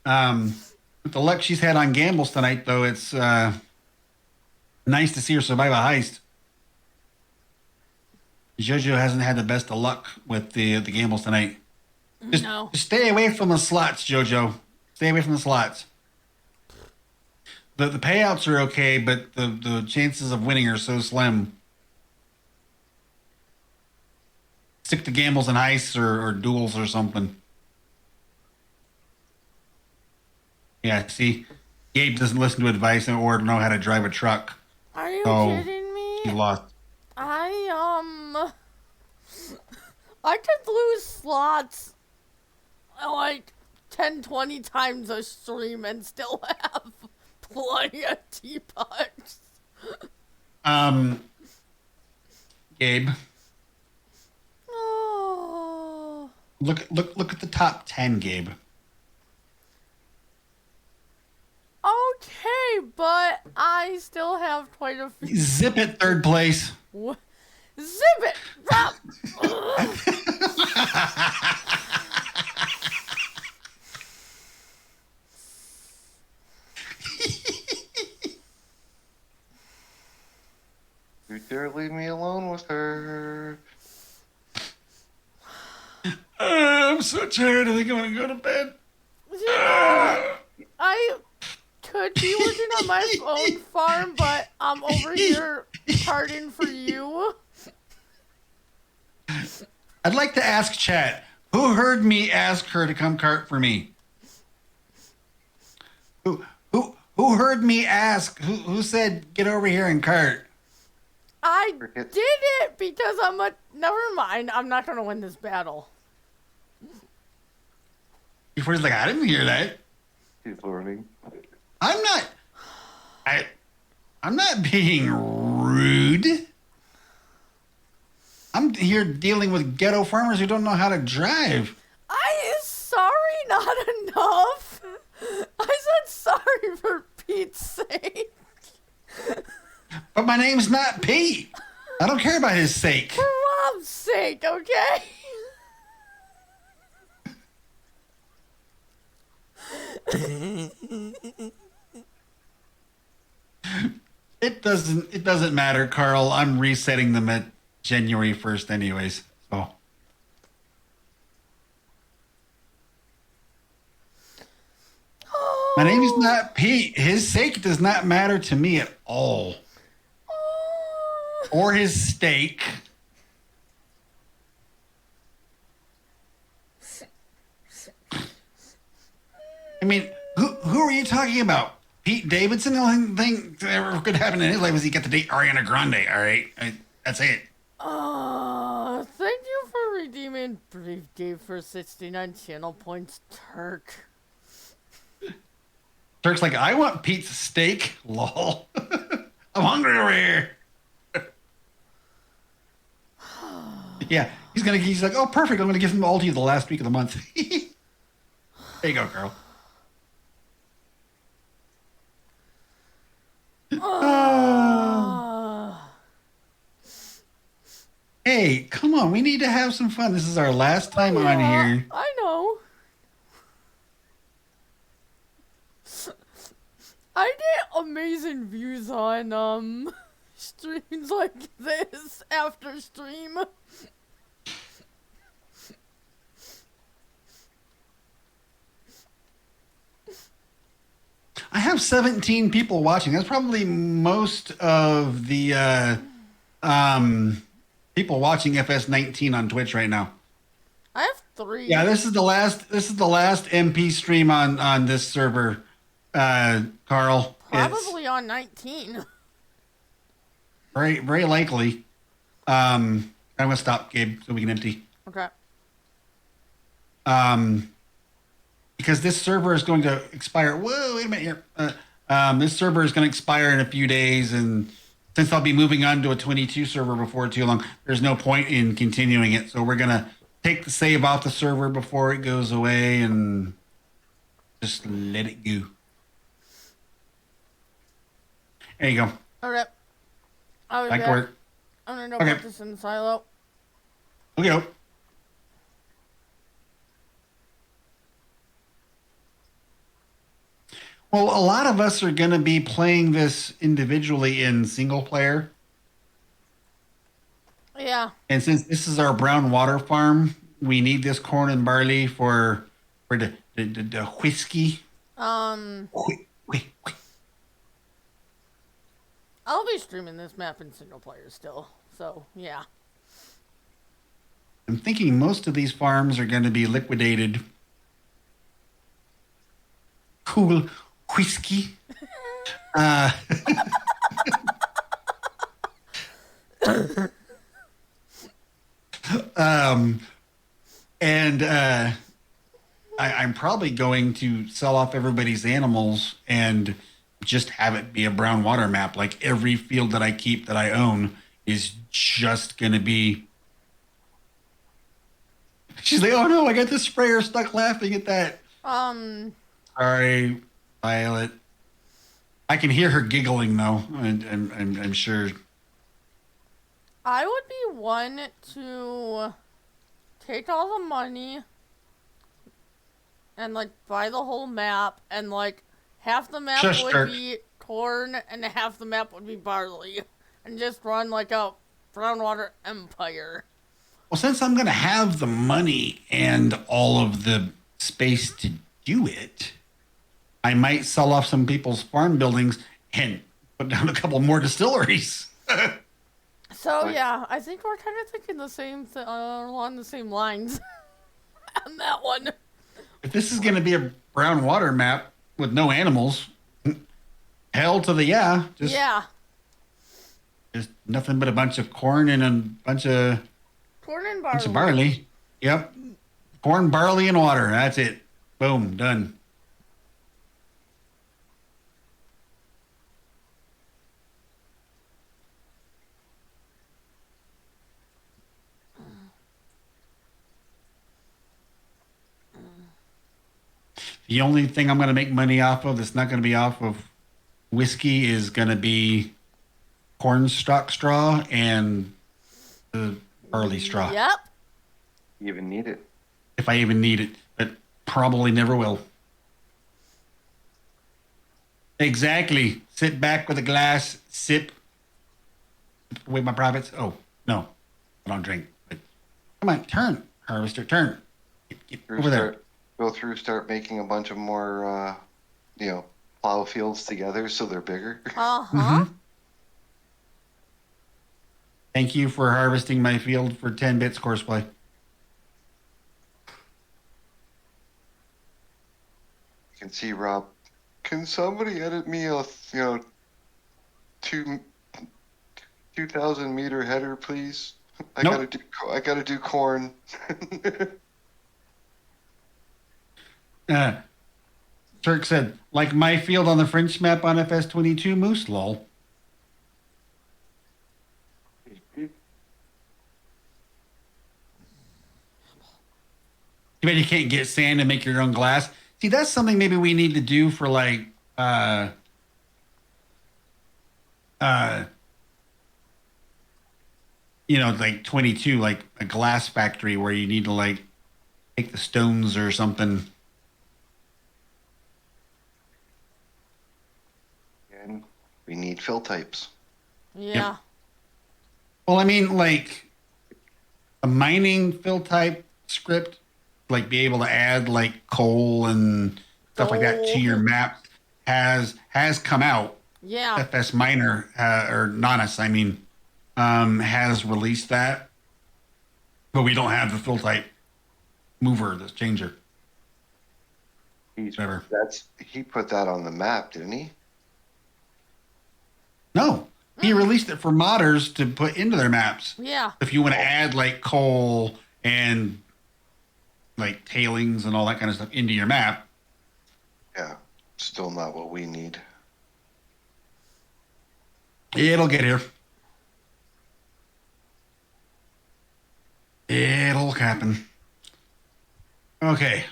With the luck she's had on gambles tonight, though, it's nice to see her survive a heist. Jojo hasn't had the best of luck with the gambles tonight. Just stay away from the slots, Jojo. Stay away from the slots. The payouts are okay, but the chances of winning are so slim. Stick to gambles and heists or duels or something. Yeah, see, Gabe doesn't listen to advice or know how to drive a truck. Are you kidding me? He lost. I could lose slots like 10, 20 times a stream and still have plenty of T-Bucks. Gabe. Oh. Look at the top 10, Gabe. Okay, but I still have quite a few. Zip it, third place. Zip it! Drop! You dare leave me alone with her. I'm so tired. I think I'm going to go to bed. I could be working on my own farm, but I'm over here carding for you. I'd like to ask chat, who heard me ask her to come cart for me? Who heard me ask? Who said get over here and cart? I did it because never mind. I'm not gonna win this battle. Before he's like, I didn't hear that. He's learning. I'm not being rude. I'm here dealing with ghetto farmers who don't know how to drive. Sorry, not enough. I said sorry for Pete's sake. But my name's not Pete. I don't care about his sake. For Rob's sake, okay? It doesn't matter, Carl. I'm resetting them at January 1st anyways. So my name is not Pete. His sake does not matter to me at all. Or his steak. I mean, who are you talking about? Pete Davidson? The only thing that ever could happen in his life was he got to date Ariana Grande, all right? That's it. Thank you for redeeming Brief Dave for 69 channel points, Turk. Turk's like, I want Pete's steak. Lol. I'm hungry over here. Yeah, he's like, oh, perfect. I'm going to give them all to you the last week of the month. There you go, Carl. Hey, come on. We need to have some fun. This is our last time on here. I know. I get amazing views on streams like this after stream. I have 17 people watching. That's probably most of the people watching FS19 on Twitch right now. I have 3. Yeah, this is the last MP stream on this server. Carl. Probably on 19. Very, very likely. I'm gonna stop, Gabe, so we can empty. Okay. Because this server is going to expire. Whoa, wait a minute here. This server is going to expire in a few days, and since I'll be moving on to a 22 server before too long, there's no point in continuing it. So we're gonna take the save off the server before it goes away and just let it go. There you go. Okay. I'll be Back to back. work. I'm gonna go Okay. put this in the silo. Okay. Well, a lot of us are going to be playing this individually in single player. Yeah. And since this is our brown water farm, we need this corn and barley for the whiskey. I'll be streaming this map in single player still. So, yeah. I'm thinking most of these farms are going to be liquidated. Cool whiskey. I'm probably going to sell off everybody's animals and just have it be a brown water map. Like every field that I keep that I own is just going to be. She's like, oh no, I got the sprayer stuck laughing at that. Sorry, Violet. I can hear her giggling though, and I'm sure. I would be one to take all the money and like buy the whole map, and like half the map Shush, would Dirk. be corn and half the map would be barley, and just run like a brown water empire. Well, since I'm going to have the money and all of the space to do it, I might sell off some people's farm buildings and put down a couple more distilleries. So yeah, I think we're kind of thinking the same along the same lines on that one. If this is going to be a brown water map with no animals, hell to the yeah. Just nothing but a bunch of corn and a bunch of Corn and barley. barley. Yep. Corn, barley, and water. That's it. Boom. Done. The only thing I'm going to make money off of that's not going to be off of whiskey is going to be corn stalk straw and the barley straw. Yep. You even need it. If I even need it, but probably never will. Exactly. Sit back with a glass, sip away my profits. Oh, no. I don't drink. But come on, turn, Harvester, turn. Get over there. Go through, start making a bunch of more, plow fields together so they're bigger. Uh-huh. Thank you for harvesting my field for 10 bits courseplay. You can see Rob. Can somebody edit me a 2,000 meter header, please? I Nope. gotta do corn. Turk said, like my field on the French map on FS22 Moose, lol. Too bad you can't get sand and make your own glass. See, that's something maybe we need to do for like, like 22, like a glass factory where you need to like take the stones or something. And we need fill types. Yeah. Well, I mean, like a mining fill type script, like be able to add like coal and stuff like that to your map has come out. Yeah. FS Miner or Nonus, I mean, has released that, but we don't have the fill type mover, this changer. whatever. He put that on the map, didn't he? No, he released it for modders to put into their maps. Yeah. If you want to add like coal and like tailings and all that kind of stuff into your map. Yeah. Still not what we need. It'll get here. It'll happen. Okay.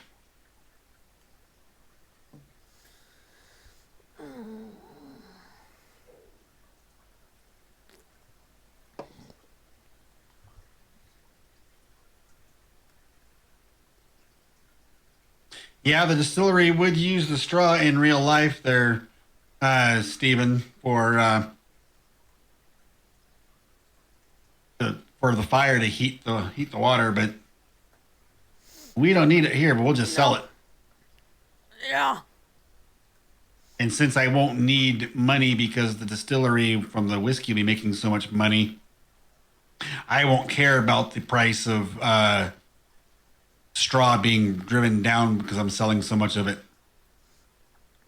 Yeah, the distillery would use the straw in real life there, Stephen, for the fire to heat the water, but we don't need it here, but we'll just sell it. Yeah. And since I won't need money because the distillery from the whiskey will be making so much money, I won't care about the price of straw being driven down because I'm selling so much of it.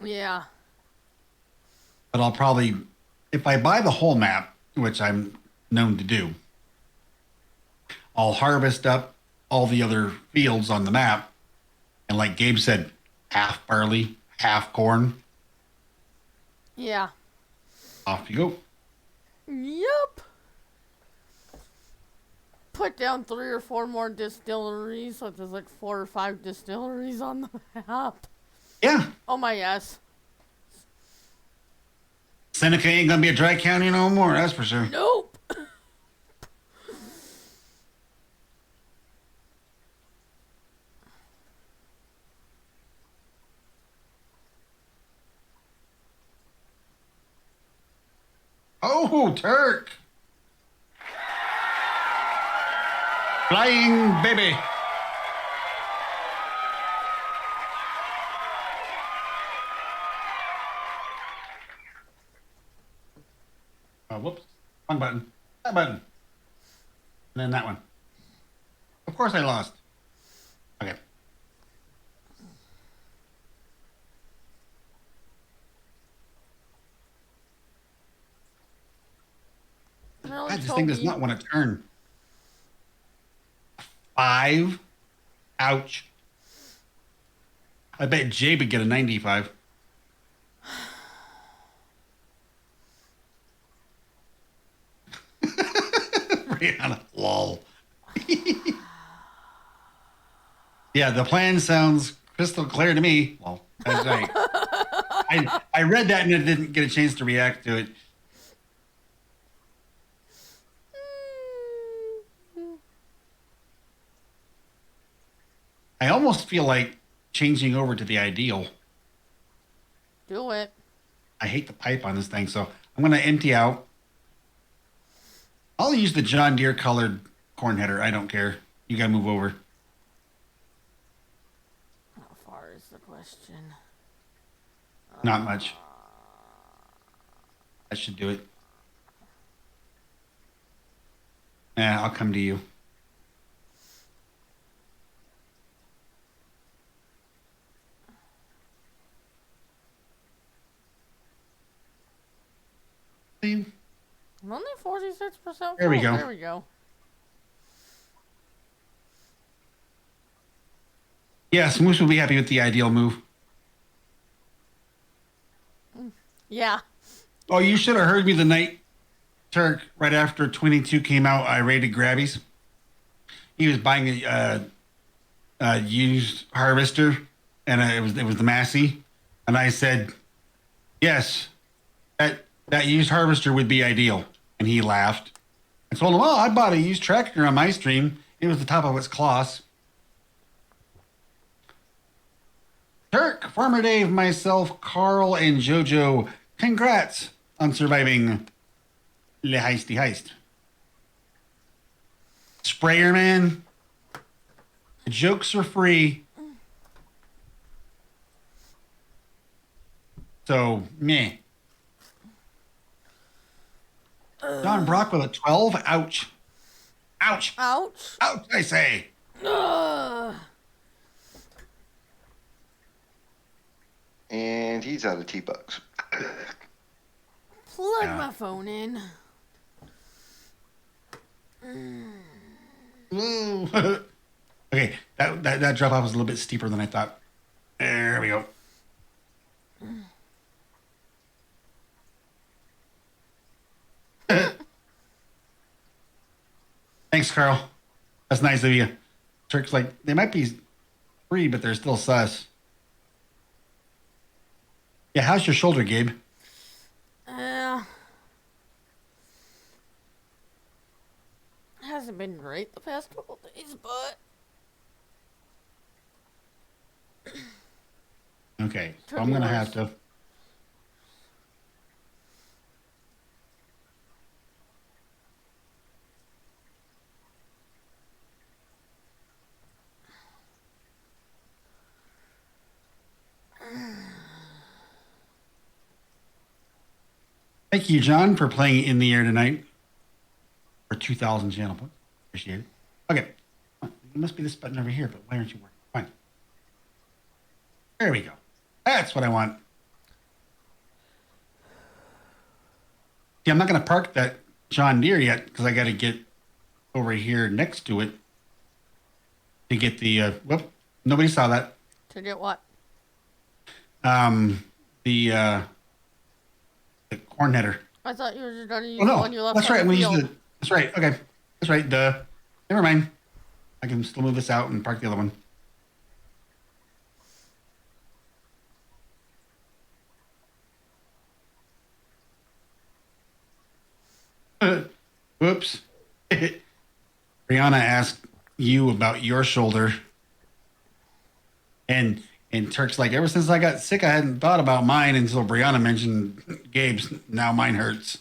Yeah. But I'll probably, if I buy the whole map, which I'm known to do, I'll harvest up all the other fields on the map. And like Gabe said, half barley, half corn. Yeah. Off you go. Yep. Put down 3 or 4 more distilleries, so there's like 4 or 5 distilleries on the map. Yeah. Oh my yes. Seneca ain't gonna be a dry county no more, that's for sure. Nope. Oh, Turk. Flying baby. Oh, whoops. Wrong button. That button. And then that one. Of course I lost. Okay. Really, God, this thing does Toby? not want to turn. 5? Ouch. I bet Jay would get a 95. Rihanna, lol. Yeah, the plan sounds crystal clear to me. Well, that's right. I read that and I didn't get a chance to react to it. I almost feel like changing over to the ideal. Do it. I hate the pipe on this thing, so I'm going to empty out. I'll use the John Deere colored corn header. I don't care. You got to move over. How far is the question? Not much. That should do it. Yeah, I'll come to you. See? I'm only 46%. There we go. There we go. Yes, Moose will be happy with the ideal move. Yeah. Oh, you should have heard me the night, Turk, right after 22 came out. I raided Grabby's. He was buying a used harvester, and it was the Massey. And I said, yes, that used harvester would be ideal. And he laughed. I told him, oh, I bought a used tractor on my stream. It was the top of its class. Turk, Farmer Dave, myself, Carl, and JoJo, congrats on surviving Le Heisty Heist. Sprayer Man, the jokes are free. So, meh. Don Brock with a 12? Ouch. Ouch. Ouch. Ouch, I say. Ugh. And he's out of T-Bucks. Plug Yeah. my phone in. Whoa. Okay, that drop off was a little bit steeper than I thought. There we go. Thanks, Carl. That's nice of you. Turk's like, they might be free, but they're still sus. Yeah, how's your shoulder, Gabe? Hasn't been great the past couple days, but Okay, so Could I'm be going to worse. have to. Thank you, John, for playing in the air tonight for 2,000 channel points. Appreciate it. Okay, it must be this button over here, but why aren't you working? Fine. There we go. That's what I want. See, I'm not going to park that John Deere yet because I got to get over here next to it to get the. Whoop! Nobody saw that. to get what? Um, the corn header. I thought you were just gonna use Oh the no, one you left that's on right. the We used field. the. That's right. Okay, that's right. Duh. Never mind. I can still move this out and park the other one. Whoops. Brianna asked you about your shoulder. And Turk's like, ever since I got sick, I hadn't thought about mine until Brianna mentioned Gabe's. Now mine hurts.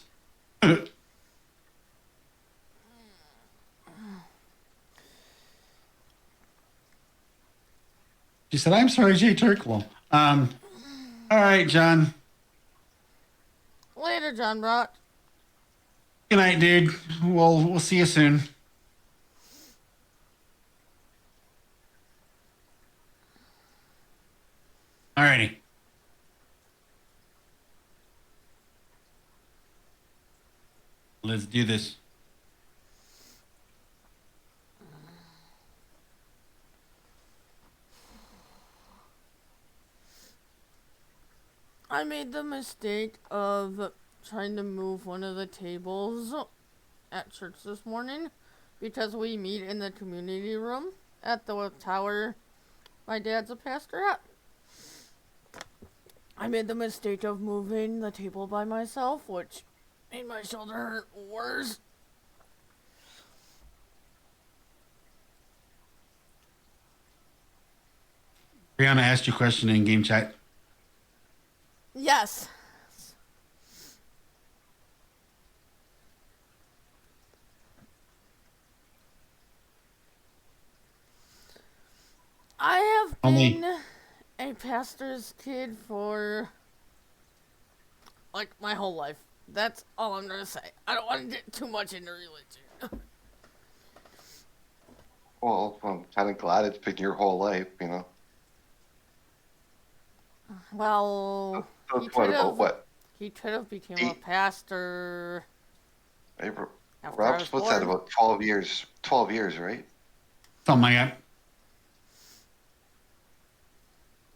She said, I'm sorry, Jay Turk. Well, all right, John. Later, John Brock. Good night, dude. We'll see you soon. Alrighty. Let's do this. I made the mistake of trying to move one of the tables at church this morning because we meet in the community room at the tower my dad's a pastor at. I made the mistake of moving the table by myself, which made my shoulder hurt worse. Brianna asked you a question in game chat. Yes. I have Only- been a pastor's kid for like my whole life. That's all I'm gonna say. I don't want to get too much into religion. Well, I'm kind of glad it's been your whole life, you know. Well, So he what could about have. what? He could have became a Eight. pastor Hey, after I was Rob's, what's that, born. about 12 years? 12 years, right? Something like that.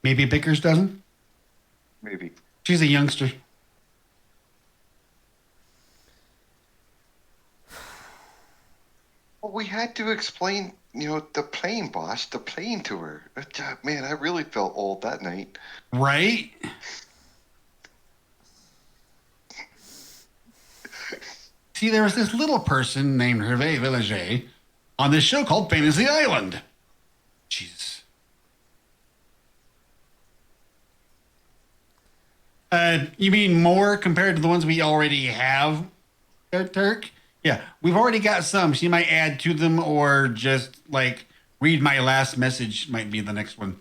Maybe Bickers doesn't. Maybe. She's a youngster. Well, we had to explain, the plane, boss, the plane to her. Man, I really felt old that night. Right? See, there was this little person named Hervé Villager on this show called Fantasy Island. Jesus. You mean more compared to the ones we already have, Turk? Yeah, we've already got some. She might add to them or just, read my last message might be the next one.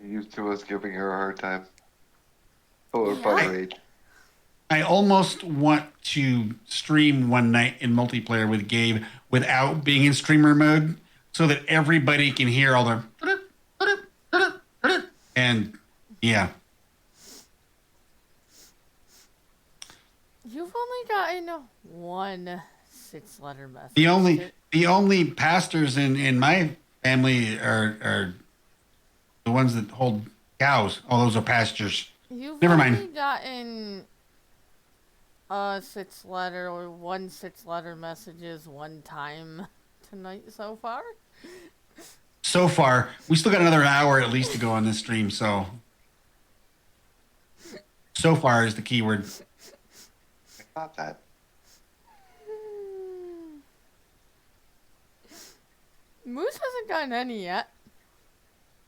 You used to us giving her a hard time. Oh, by her age. I almost want to stream one night in multiplayer with Gabe without being in streamer mode so that everybody can hear all the And yeah, You've only gotten one 6-letter message. the only pastors in my family are the ones that hold cows. All those are pastures. You've Never only mind. gotten a 6-letter or one 6-letter messages one time tonight so far. So far, we still got another hour at least to go on this stream. So far is the key word. I thought that. Moose hasn't gotten any yet.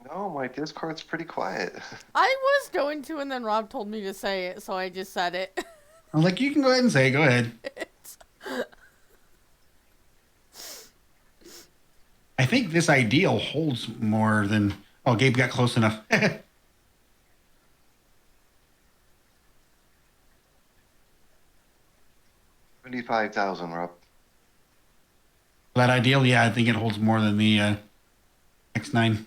No, my Discord's pretty quiet. I was going to, and then Rob told me to say it, so I just said it. I'm like, you can go ahead and say, go ahead. I think this ideal holds more than. Oh, Gabe got close enough. 75,000, Rob. That ideal, yeah, I think it holds more than the X9.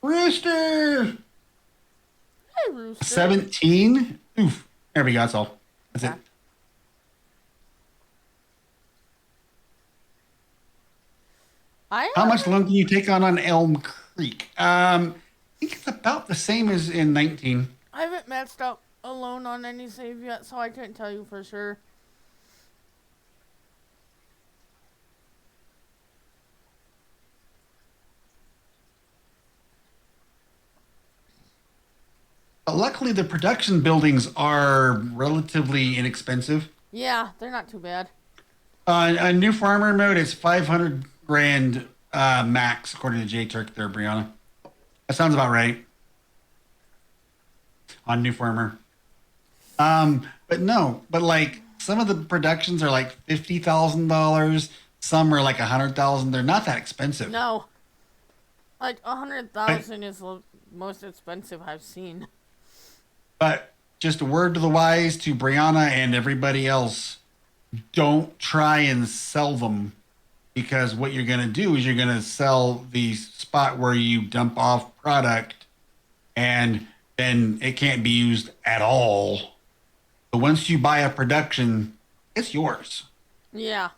Rooster! Hey, Rooster. 17? Oof. There we go, that's all. That's Yeah. it. How much loan can you take on Elm Creek? I think it's about the same as in 19. I haven't matched out a loan on any save yet, so I couldn't tell you for sure. But luckily, the production buildings are relatively inexpensive. Yeah, they're not too bad. A new farmer mode is 500 grand max, according to J Turk there, Brianna. That sounds about right. On new farmer. But no, but like some of the productions are like $50,000. Some are like $100,000. They're not that expensive. No. Like, 100,000 is the most expensive I've seen. But just a word to the wise to Brianna and everybody else. Don't try and sell them, because what you're going to do is you're going to sell the spot where you dump off product and then it can't be used at all. But once you buy a production, it's yours. Yeah.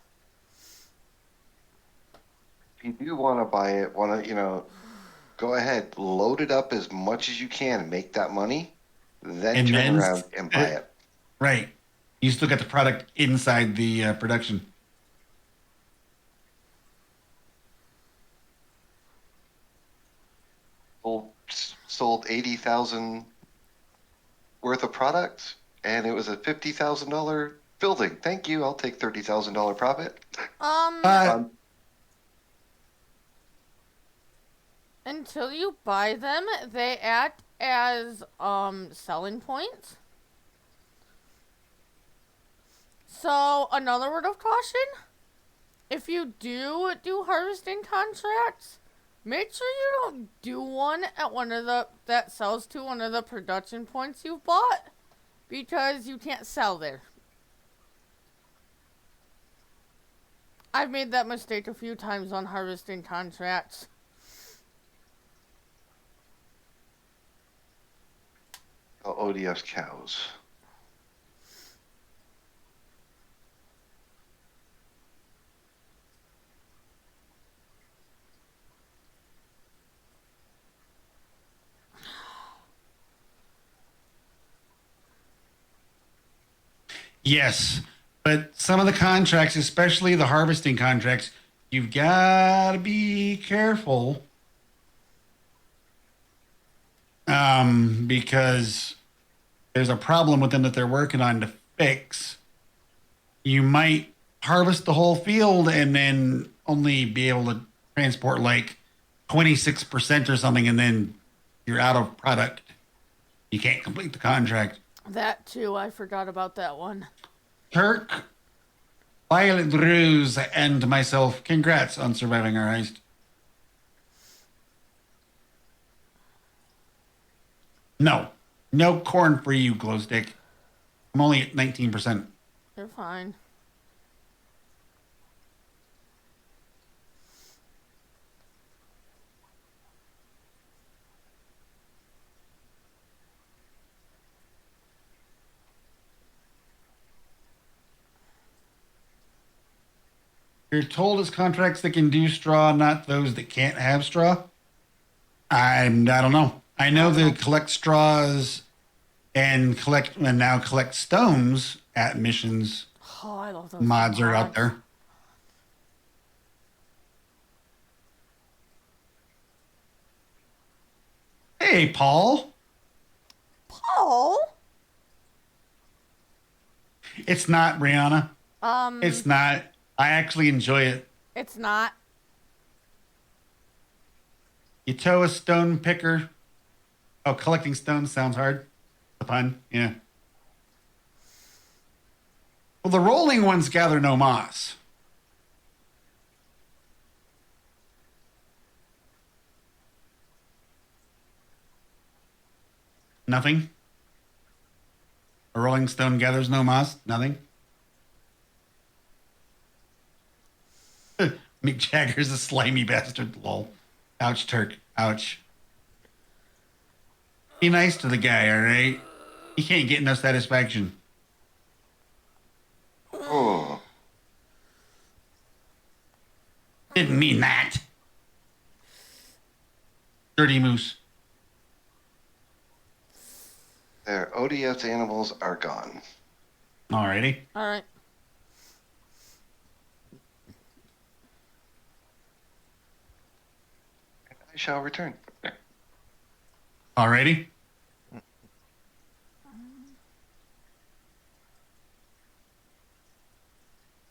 If you do want to buy it, go ahead, load it up as much as you can, make that money, then turn around and buy it. Right. You still got the product inside the production. Sold 80,000 worth of products, and it was a $50,000 building. Thank you. I'll take $30,000 profit. Until you buy them, they act as selling points. So, another word of caution, if you do harvesting contracts, make sure you don't do one at that sells to one of the production points you've bought, because you can't sell there. I've made that mistake a few times on harvesting contracts. ODS cows. Yes, but some of the contracts, especially the harvesting contracts, you've got to be careful. Because there's a problem with them that they're working on to fix. You might harvest the whole field and then only be able to transport like 26% or something, and then you're out of product. You can't complete the contract. That too, I forgot about that one. Turk, Violet Ruse, and myself, congrats on surviving our heist. No corn for you, Glowstick. I'm only at 19%. You're fine. You're told it's contracts that can do straw, not those that can't have straw. I don't know. I know they collect straws and now collect stones at missions. Oh, I love those Mods are out there. Hey, Paul. Paul? It's not, Brianna. It's not. I actually enjoy it. It's not. You tow a stone picker. Oh, collecting stones sounds hard. The pun, yeah. Well, the rolling ones gather no moss. Nothing. A rolling stone gathers no moss. Nothing. Mick Jagger's a slimy bastard. Lol. Ouch, Turk. Ouch. Be nice to the guy, all right? He can't get no satisfaction. Oh, Didn't mean that. Dirty moose. their ODS animals are gone. Alrighty. All right. I shall return. Alrighty.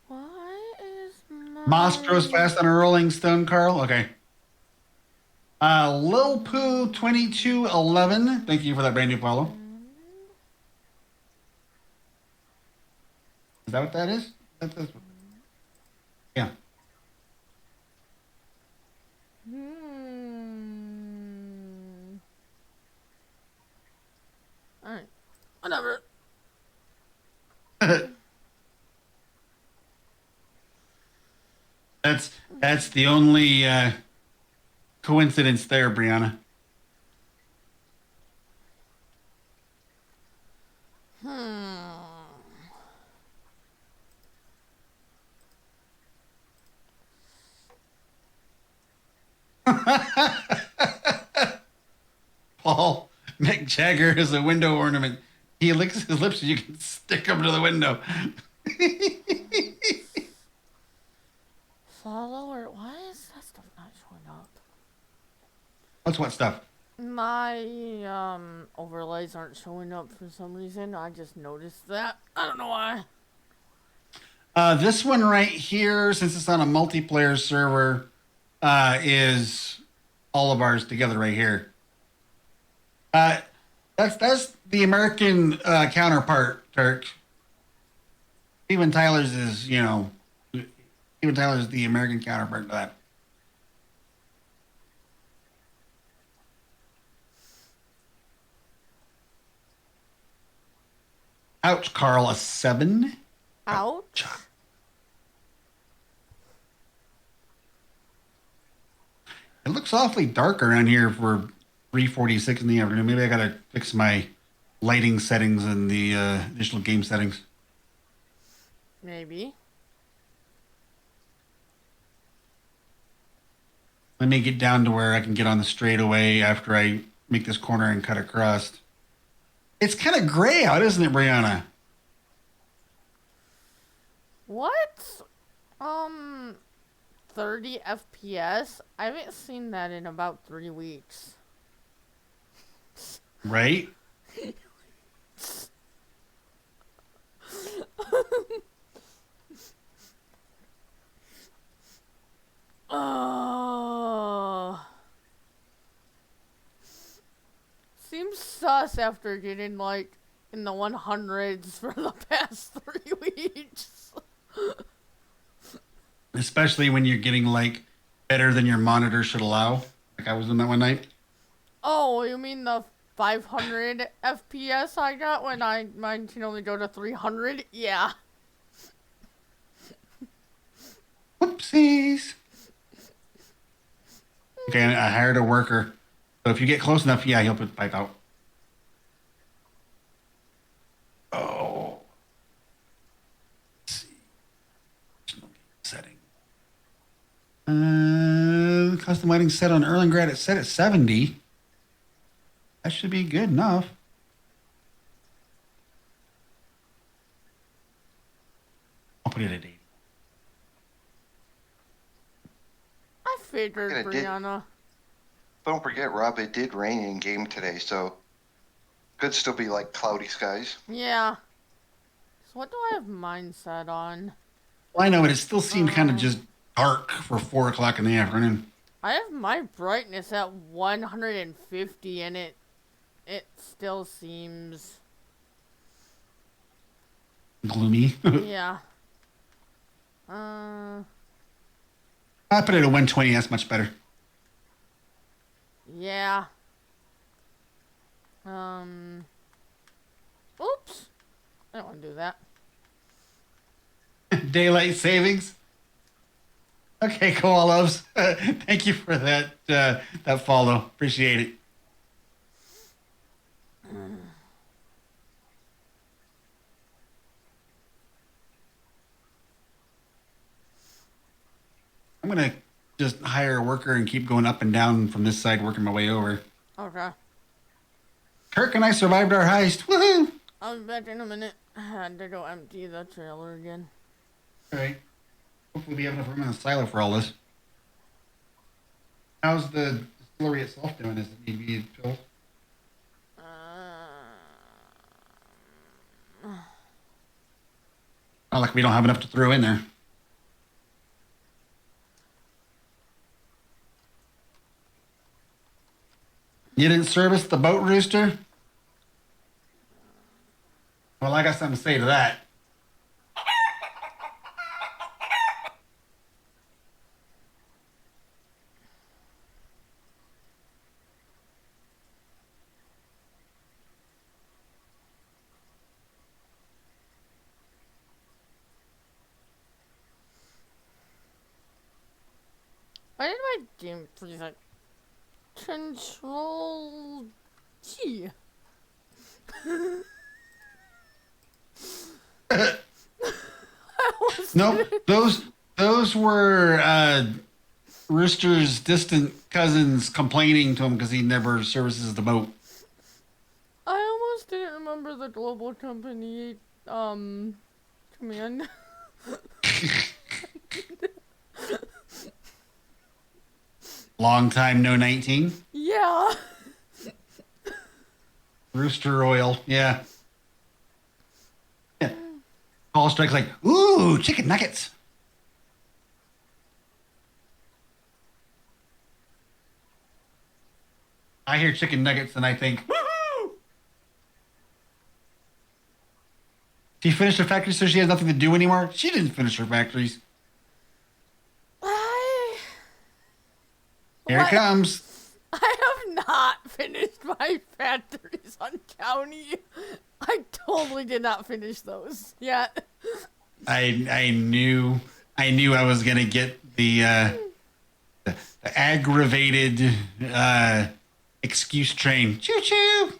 Why is my... Moss grows fast on a rolling stone, Carl. Okay. Lil Poo 2211. Thank you for that brand new follow. Is that what that is? That's yeah. All right. Whatever. That's the only coincidence there, Brianna. Paul, Mick Jagger is a window ornament. He licks his lips and you can stick them to the window. Follower. Why is that stuff not showing up? What's what stuff? My overlays aren't showing up for some reason. I just noticed that. I don't know why. This one right here, since it's on a multiplayer server, is all of ours together right here. That's the American counterpart, Turk. Steven Tyler's is, Steven Tyler's the American counterpart to that. Ouch, Carl, a 7. Ouch. It looks awfully dark around here for 3:46 in the afternoon. Maybe I gotta fix my lighting settings and the additional game settings. Maybe. Let me get down to where I can get on the straightaway after I make this corner and cut across. It's kind of gray out, isn't it, Brianna? What? 30 FPS? I haven't seen that in about 3 weeks. Right? Seems sus after getting like in the 100s for the past 3 weeks. Especially when you're getting like better than your monitor should allow. Like I was in that one night. Oh, you mean the 500 FPS I got when mine can only go to 300? Yeah. Whoopsies. Okay, I hired a worker. So if you get close enough, yeah, he'll put the pipe out. Oh. Let's see. Setting. custom lighting set on Erlengrad. It's set at 70. That should be good enough. I'll put it at 80. I figured, Yeah, it did. Brianna. Don't forget, Rob, it did rain in game today, so could still be like cloudy skies. Yeah. So what do I have mine set on? Well, I know, but it still seemed kind of just dark for 4 o'clock in the afternoon. I have my brightness at 150 and it still seems Gloomy. yeah. I put it at 120. That's much better. Yeah. Oops. I don't want to do that. Daylight savings. Okay, Koalos. Thank you for that follow. Appreciate it. I'm gonna just hire a worker and keep going up and down from this side, working my way over. Okay. Kirk and I survived our heist. Woohoo! I'll be back in a minute. I had to go empty the trailer again. All right. Hopefully we have enough room in the silo for all this. How's the distillery itself doing? Does it need to be filled? Not like we don't have enough to throw in there. You didn't service the boat, Rooster? Well, I got something to say to that. Why did my game freeze like Control G? Nope, those were Rooster's distant cousins complaining to him because he never services the boat. I almost didn't remember the global company command. Long time no 19. Yeah. Rooster oil, yeah. Yeah. Call strikes like, ooh, chicken nuggets. I hear chicken nuggets and I think, woohoo! She finished her factory so she has nothing to do anymore? She didn't finish her factories. Here it comes. I have not finished my factories on county. I totally did not finish those yet. I knew I was gonna get the aggravated excuse train. Choo choo.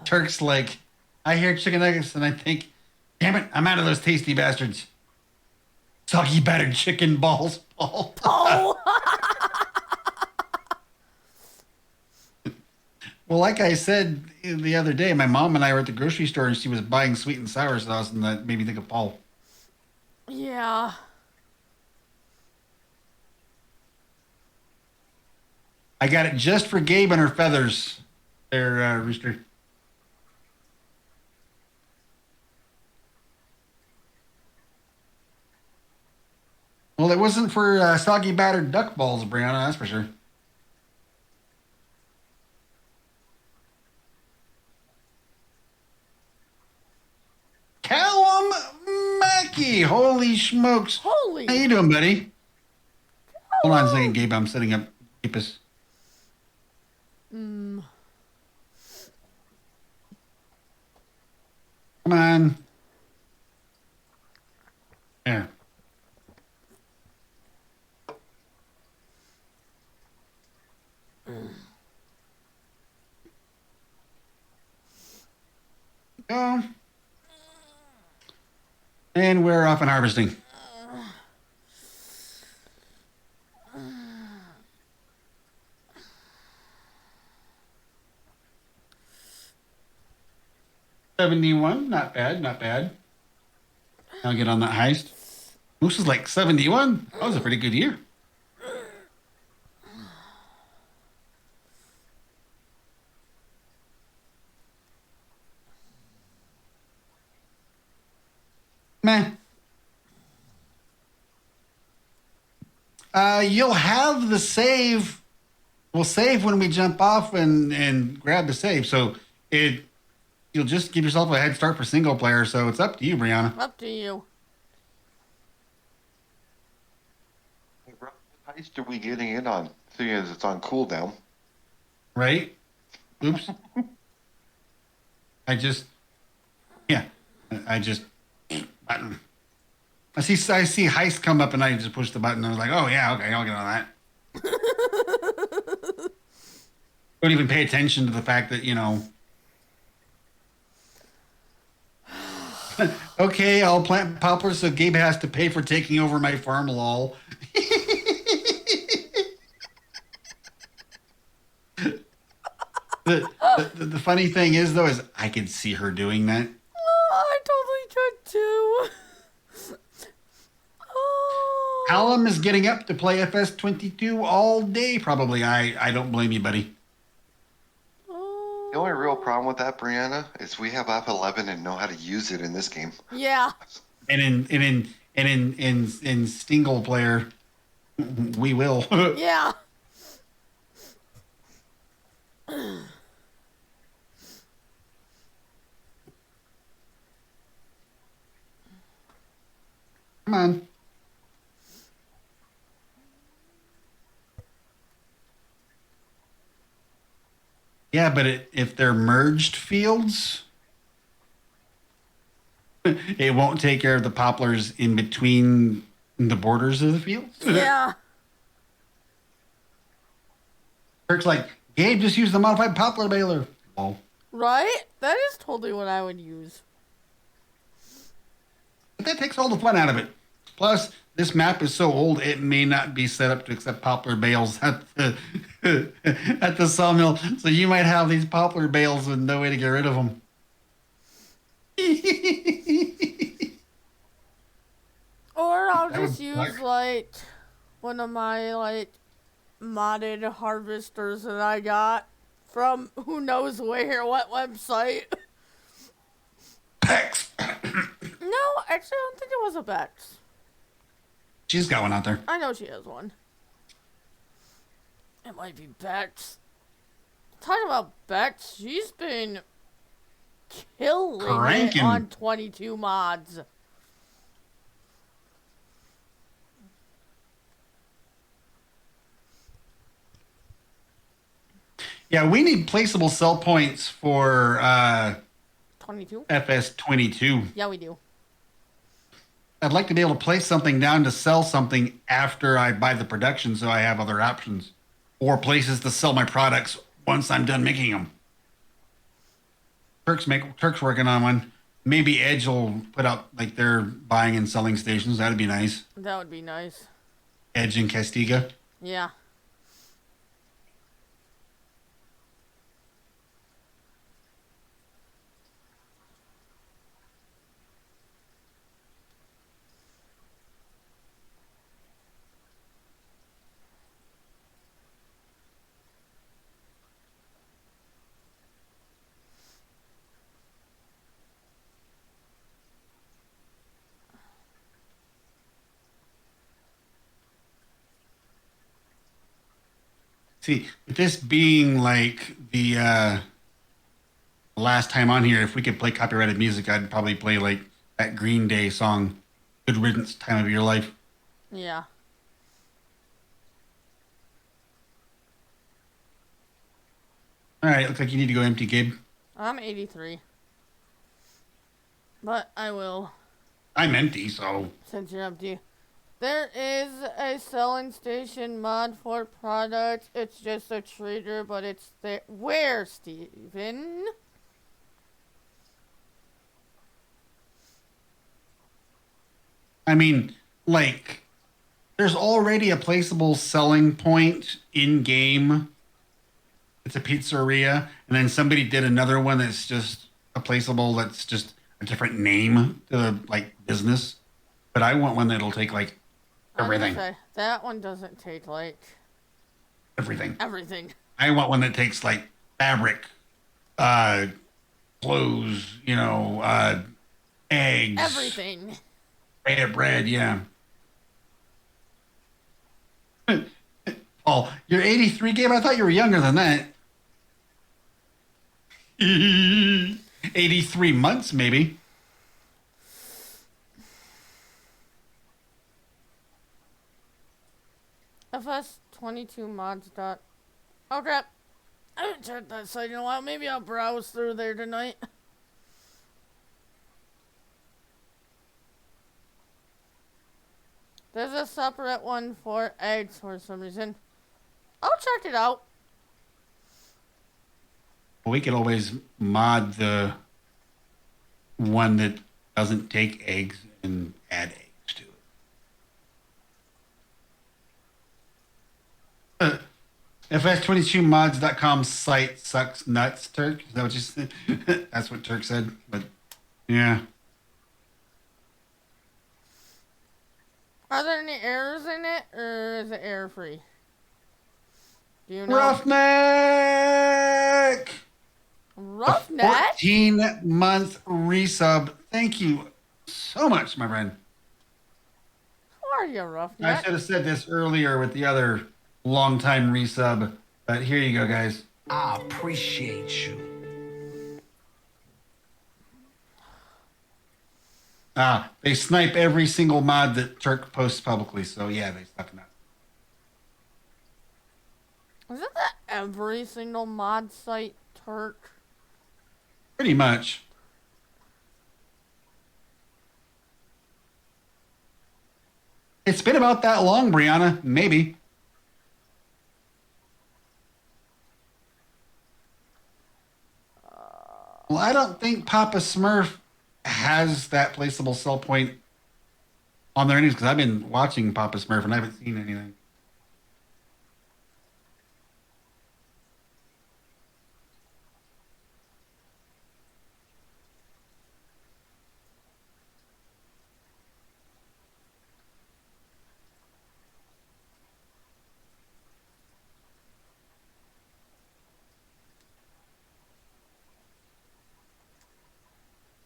Turk's like, I hear chicken nuggets and I think, damn it, I'm out of those tasty bastards. Soggy battered chicken balls, Paul. Oh. Well, like I said the other day, my mom and I were at the grocery store and she was buying sweet and sour sauce, and that made me think of Paul. Yeah. I got it just for Gabe and her feathers there, Rooster. Well, it wasn't for soggy battered duck balls, Brianna, that's for sure. Callum Mackey, holy smokes. Holy. How you doing, buddy? Hold on a second, Gabe. I'm setting up Keepus. Come on. There. Go. And we're off and harvesting. $71, not bad, not bad. I'll get on that heist. Moose is like 71. That was a pretty good year. Meh. You'll have the save. We'll save when we jump off and grab the save. So you'll just give yourself a head start for single player. So it's up to you, Brianna. Up to you. What heist are we getting in on? Seeing as it's on cooldown. Right? Oops. I just button. I see heist come up and I just push the button. I was like, oh yeah, okay, I'll get on that. Don't even pay attention to the fact that, okay, I'll plant poplars so Gabe has to pay for taking over my farm, lol. The funny thing is, though, is I could see her doing that. Oh, I totally could too. Oh. Callum is getting up to play FS22 all day, probably. I don't blame you, buddy. Oh. The only real problem with that, Brianna, is we have F11 and know how to use it in this game. Yeah. And in single player, we will. Yeah. Come on. Yeah, but if they're merged fields, it won't take care of the poplars in between the borders of the fields. Yeah. Kirk's like, Gabe, just use the modified poplar baler. Oh. Right? That is totally what I would use. But that takes all the fun out of it. Plus, this map is so old, it may not be set up to accept poplar bales at the sawmill. So you might have these poplar bales with no way to get rid of them. Or I'll That just would use, suck. like, one of my, like, modded harvesters that I got from who knows where, what website. Pex. No, actually, I don't think it was a Bex. She's got one out there. I know she has one. It might be Bex. Talking about Bex, she's been killing Cranking. it on 22 mods. Yeah, we need placeable sell points for 22? FS22. Yeah, we do. I'd like to be able to place something down to sell something after I buy the production so I have other options. Or places to sell my products once I'm done making them. Turk's working on one. Maybe Edge will put out like their buying and selling stations. That'd be nice. That would be nice. Edge and Castiga. Yeah. See, with this being like the last time on here, if we could play copyrighted music, I'd probably play like that Green Day song, Good Riddance, Time of Your Life. Yeah. All right, looks like you need to go empty, Gabe. I'm 83. But I will, I'm empty, so since you're empty. There is a selling station mod for products. It's just a trader, but it's there. Where, Steven? I mean, like, there's already a placeable selling point in game. It's a pizzeria, and then somebody did another one that's just a placeable that's just a different name to the like business. But I want one that'll take like I was gonna everything. say, that one doesn't take like Everything. everything. I want one that takes like fabric, clothes, eggs, Everything. bread, yeah. Oh, you're 83, Gabe? I thought you were younger than that. 83 months, maybe. FS22 mods dot. Oh crap! I haven't checked that site in a while. Maybe I'll browse through there tonight. There's a separate one for eggs for some reason. I'll check it out. We could always mod the one that doesn't take eggs and add eggs to it. FS22mods.com site sucks nuts, Turk. Is that what you said? That's what Turk said. But yeah. Are there any errors in it, or is it error free? Do you know? Roughneck! Roughneck? 14-month resub. Thank you so much, my friend. Who are you, I Roughneck? should have said this earlier with the other long-time resub, but here you go, guys. I appreciate you. They snipe every single mod that Turk posts publicly, so yeah, they suck nuts. Isn't that every single mod site, Turk? Pretty much. It's been about that long, Brianna. Maybe. Well, I don't think Papa Smurf has that placeable sell point on their news because I've been watching Papa Smurf and I haven't seen anything.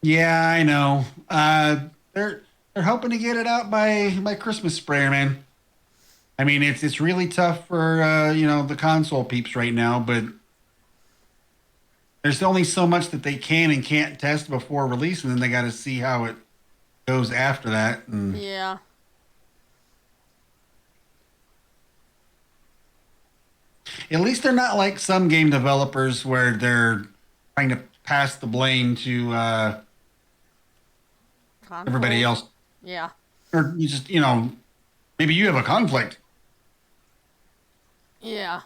Yeah, I know. They're hoping to get it out by Christmas sprayer, man. I mean, it's really tough for the console peeps right now, but there's only so much that they can and can't test before release, and then they got to see how it goes after that. And Yeah. at least they're not like some game developers where they're trying to pass the blame to everybody Console. else, Yeah. or you just maybe you have a conflict. Yeah.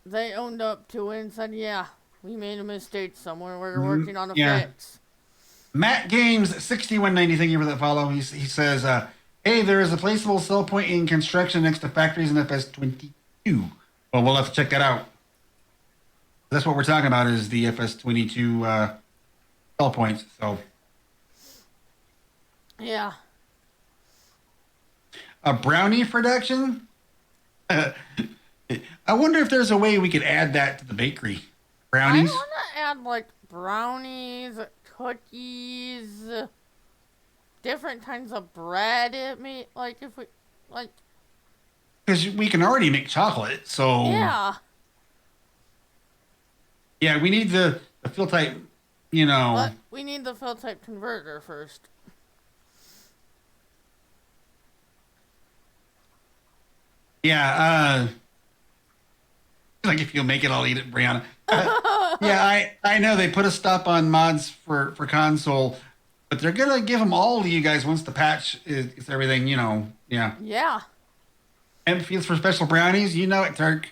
They owned up to it and said, yeah, we made a mistake somewhere. We're working on a yeah. fix. Matt Games 6190, thank you for that follow. He says, hey, there is a placeable sell point in construction next to factories in FS22. Well, we'll have to check that out. That's what we're talking about is the FS22 sell points. So Yeah. a brownie production? I wonder if there's a way we could add that to the bakery. Brownies? I want to add like brownies, cookies, different kinds of bread. It may like if we like. Because we can already make chocolate, so Yeah. yeah, we need the fill type, But we need the fill type converter first. Yeah, like if you'll make it, I'll eat it, Brianna. Yeah, I know they put a stop on mods for console, but they're gonna give them all to you guys once the patch is everything. Yeah. Yeah. And feels for special brownies, you know it, Turk.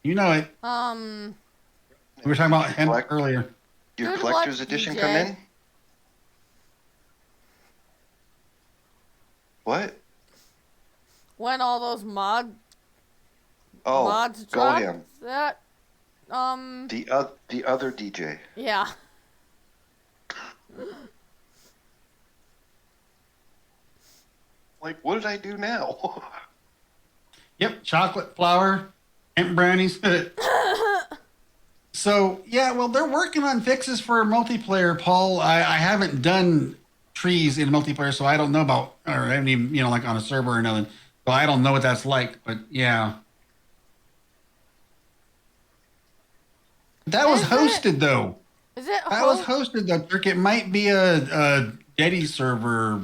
You know it. We were talking about hemp earlier. Your Good collector's luck, edition DJ. come in? What? When all those mods Oh, go dropped him. that, The other DJ. yeah. Like, what did I do now? Yep, chocolate flour, hemp brownies. So yeah, well, they're working on fixes for multiplayer, Paul. I haven't done trees in multiplayer, so I don't know about, or I haven't even, like on a server or nothing. So I don't know what that's like. But yeah, that was Is it? hosted though. Is it That was hosted though, Turk. It might be a Jetty server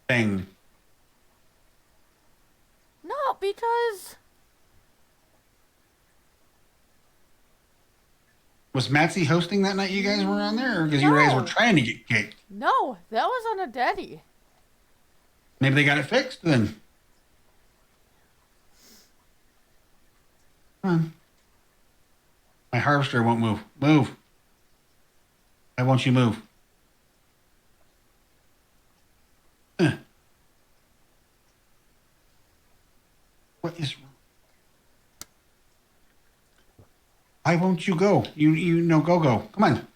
thing. No, because Was Matsy hosting that night you guys were on there, or because you guys were No. trying to get kicked? no, that was on a Daddy. Maybe they got it fixed then. Come on. My harvester won't move. Move. Why won't you move? What is wrong? Why won't you go? You know, go. Come on.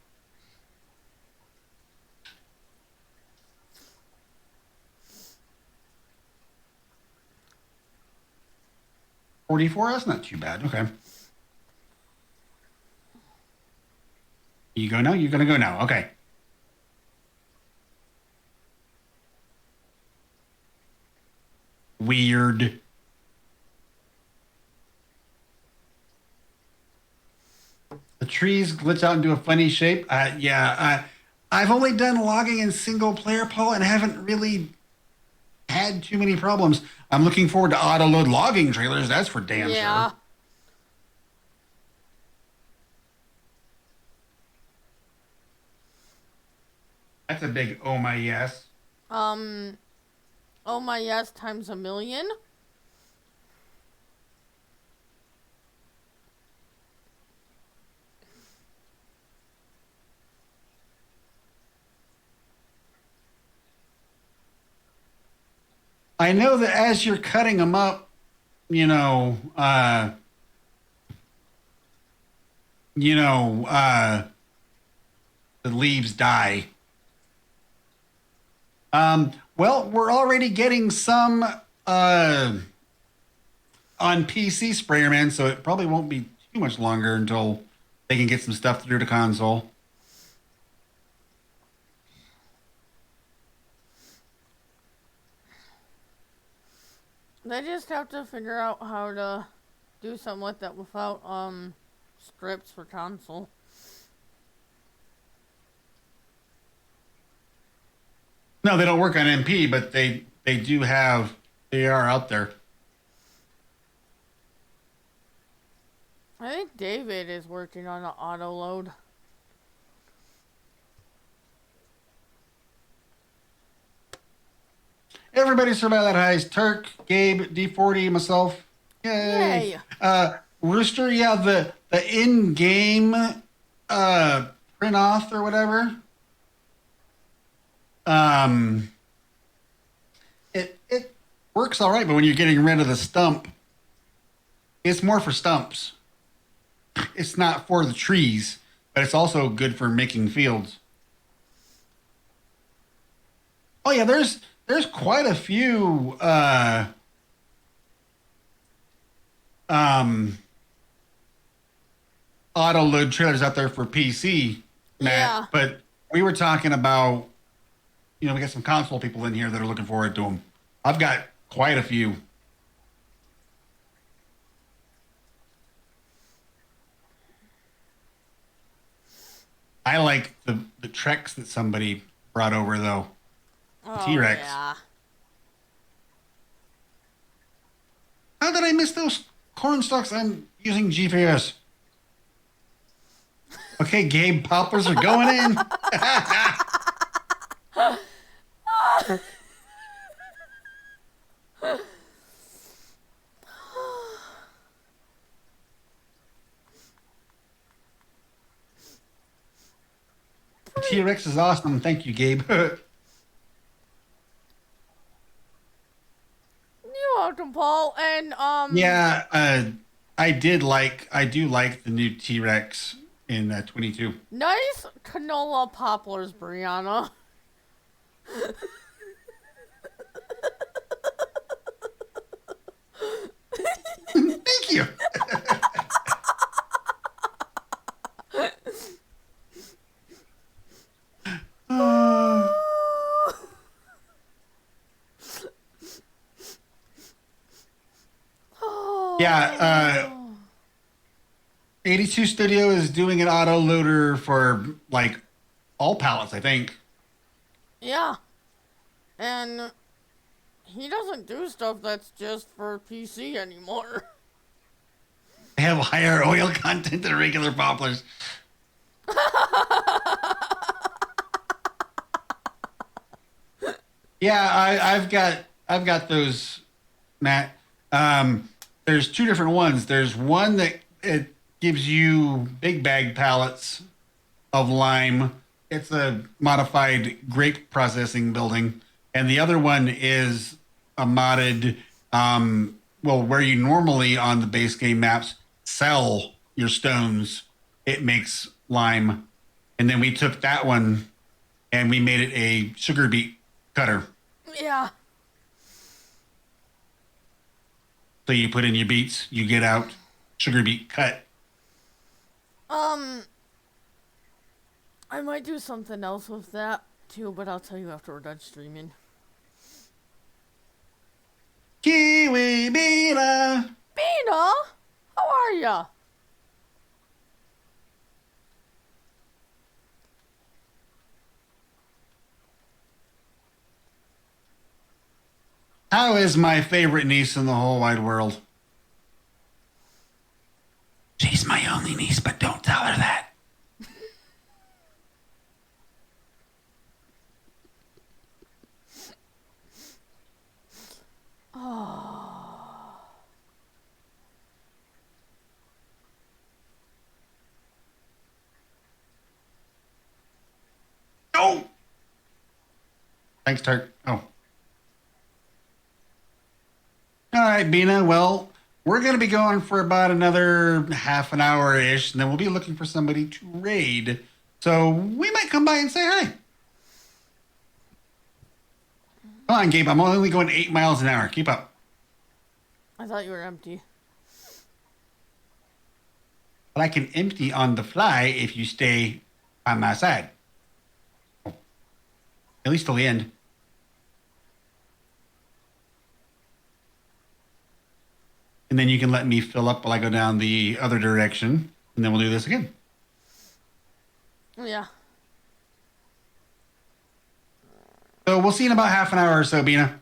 $44. That's not too bad. Okay. You go now. You're gonna go now. Okay. Weird. The trees glitch out into a funny shape. Yeah. I've only done logging in single player, Paul, and haven't really had too many problems. I'm looking forward to auto load logging trailers. That's for damn Yeah. sure. That's a big oh my yes. Oh my yes times a million. I know that as you're cutting them up, you know, uh, the leaves die. Well, we're already getting some on PC, Sprayer Man, so it probably won't be too much longer until they can get some stuff through the console. They just have to figure out how to do something with that without scripts for console. No, they don't work on MP, but they are out there. I think David is working on an auto load. Everybody survived that heist. Turk, Gabe, D40, myself. Yay. Yay. Rooster, yeah, the in-game print off or whatever. It works all right, but when you're getting rid of the stump, it's more for stumps. It's not for the trees, but it's also good for making fields. Oh yeah, there's quite a few auto load trailers out there for PC, Matt. Yeah. But we were talking about, we got some console people in here that are looking forward to them. I've got quite a few. I like the Treks that somebody brought over though. Oh, T-Rex. yeah. How did I miss those corn stalks? I'm using GPS. Okay, Gabe, poppers are going in. T-Rex is awesome. Thank you, Gabe. Captain Paul, and Yeah, I do like the new T-Rex in 22. nice canola poplars, Brianna. Thank you. Uh, yeah, 82 Studio is doing an auto loader for like all pallets, I think. Yeah, and he doesn't do stuff that's just for PC anymore. They have higher oil content than regular poplars. Yeah, I've got those, Matt. There's two different ones. There's one that it gives you big bag pallets of lime. It's a modified grape processing building, and the other one is a modded. Well, where you normally on the base game maps sell your stones, it makes lime, and then we took that one and we made it a sugar beet cutter. Yeah. So you put in your beets, you get out sugar beet cut. I might do something else with that too, but I'll tell you after we're done streaming. Kiwi Bina. Bina, how are ya? How is my favorite niece in the whole wide world? She's my only niece, but don't tell her that. Oh! Thanks, Turk. Oh. All right, Bina. Well, we're going to be going for about another half an hour-ish, and then we'll be looking for somebody to raid. So we might come by and say hi. Come on, Gabe. I'm only going 8 miles an hour. Keep up. I thought you were empty. But I can empty on the fly if you stay on my side. At least till the end. And then you can let me fill up while I go down the other direction. And then we'll do this again. Yeah. So we'll see you in about half an hour or so, Bina.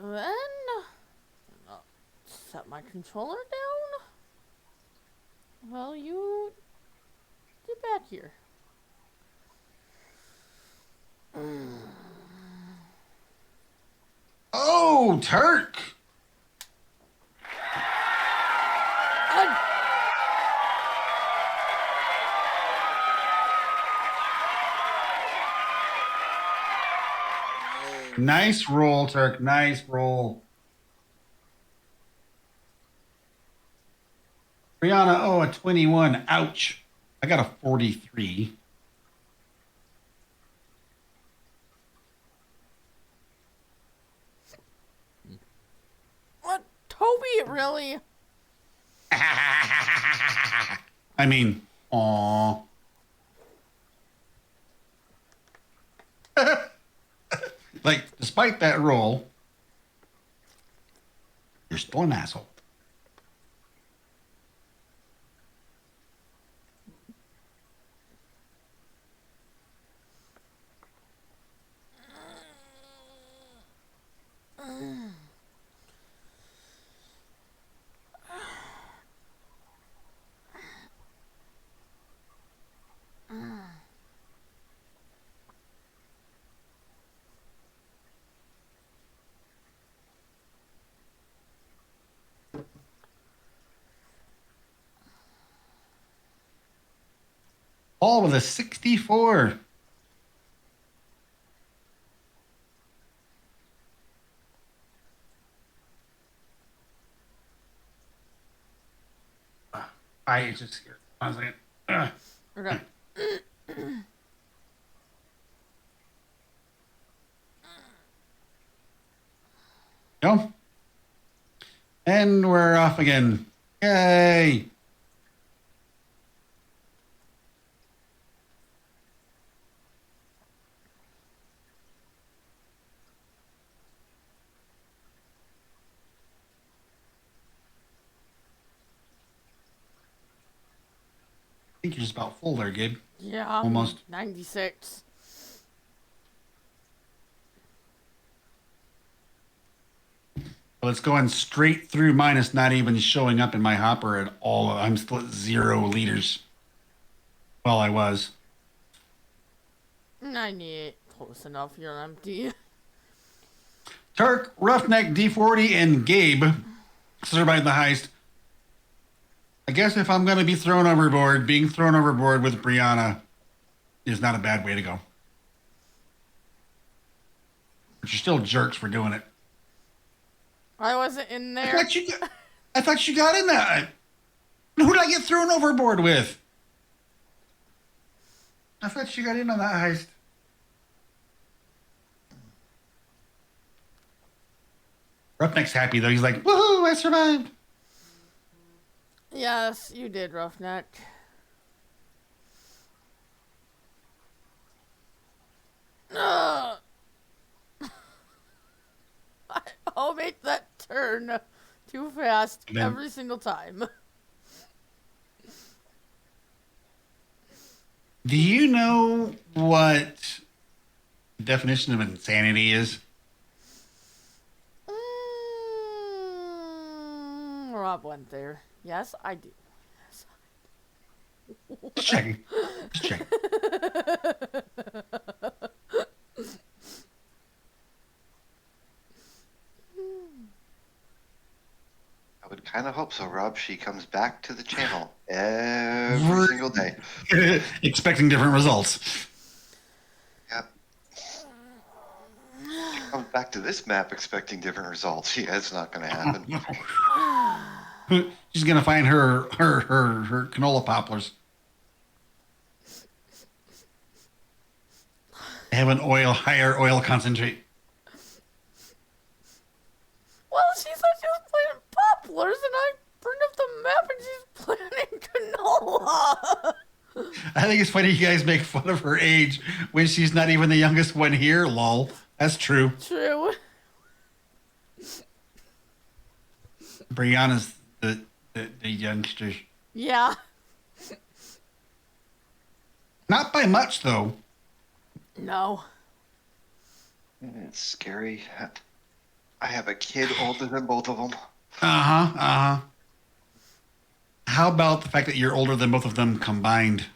Then set my controller down. Well, you get back here. Oh, Turk. Nice roll, Turk. Nice roll. Brianna, oh, a 21. Ouch. I got a 43. What? Toby, really? I mean, aw. Like, despite that roll, you're still an asshole. Paul with a 64. I just here. I was like, Okay. go. And we're off again. Yay. I think you're just about full there, Gabe. Yeah. Almost. 96. Well, it's going straight through mine. It's not even showing up in my hopper at all. I'm still at 0 liters. Well, I was. 98. Close enough. You're empty. Turk, Roughneck, D40, and Gabe survived the heist. I guess if I'm going to be thrown overboard, being thrown overboard with Brianna is not a bad way to go. But you're still jerks for doing it. I wasn't in I there. thought you got in that. Who did I get thrown overboard with? I thought you got in on that heist. Roughneck's happy though. He's like, woohoo, I survived. Yes, you did, Roughneck. Ugh. I'll make that turn too fast Then- every single time. Do you know what the definition of insanity is? Rob went there. Yes, I do. Just checking. Just checking. I would kind of hope so, Rob. She comes back to the channel every single day. Expecting different results. Yep. She comes back to this map expecting different results. Yeah, it's not going to happen. She's gonna find her canola poplars. They have an higher oil concentrate. Well, she said she was playing poplars, and I bring up the map, and she's planting canola. I think it's funny you guys make fun of her age when she's not even the youngest one here. Lol. That's true. True. Brianna's the youngster. Yeah. Not by much though. No. It's scary. I have a kid older than both of them. Uh-huh. How about the fact that you're older than both of them combined?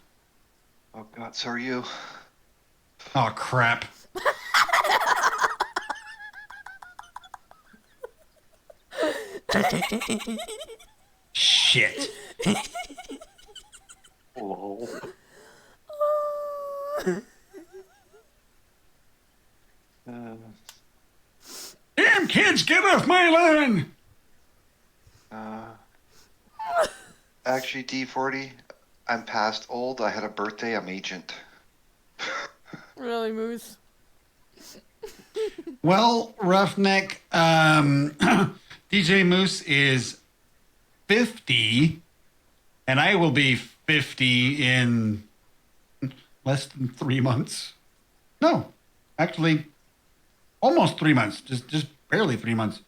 Oh, God, so are you. Oh, crap. Shit. Lol. Damn kids, get off my lawn! Actually, D40, I'm past old. I had a birthday. I'm ancient. Really, Moose? Well, Roughneck, DJ Moose is 50, and I will be 50 in less than 3 months. No, actually, almost 3 months. Just barely 3 months.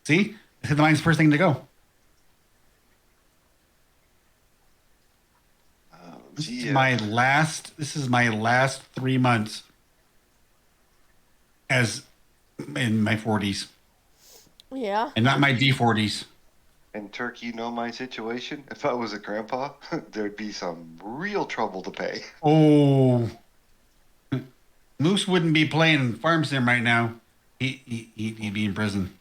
See? I said mine's the first thing to go. This is my last 3 months as in my 40s. Yeah. And not my D40s. And Turk, you know my situation. If I was a grandpa, there'd be some real trouble to pay. Oh. Moose wouldn't be playing Farm Sim right now. He'd be in prison.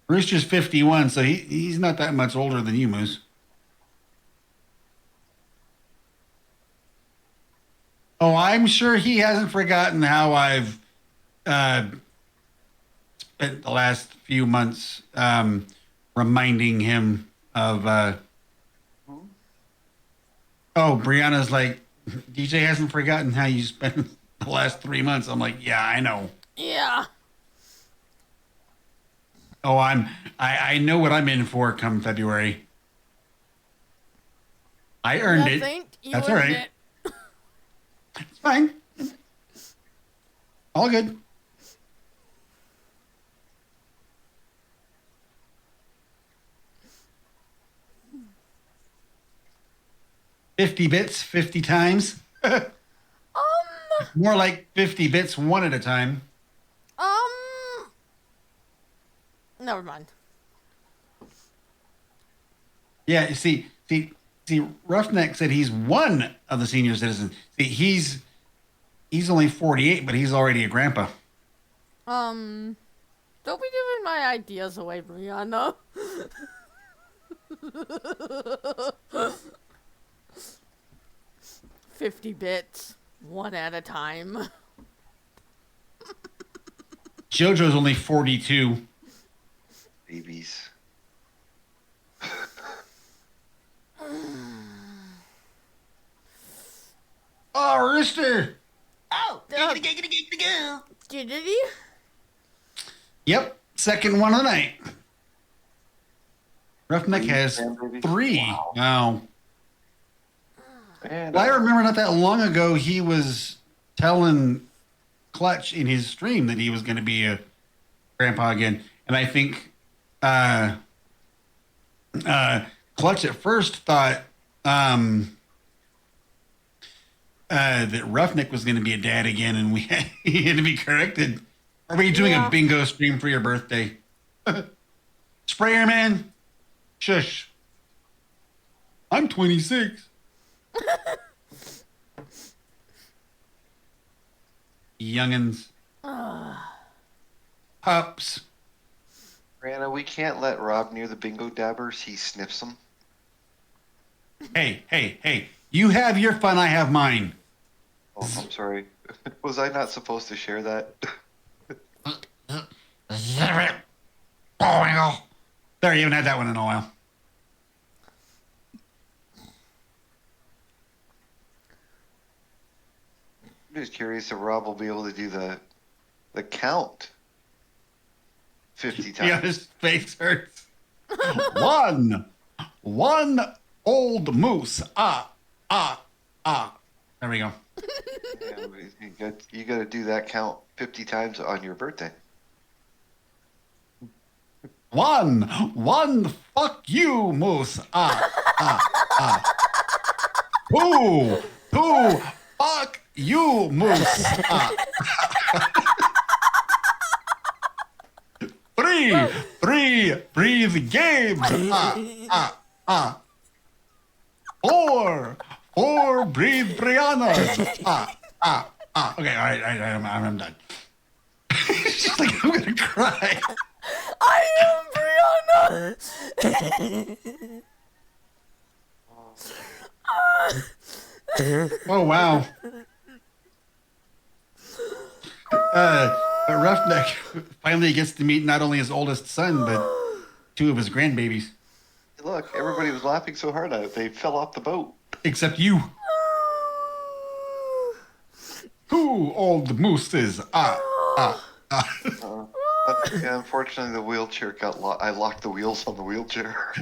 Rooster's 51, so he's not that much older than you, Moose. Oh, I'm sure he hasn't forgotten how I've spent the last few months reminding him of. Oh, Brianna's like, DJ hasn't forgotten how you spent the last 3 months. I'm like, yeah, I know. Yeah. Oh, I know what I'm in for come February. I earned it. That's all right. It's fine. All good. $50 bits, 50 times. More like 50 bits one at a time. Never mind. Yeah, you see, Roughneck said he's one of the senior citizens. See, he's only 48, but he's already a grandpa. Don't be giving my ideas away, Brianna. $50 bits, one at a time. JoJo's only 42. Babies. Oh, Rooster! Oh, giggity. Giggity? Yep, second one of the night. Roughneck has 3. Wow. And, Well, I remember not that long ago he was telling Clutch in his stream that he was going to be a grandpa again, and I think Clutch at first thought that Roughneck was going to be a dad again, and he had to be corrected. Are we doing a bingo stream for your birthday? Sprayer man, shush. I'm 26. Youngins. Pups. Brianna, we can't let Rob near the bingo dabbers. He sniffs them. Hey. You have your fun, I have mine. Oh, I'm sorry. Was I not supposed to share that? There, you haven't had that one in a while. I'm just curious if Rob will be able to do the count 50 times. Yeah, his face hurts. One old moose. There we go. Yeah, you got to do that count 50 times on your birthday. One fuck you, moose. Two fuck you, moose. Three breathe game. Four breathe Brianna. Okay, all right, I'm done. She's like, I'm gonna cry. I am Brianna! Oh wow. But Roughneck finally gets to meet not only his oldest son, but 2 of his grandbabies. Look, everybody was laughing so hard at it, they fell off the boat. Except you. 2 old mooses. Yeah, unfortunately, the wheelchair got I locked the wheels on the wheelchair.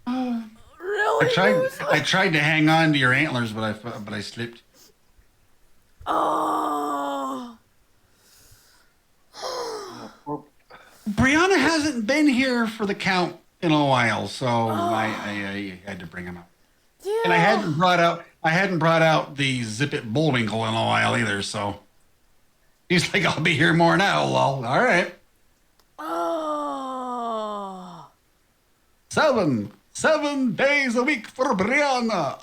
Really? I tried to hang on to your antlers, but I slipped. Oh. Brianna hasn't been here for the count in a while, so I had to bring him up. Yeah. And I hadn't brought out the Zip It Bullwinkle in a while either, so he's like, I'll be here more now. Well, all right. Oh. 7 days a week for Brianna.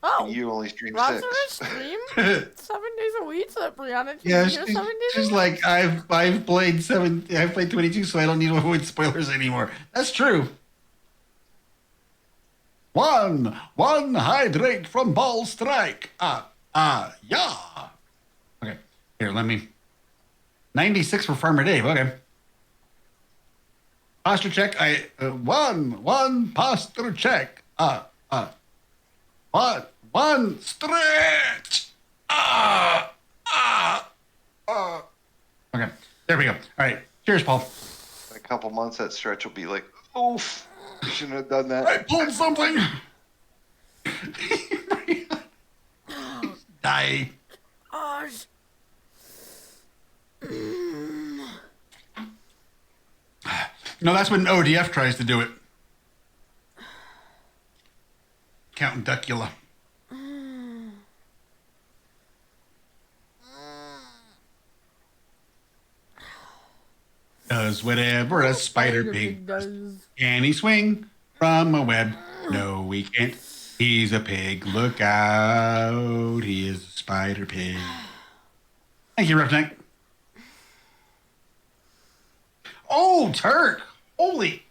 Oh, And you only stream Rob's 6. gonna stream 7 days a week so that Brianna can Yeah, be here 7 days a she's week. like, I've played 22, so I don't need to avoid spoilers anymore. That's true. One hydrate from ball strike. Yeah. Okay, here, let me. 96 for Farmer Dave. Okay. Posture check. One posture check. One stretch. Okay, there we go. All right. Cheers, Paul. In a couple months, that stretch will be like, oof, shouldn't have done that. I pulled something. Die. Gosh. No, that's when ODF tries to do it. Count Duckula. Does whatever a spider pig does. does. Can he swing from a web? No, he can't. He's a pig. Look out. He is a spider pig. Thank you, Roughneck. Oh, Turk. Holy.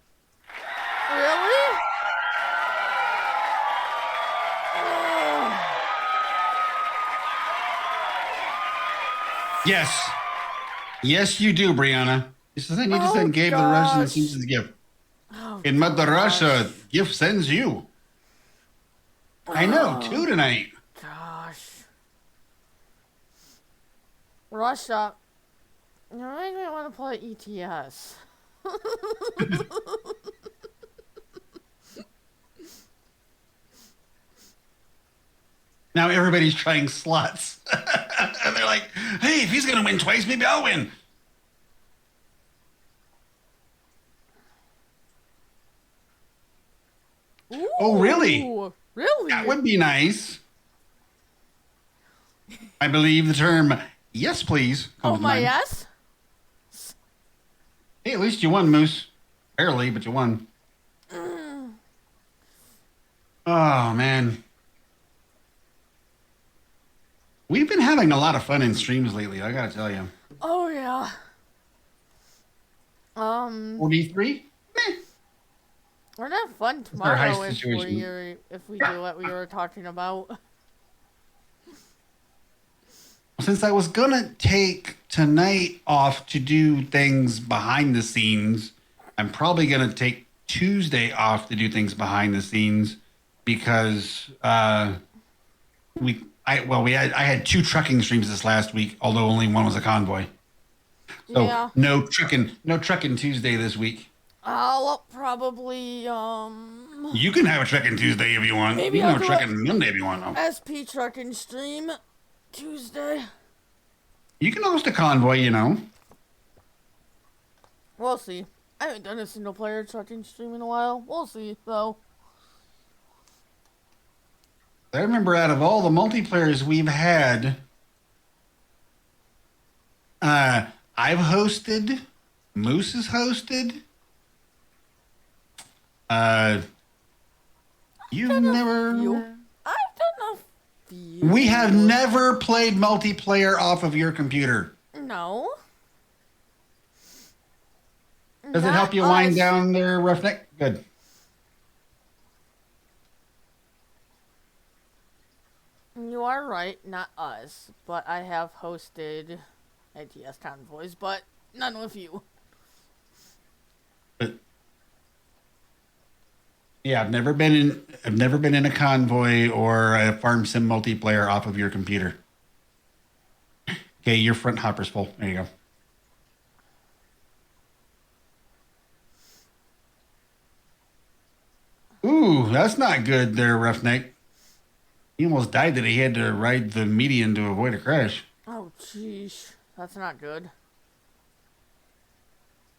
Really? Oh. Yes. Yes, you do, Brianna. He says, I need to Oh, send Gabe the Russian the gosh. Simpsons gift. Oh, In Mother gosh. Russia, gift sends you. I know, 2 tonight. Gosh. Russia. You make me want to play ETS. Now everybody's trying slots. And they're like, hey, if he's going to win twice, maybe I'll win. Oh, really? Ooh, really? That would be nice. I believe the term, yes, please. Oh, comes to my mind. yes? Hey, at least you won, Moose. Barely, but you won. Oh, man. We've been having a lot of fun in streams lately, I gotta tell you. Oh, yeah. 43? We're gonna have fun our high tomorrow situation. if we do what we were talking about. Since I was gonna take tonight off to do things behind the scenes, I'm probably gonna take Tuesday off to do things behind the scenes because I had 2 trucking streams this last week, although only one was a convoy. So Yeah. no trucking Tuesday this week. I'll probably You can have a trucking Tuesday if you want. Maybe you can I'll have a do trucking Monday if you want. SP trucking stream Tuesday. You can host a convoy, you know. We'll see. I haven't done a single player trucking stream in a while. We'll see though. I remember out of all the multiplayers we've had, I've hosted, Moose has hosted. You've never. I've done a few. We have never played multiplayer off of your computer. No. Does it help you Not wind us. down there, Roughneck? Good. You are right, not us, but I have hosted ATS convoys, but none with you. Yeah, I've never been in a convoy or a farm sim multiplayer off of your computer. Okay, your front hopper's full. There you go. Ooh, that's not good there, Roughneck. He almost died that he had to ride the median to avoid a crash. Oh, jeez. That's not good.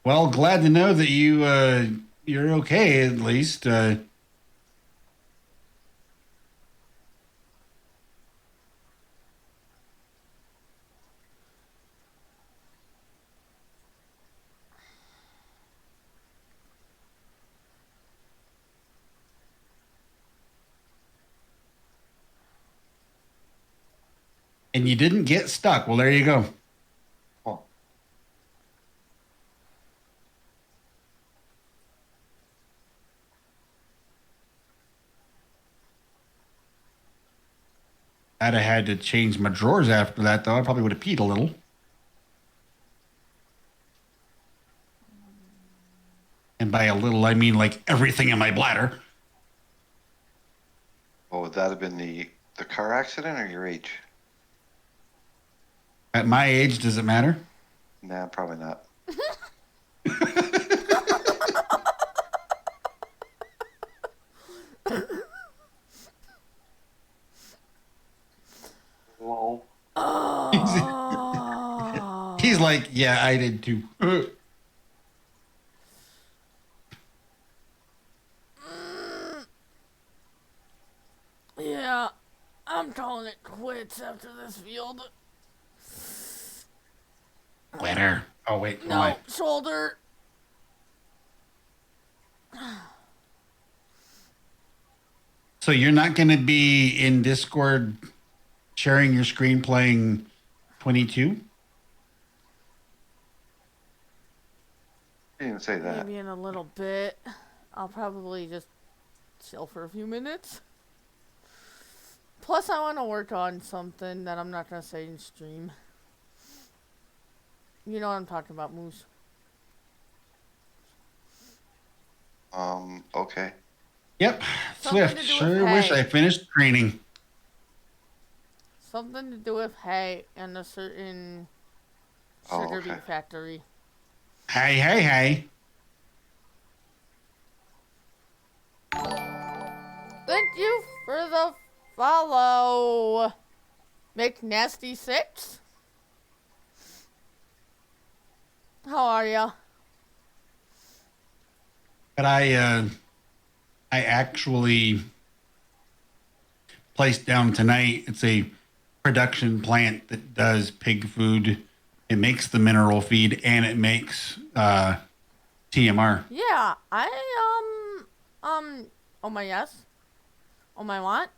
Well, glad to know that you're okay at least. And you didn't get stuck. Well, there you go. Oh, I'd have had to change my drawers after that, though. I probably would have peed a little. And by a little, I mean like everything in my bladder. oh, would that have been the car accident or your age? At my age, does it matter? Nah, probably not. Lol. He's like, yeah, I did too. Yeah, I'm calling it quits after this field. Glitter. Oh, wait. No, Why? shoulder. So you're not going to be in Discord sharing your screen playing 22? I didn't say that. Maybe in a little bit. I'll probably just chill for a few minutes. Plus, I want to work on something that I'm not going to say in stream. You know what I'm talking about, Moose. Okay. Yep. Something Swift. to do with Sure wish hay. I finished training. Something to do with hay and a certain Oh, sugar okay. beet factory. Hey, hey, hey. Thank you for the follow, McNasty6. How are ya? But I actually placed down tonight. It's a production plant that does pig food. It makes the mineral feed and it makes TMR. Yeah, oh my yes. Oh my what?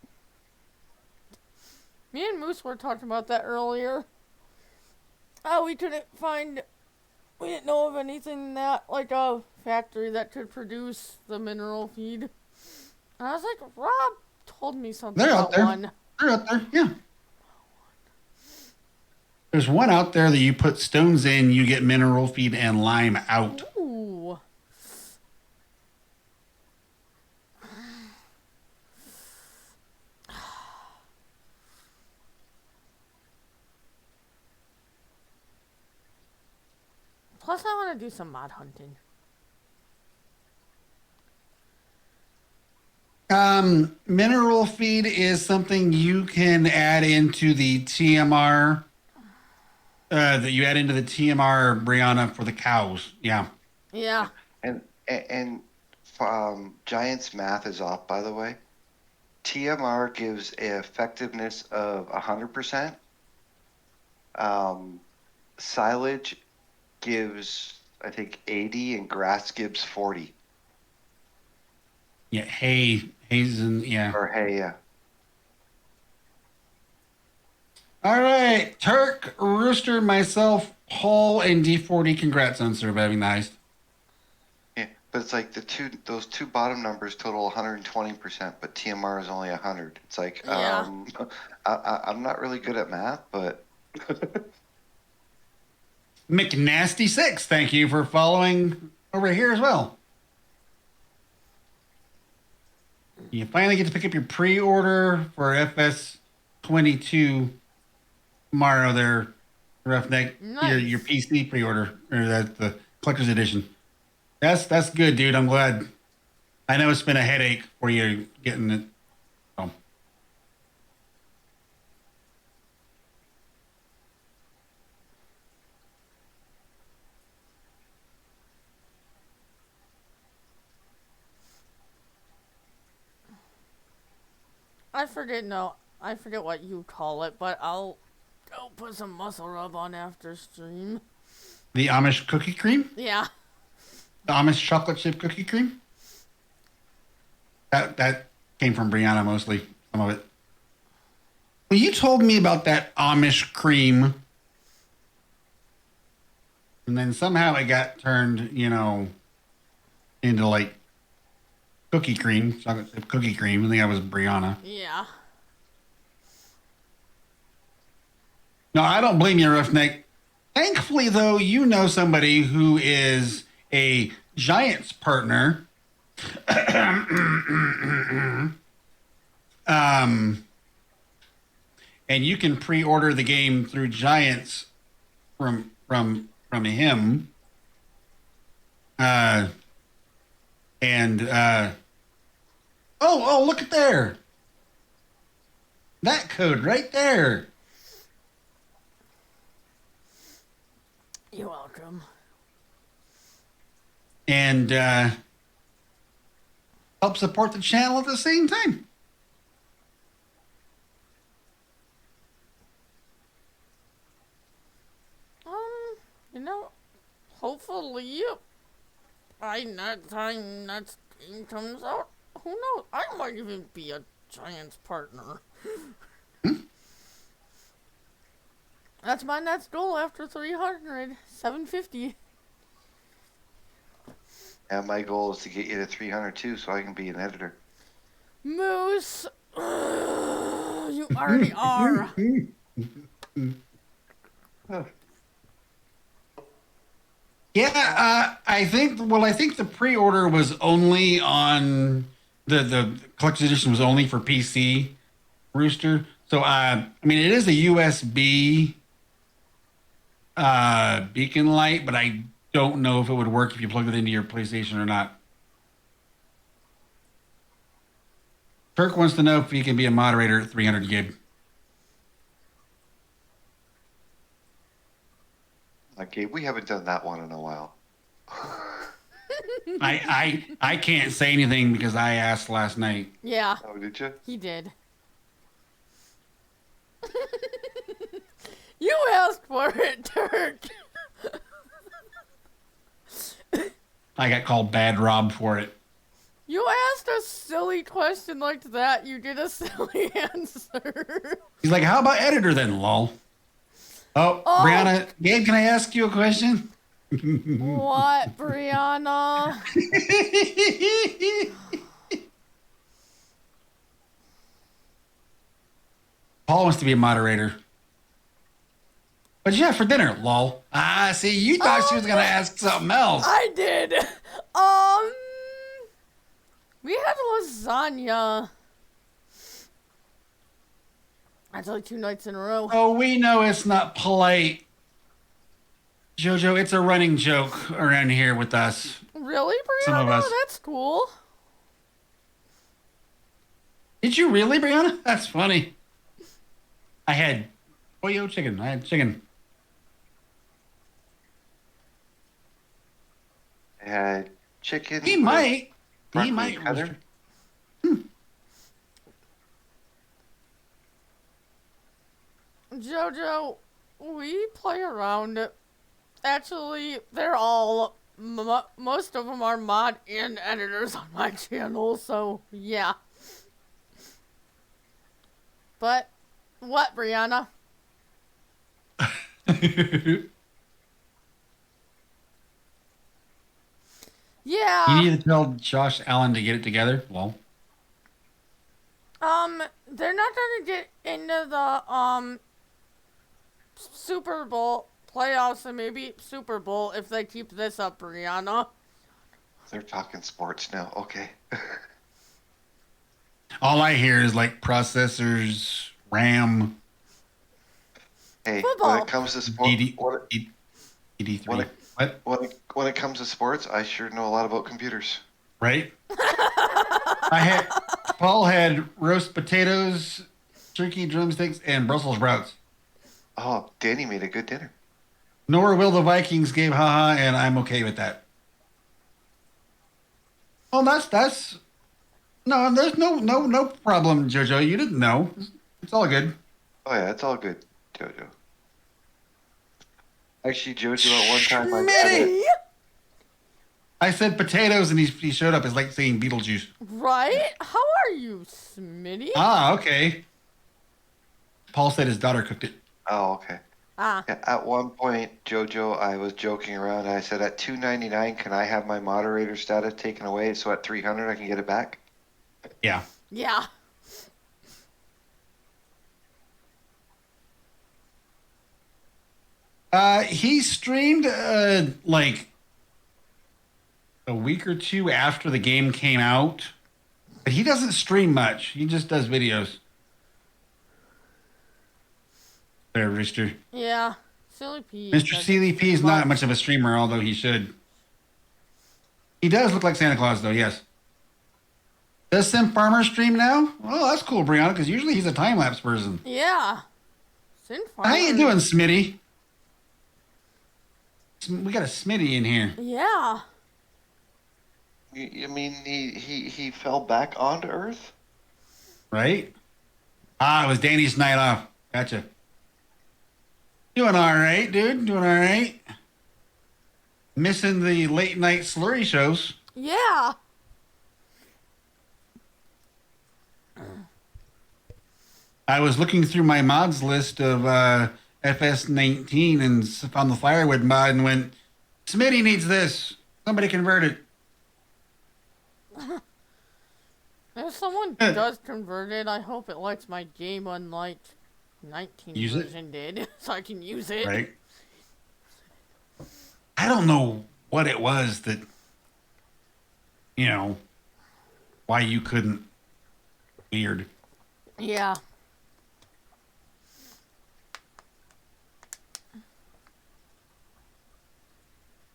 Me and Moose were talking about that earlier. Oh, we didn't know of anything that, like a factory that could produce the mineral feed. And I was like, Rob told me something They're out about there. one. They're out there, yeah. There's one out there that you put stones in, you get mineral feed and lime out. Ooh. Plus, I want to do some mod hunting. Mineral feed is something you can add into the TMR. That you add into the TMR, Brianna, for the cows. Yeah. Yeah. And Giant's math is off, by the way. TMR gives a effectiveness of 100%. Silage gives, I think, 80, and grass gives 40. Yeah. Hay's and yeah. Or hay, yeah. All right. Turk, Rooster, myself, Paul, and D40. Congrats on surviving the heist. Yeah, but it's like those two bottom numbers total 120%, but TMR is only 100. It's like, Yeah. I'm not really good at math, but McNasty6, thank you for following over here as well. You finally get to pick up your pre-order for FS22 tomorrow there, Roughneck. Nice. Your PC pre-order, or the collector's edition. That's good, dude. I'm glad. I know it's been a headache for you getting it. Oh. I forget what you call it, but I'll go put some muscle rub on after stream. The Amish cookie cream? Yeah. The Amish chocolate chip cookie cream? That came from Brianna mostly, some of it. Well, you told me about that Amish cream, and then somehow it got turned, into like cookie cream, chocolate chip cookie cream. I think that was Brianna. Yeah. No, I don't blame you, Roughneck. Thankfully, though, you know somebody who is a Giants partner. And you can pre-order the game through Giants from him. Oh, look at there. That code right there. You're welcome. And help support the channel at the same time. Hopefully, by that time that game comes out, who knows? I might even be a Giants partner. That's my next goal after 300. 750. And my goal is to get you to 300 too, so I can be an editor. Moose, you already are. Yeah, I think the pre-order was only on the collector's edition was only for PC, Rooster. So I mean it is a USB beacon light, but I don't know if it would work if you plug it into your PlayStation or not. Kirk wants to know if he can be a moderator at 300 gig. Okay, we haven't done that one in a while. I can't say anything because I asked last night. Yeah. Oh, did you? He did. You asked for it, Turk. I got called Bad Rob for it. You asked a silly question like that. You get a silly answer. He's like, how about editor then, lol? Oh, Brianna, Gabe, can I ask you a question? What, Brianna? Paul wants to be a moderator. What'd you have for dinner, lol? Ah, see, you thought she was going to ask something else. I did. We had lasagna. That's like 2 nights in a row. Oh, we know it's not polite. Jojo, it's a running joke around here with us. Really, Brianna? Some of us. That's cool. Did you really, Brianna? That's funny. I had chicken. I had chicken. I had chicken. He might. broccoli He might. cheddar. Jojo, we play around. Actually, they're all, most of them are mod and editors on my channel, so yeah. But, what, Brianna? Yeah. You need to tell Josh Allen to get it together. Well, They're not gonna get into the, Super Bowl playoffs and maybe Super Bowl if they keep this up, Brianna. They're talking sports now. Okay. all I hear is like processors, RAM, Hey, Football. when it comes to sports, ED3. What? when it comes to sports, I sure know a lot about computers. Right? Paul had roast potatoes, turkey drumsticks, and Brussels sprouts. Oh, Danny made a good dinner. Nor will the Vikings game, haha, and I'm okay with that. Well, that's no, there's no problem, Jojo. You didn't know. It's all good. Oh yeah, it's all good, Jojo. Actually, Jojo, at one time I said Smitty! it. I said potatoes, and he showed up. It's like saying Beetlejuice. Right? How are you, Smitty? Ah, okay. Paul said his daughter cooked it. Oh, okay. Ah. Yeah, at one point, Jojo, I was joking around. I said, at $2.99, can I have my moderator status taken away? So at $300, I can get it back. Yeah. Yeah. He streamed like a week or two after the game came out, but he doesn't stream much. He just does videos. There, Rooster. Yeah. Silly P. Mr. CDP is not much of a streamer, although he should. He does look like Santa Claus, though, yes. Does Sim Farmer stream now? Oh, that's cool, Brianna, because usually he's a time-lapse person. Yeah. Sin How you doing, Smitty? We got a Smitty in here. Yeah. You mean he fell back onto Earth? Right? Ah, it was Danny's night off. Gotcha. Doing all right, dude. Doing all right. Missing the late night slurry shows. Yeah. I was looking through my mods list of FS19 and found the firewood mod and went, Smitty needs this. Somebody convert it. If someone does convert it, I hope it likes my game unlike 19 Use it? version did, so I can use it. Right? I don't know what it was that, you know, why you couldn't. Weird. Yeah.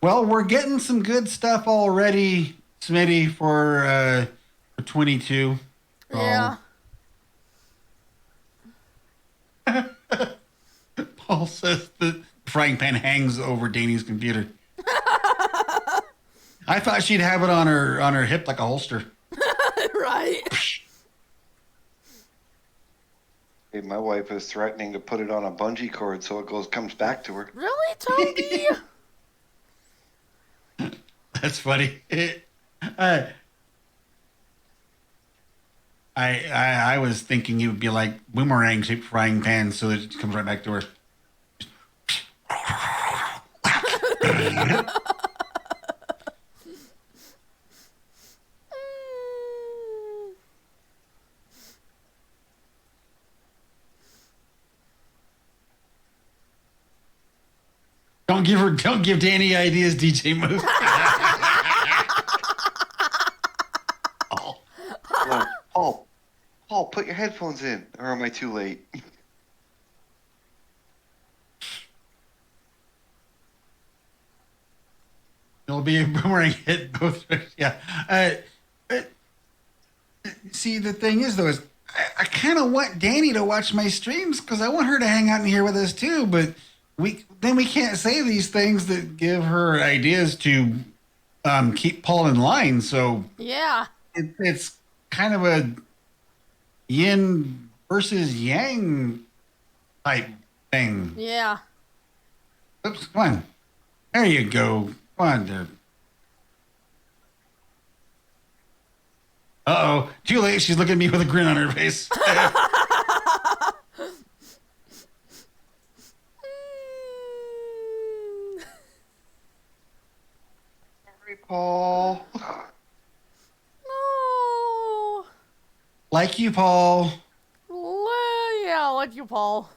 Well, we're getting some good stuff already, Smitty, for 22. Yeah. Paul says the frying pan hangs over Danny's computer. I thought she'd have it on her hip like a holster. Right. Hey, my wife is threatening to put it on a bungee cord so it comes back to her. Really, Toby? That's funny. I was thinking it would be like boomerang shaped frying pan so that it comes right back to her. Don't give Danny ideas, DJ Move. Paul, put your headphones in, or am I too late? It'll be a boomerang hit both ways. Yeah. See, the thing is, though, is I kind of want Danny to watch my streams because I want her to hang out in here with us too. But we can't say these things that give her ideas to keep Paul in line. So Yeah. it's kind of a yin versus yang type thing. Yeah. Oops, come on. There you go. Come on, dude. Uh-oh. Too late. She's looking at me with a grin on her face. Sorry, Paul. No. Like you, Paul. Yeah, like you, Paul.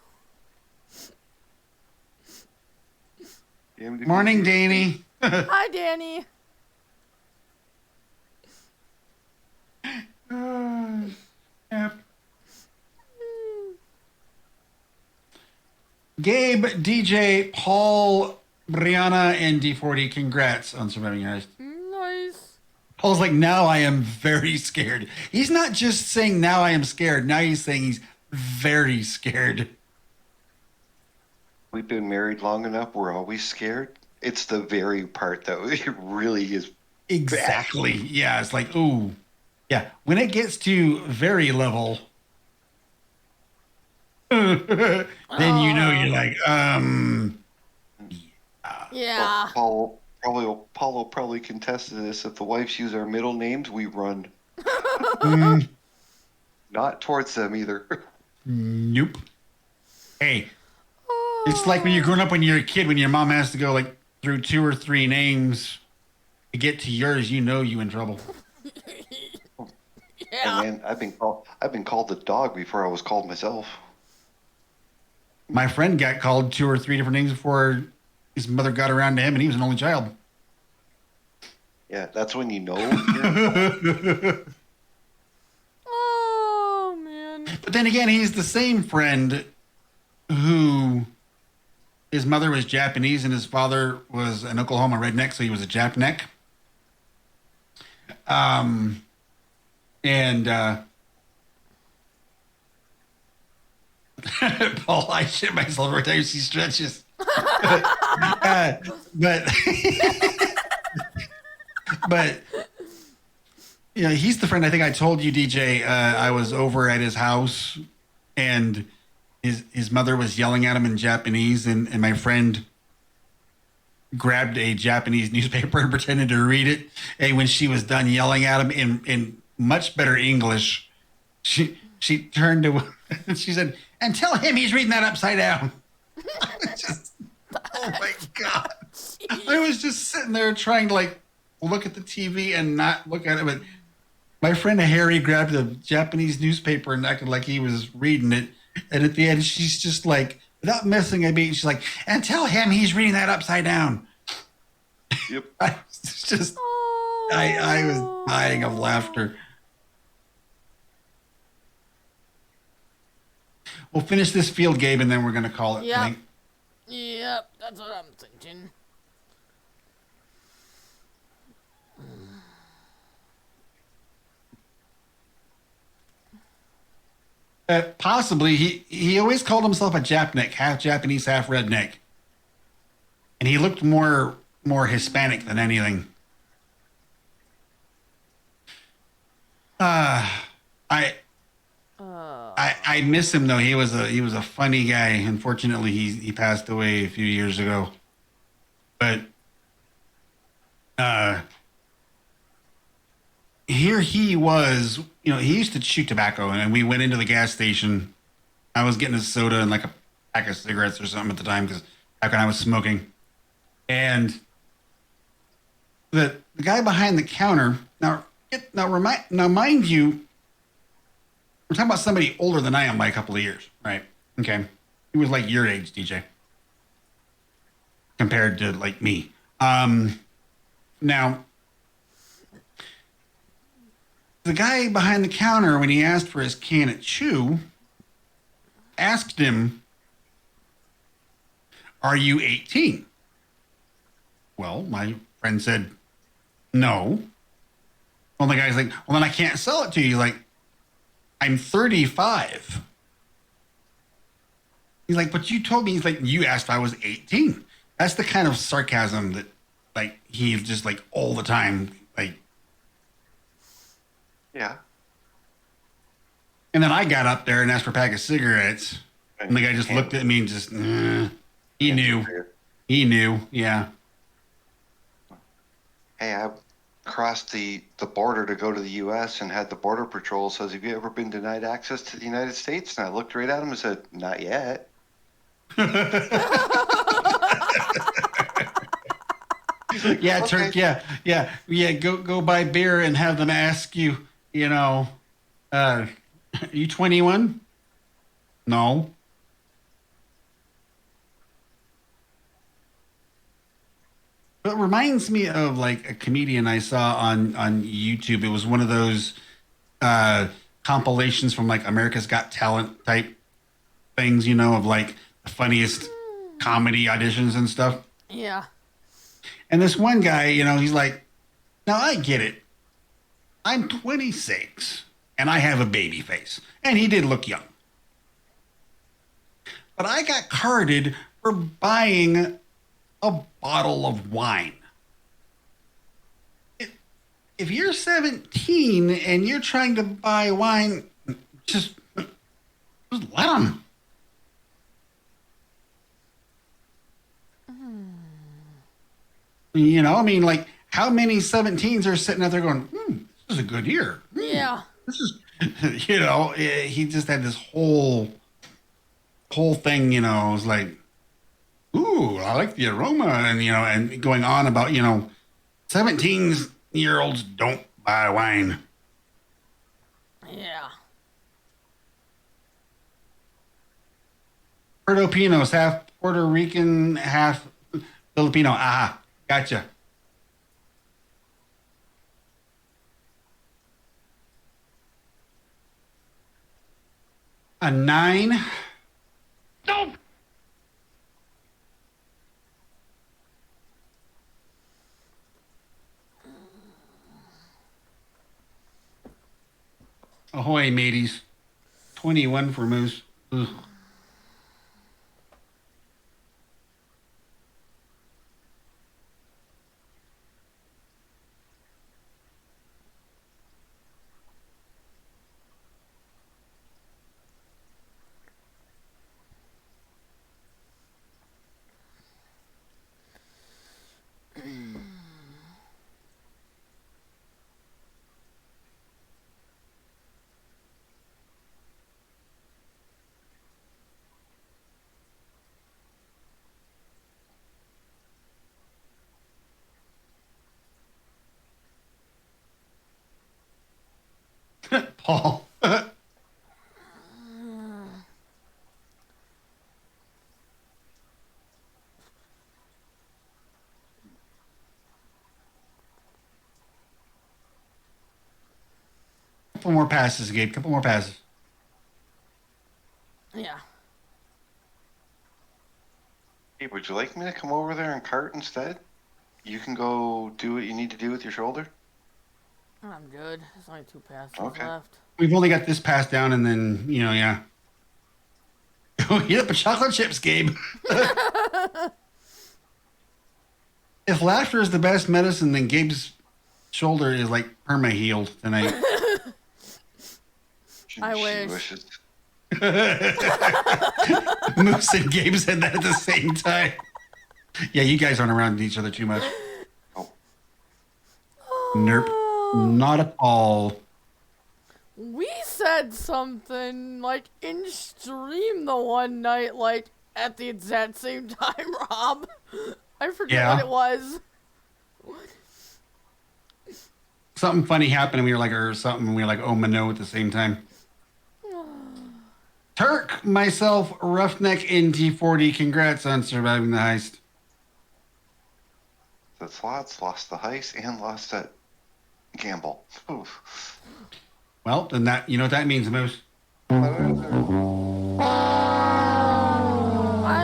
Morning, Danny. Hi, Danny. Yep. Gabe, DJ, Paul, Brianna, and D40, congrats on surviving your heist. Nice. Paul's like, now I am very scared. He's not just saying now I am scared. Now he's saying he's very scared. We've been married long enough. We're always scared. It's the very part that really is Exactly. Yeah, it's like, ooh. Yeah, when it gets to very level, then you know you're like, Yeah. Paul will probably contest to this. If the wives use our middle names, we run. mm, Not towards them either. nope. Hey, it's like when you're growing up when you're a kid, when your mom has to go like through 2 or 3 names to get to yours, you know you in trouble. Yeah. And man, I've been called the dog before I was called myself. My friend got called 2 or 3 different names before his mother got around to him, and he was an only child. Yeah, that's when you know. You're Oh man. But then again, he's the same friend who his mother was Japanese and his father was an Oklahoma redneck, so he was a Japneck. And Paul, I shit myself every time she stretches. But but you know, he's the friend. I think I told you, DJ. I was over at his house, and his mother was yelling at him in Japanese, and my friend grabbed a Japanese newspaper and pretended to read it. And when she was done yelling at him in much better English, she turned to and she said, "And tell him he's reading that upside down." Just, oh my God! I was just sitting there trying to like look at the TV and not look at it, but my friend Harry grabbed a Japanese newspaper and acted like he was reading it. And at the end, she's just like, without missing a beat, she's like, "And tell him he's reading that upside down." Yep. I was just, I was dying of laughter. We'll finish this field game and then we're going to call it. Yep. Yep, that's what I'm thinking. Possibly, he always called himself a Japneck, half Japanese, half redneck, and he looked more Hispanic than anything. I miss him though. He was a funny guy. Unfortunately, he passed away a few years ago. But here he was, you know, he used to chew tobacco, and we went into the gas station. I was getting a soda and like a pack of cigarettes or something at the time because back when I was smoking. And the guy behind the counter, now mind you, we're talking about somebody older than I am by a couple of years, right? Okay. He was like your age, DJ, compared to like me. Now, the guy behind the counter, when he asked for his can of chew, asked him, "Are you 18? Well, my friend said, "No." Well, the guy's like, "Well, then I can't sell it to you." He's like, "I'm 35. He's like, "But you told me," he's like, "you asked if I was 18. That's the kind of sarcasm that, like, he's just like all the time, like. Yeah. And then I got up there and asked for a pack of cigarettes, and the guy just looked at me and just, he knew. He knew, yeah. Hey, I crossed the border to go to the U.S. and had the Border Patrol says, "Have you ever been denied access to the United States?" And I looked right at him and said, "Not yet." Yeah, Okay. Turk. Yeah. Go buy beer and have them ask you. You know, are you 21? No. It reminds me of like a comedian I saw on YouTube. It was one of those compilations from like America's Got Talent type things, you know, of like the funniest comedy auditions and stuff. Yeah. And this one guy, you know, he's like, "Now I get it. I'm 26 and I have a baby face." And he did look young. But I got carded for buying a bottle of wine. If you're 17 and you're trying to buy wine, just let them. You know, I mean, like, how many 17s are sitting out there going, "This is a good year. Yeah. This is," you know, he just had this whole whole thing, was like, ooh, I like the aroma, and and going on about 17-year-olds don't buy wine. Yeah. Puerto Pinos, half Puerto Rican, half Filipino. Ah, gotcha. A 9. Nope. Ahoy, mateys. 21 for Moose. Ugh. Paul. Couple more passes, Gabe. Couple more passes. Yeah. Hey, would you like me to come over there and cart instead? You can go do what you need to do with your shoulder. I'm good. There's only 2 passes Okay. left. We've only got this pass down, and then yeah. Eat up a chocolate chips, Gabe. If laughter is the best medicine, then Gabe's shoulder is like perma healed tonight. I She wish. wishes. Moose and Gabe said that at the same time. Yeah, you guys aren't around each other too much. Nope, not at all. We said something like in stream the one night, like at the exact same time, Rob. I forget Yeah. what it was. Something funny happened, and we were like, or something, and we were like, oh, no, at the same time. Turk, myself, Roughneck NT40, congrats on surviving the heist. That slots lost the heist and lost that gamble. Oof. Well, then that, you know what that means, Moose. I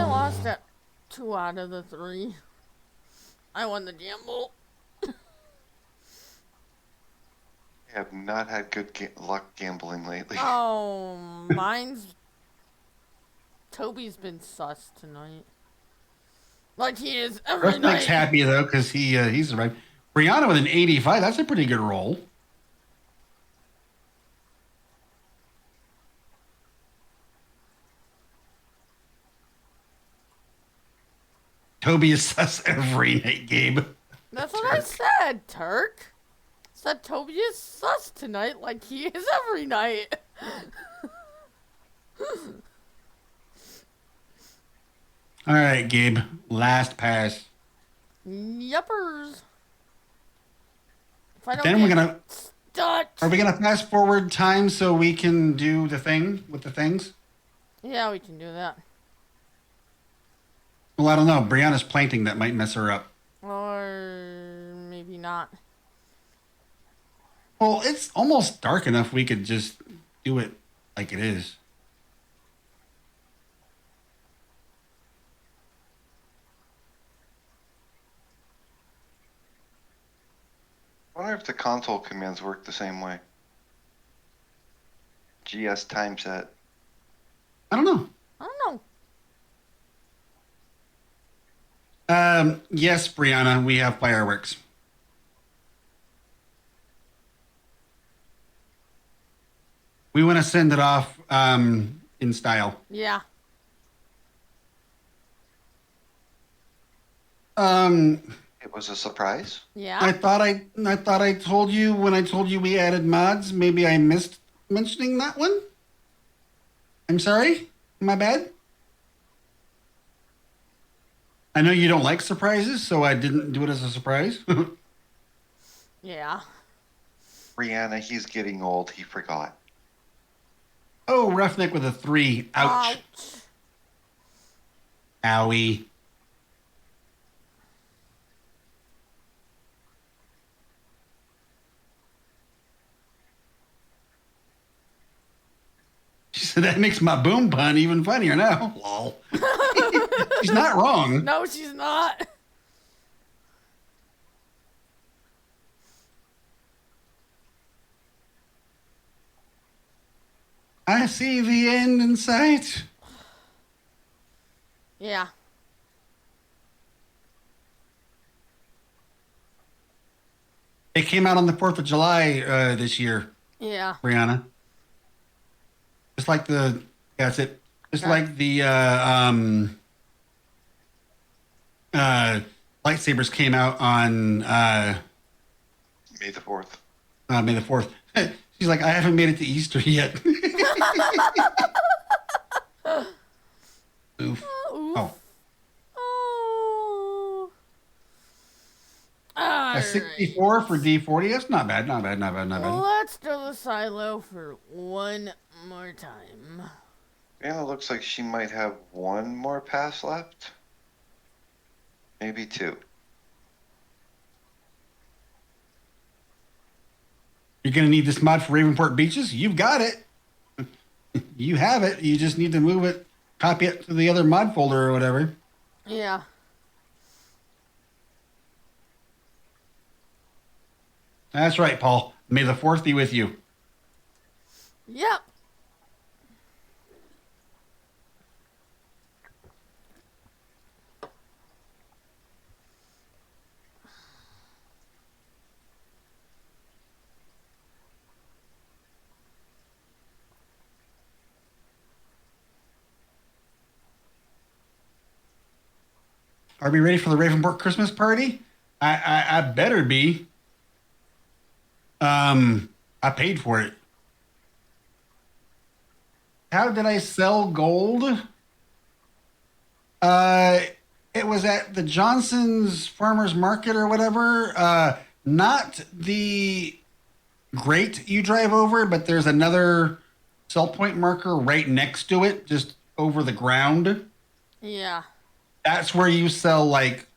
lost at 2 out of the 3. I won the gamble. I have not had good luck gambling lately. Oh, mine's... Toby's been sus tonight. Like he is every Roughneck's night. happy, though, because he's survived. Brianna with an 85, that's a pretty good roll. Toby is sus every night, Gabe. That's what I said, Turk. Said Toby is sus tonight like he is every night. All right, Gabe. Last pass. Yuppers. If I don't Then we're get gonna. stuck. Are we gonna fast forward time so we can do the thing with the things? Yeah, we can do that. Well, I don't know. Brianna's planting that might mess her up. Or maybe not. Well, it's almost dark enough we could just do it like it is. I wonder if the console commands work the same way. GS time set. I don't know. I don't know. Yes, Brianna, we have fireworks. We want to send it off in style. Yeah. It was a surprise. Yeah. I thought I told you when I told you we added mods. Maybe I missed mentioning that one. I'm sorry. My bad. I know you don't like surprises, so I didn't do it as a surprise. Yeah. Brianna, he's getting old. He forgot. Oh, Roughneck with a 3. Ouch. Owie. She said that makes my boom pun even funnier now. Lol. She's not wrong. No, she's not. I see the end in sight. Yeah. It came out on the 4th of July this year, Yeah. Brianna. Just like the, that's it. Just Okay. like the lightsabers came out on May the 4th. May the 4th. She's like, I haven't made it to Easter yet. Oof. Oh. Oh. A Alright. 64 for D40. That's not bad. Not bad. Let's do the silo for one more time. Brianna looks like she might have one more pass left. Maybe 2. You're going to need this mod for Ravenport Beaches? You've got it. You have it. You just need to move it, copy it to the other mod folder or whatever. Yeah. That's right, Paul. May the 4th be with you. Yep. Are we ready for the Ravenport Christmas party? I better be. I paid for it. How did I sell gold? It was at the Johnson's Farmers Market or whatever. Not the grate you drive over, but there's another sell point marker right next to it, just over the ground. Yeah. That's where you sell like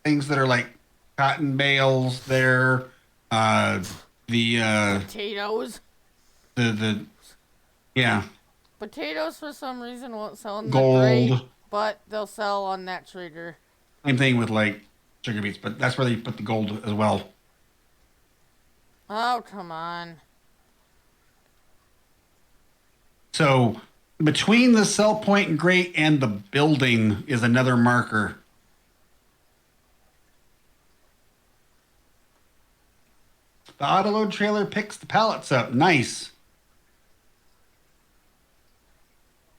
things that are like cotton bales there. Potatoes. The yeah, Potatoes for some reason won't sell in the gold. grate, but they'll sell on that trader. Same thing with like sugar beets, but that's where they put the gold as well. Oh, come on. So between the sell point and grate and the building is another marker. The autoload trailer picks the pallets up. Nice.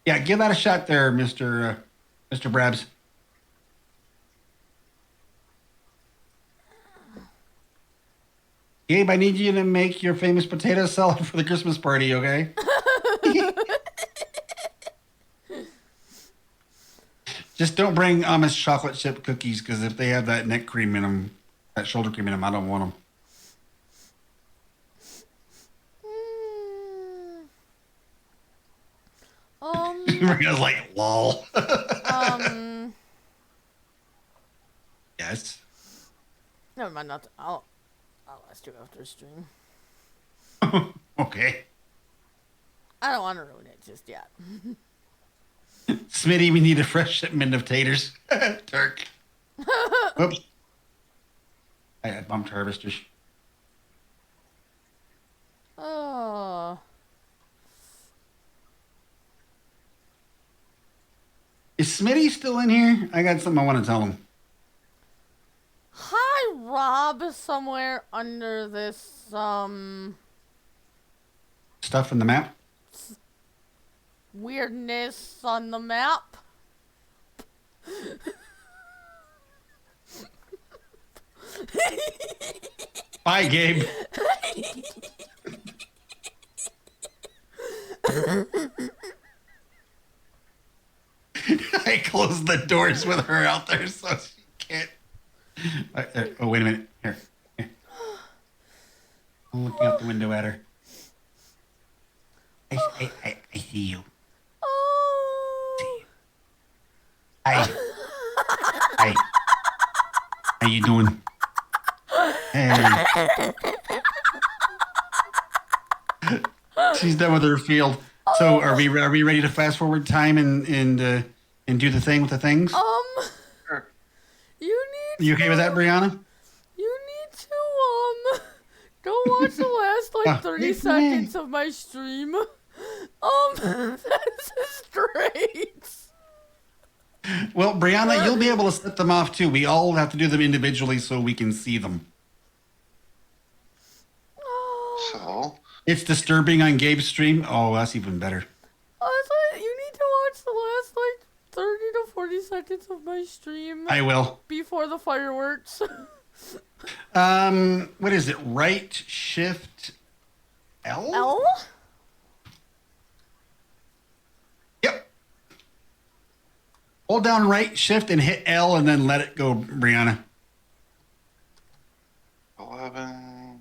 Yeah, give that a shot there, Mr. Brabs. Gabe, I need you to make your famous potato salad for the Christmas party, okay? Just don't bring Amish chocolate chip cookies, because if they have that neck cream in them, that shoulder cream in them, I don't want them. Maria's like, lol. Yes. Never mind. I'll ask you after stream. Okay. I don't want to ruin it just yet. Smitty, we need a fresh shipment of taters. Turk. Oops. I had bumped harvesters. Oh. Is Smitty still in here? I got something I want to tell him. Hi, Rob, somewhere under this, Stuff in the map? weirdness on the map. Bye, Gabe. I close the doors with her out there so she can't. Oh, wait a minute. Here. I'm looking out the window at her. I see you. Oh. Hi. Hi. How you doing? Hey. She's done with her field. So are we ready to fast forward time and do the thing with the things? Sure. You okay with that, Brianna? You need to go watch the last like 30 seconds of my stream. This is great. Well, Brianna, you'll be able to set them off too. We all have to do them individually so we can see them. So, It's disturbing on Gabe's stream. Oh, that's even better. I thought you need to watch the last like 30 to 40 seconds of my stream I will. before the fireworks. What is it? Right shift L? L? Yep. Hold down right shift and hit L and then let it go, Brianna. 11,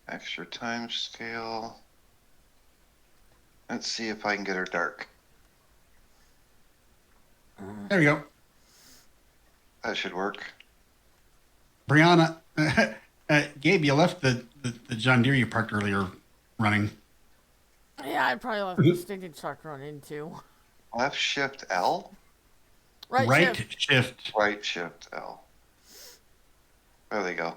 extra time scale. Let's see if I can get her dark. There we go. That should work. Brianna, Gabe, you left the John Deere you parked earlier running. Yeah, I probably left the stinking truck running too. Left shift L? Right shift. shift. Right shift L. There they go.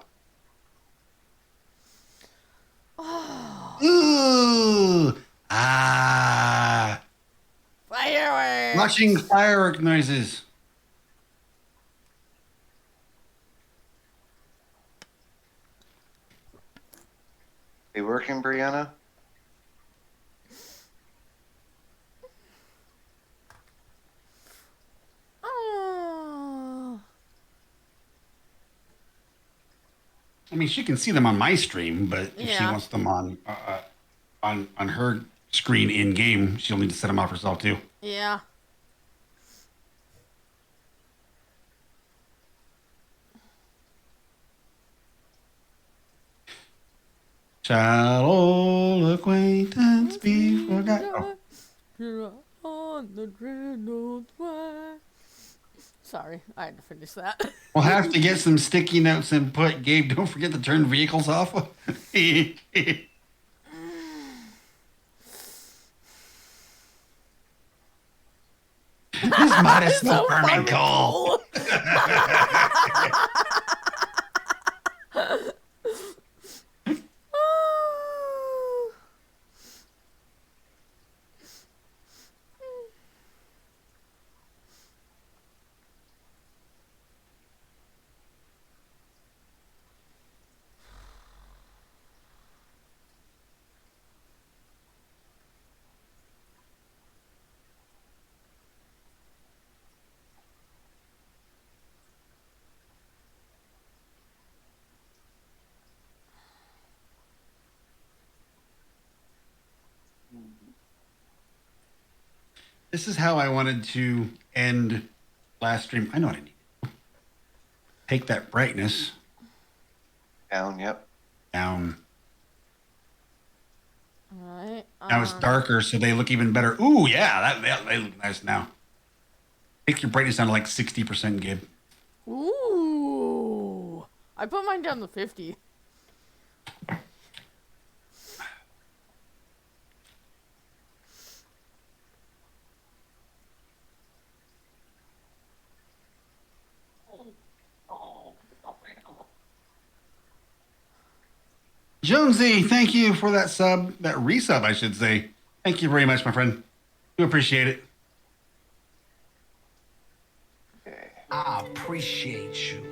Ooh. Ah. Fireworks. Watching firework noises. They working, Brianna? Oh. I mean, she can see them on my stream, but if she Yeah. wants them on her screen in game, she'll need to set them off herself too. Yeah. Shall old acquaintance be forgot? You're on the dreadnought way. Sorry, I had to finish that. We'll have to get some sticky notes and put Gabe. Don't forget to turn vehicles off. This mod is so burning coal. This is how I wanted to end last stream. I know what I need. Take that brightness Down, yep. down. Alright. Now it's darker, so they look even better. Ooh, yeah, they look nice now. Take your brightness down to like 60%, Gabe. Ooh. I put mine down to 50. Jonesy, thank you for that sub, that resub, I should say. Thank you very much, my friend. Do appreciate it. Okay. I appreciate you.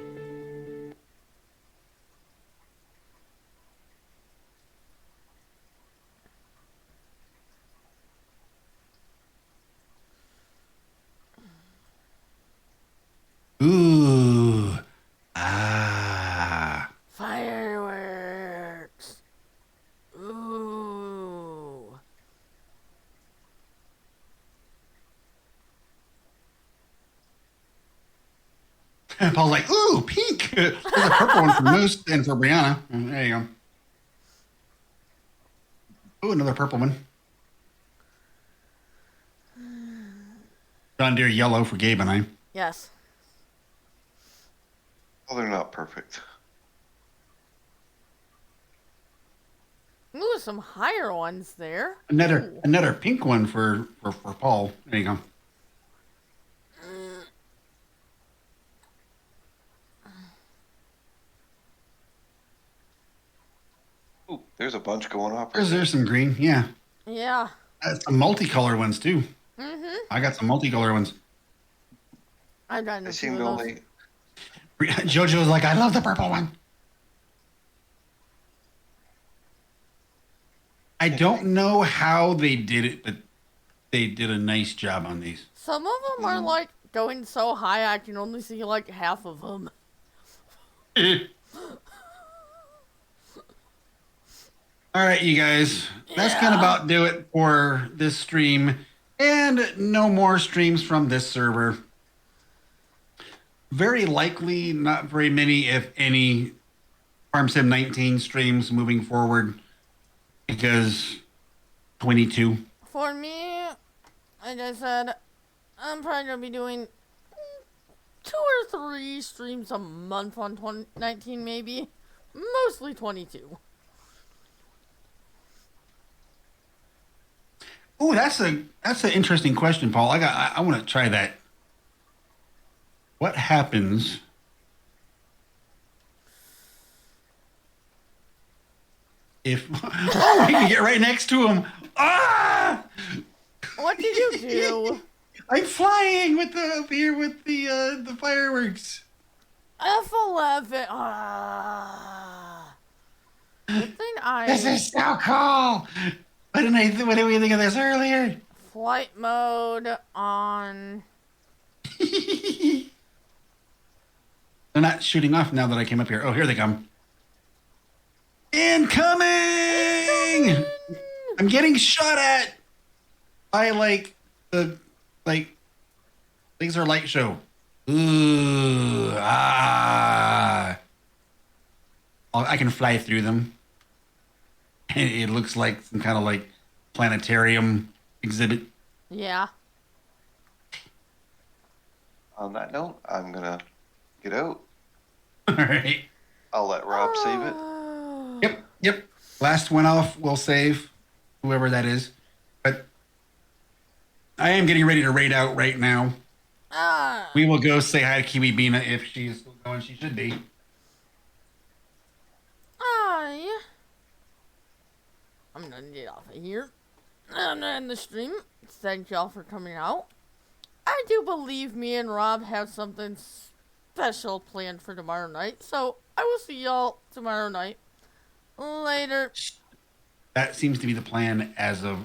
Ooh. Ah. Fireworks. Ooh. And Paul's like, ooh, pink. There's a purple one for Moose and for Brianna. There you go. Ooh, another purple one. John Deere yellow for Gabe and I. Yes. Well, they're not perfect. Ooh, some higher ones there. Another pink one for Paul. There you go. Ooh, there's a bunch going off. There's some green. Yeah. Yeah. Some multicolored ones too. Mm-hmm. I got some multicolored ones. I've done I a few seem of to those. only. JoJo's like, I love the purple one. I don't know how they did it, but they did a nice job on these. Some of them are like going so high I can only see like half of them. All right, you guys. That's going to about do it for this stream. And no more streams from this server. Very likely not very many, if any, Farm Sim 19 streams moving forward. Because 22. For me, like I said, I'm probably going to be doing 2 or 3 streams a month on 2019 maybe. Mostly 22. Oh, that's an interesting question, Paul. I want to try that. What happens if oh, we can get right next to him? Ah! What did you do? I'm flying with the up here with the fireworks. F11. Ah. Good thing This is so cool. What did we think of this earlier? Flight mode on. They're not shooting off now that I came up here. Oh, here they come. Incoming! I'm getting shot at by laser light show. Ooh, ah. Oh, I can fly through them. It looks like some kind of like planetarium exhibit. Yeah. On that note, I'm gonna get out. All right. I'll let Rob save it. Yep. Last one off, we'll save whoever that is. But I am getting ready to raid out right now. We will go say hi to Kiwi Bina if she is still going. She should be. Yeah. I'm gonna get off of here. I'm gonna end the stream. Thank y'all for coming out. I do believe me and Rob have something special planned for tomorrow night, so I will see y'all tomorrow night. Later. That seems to be the plan as of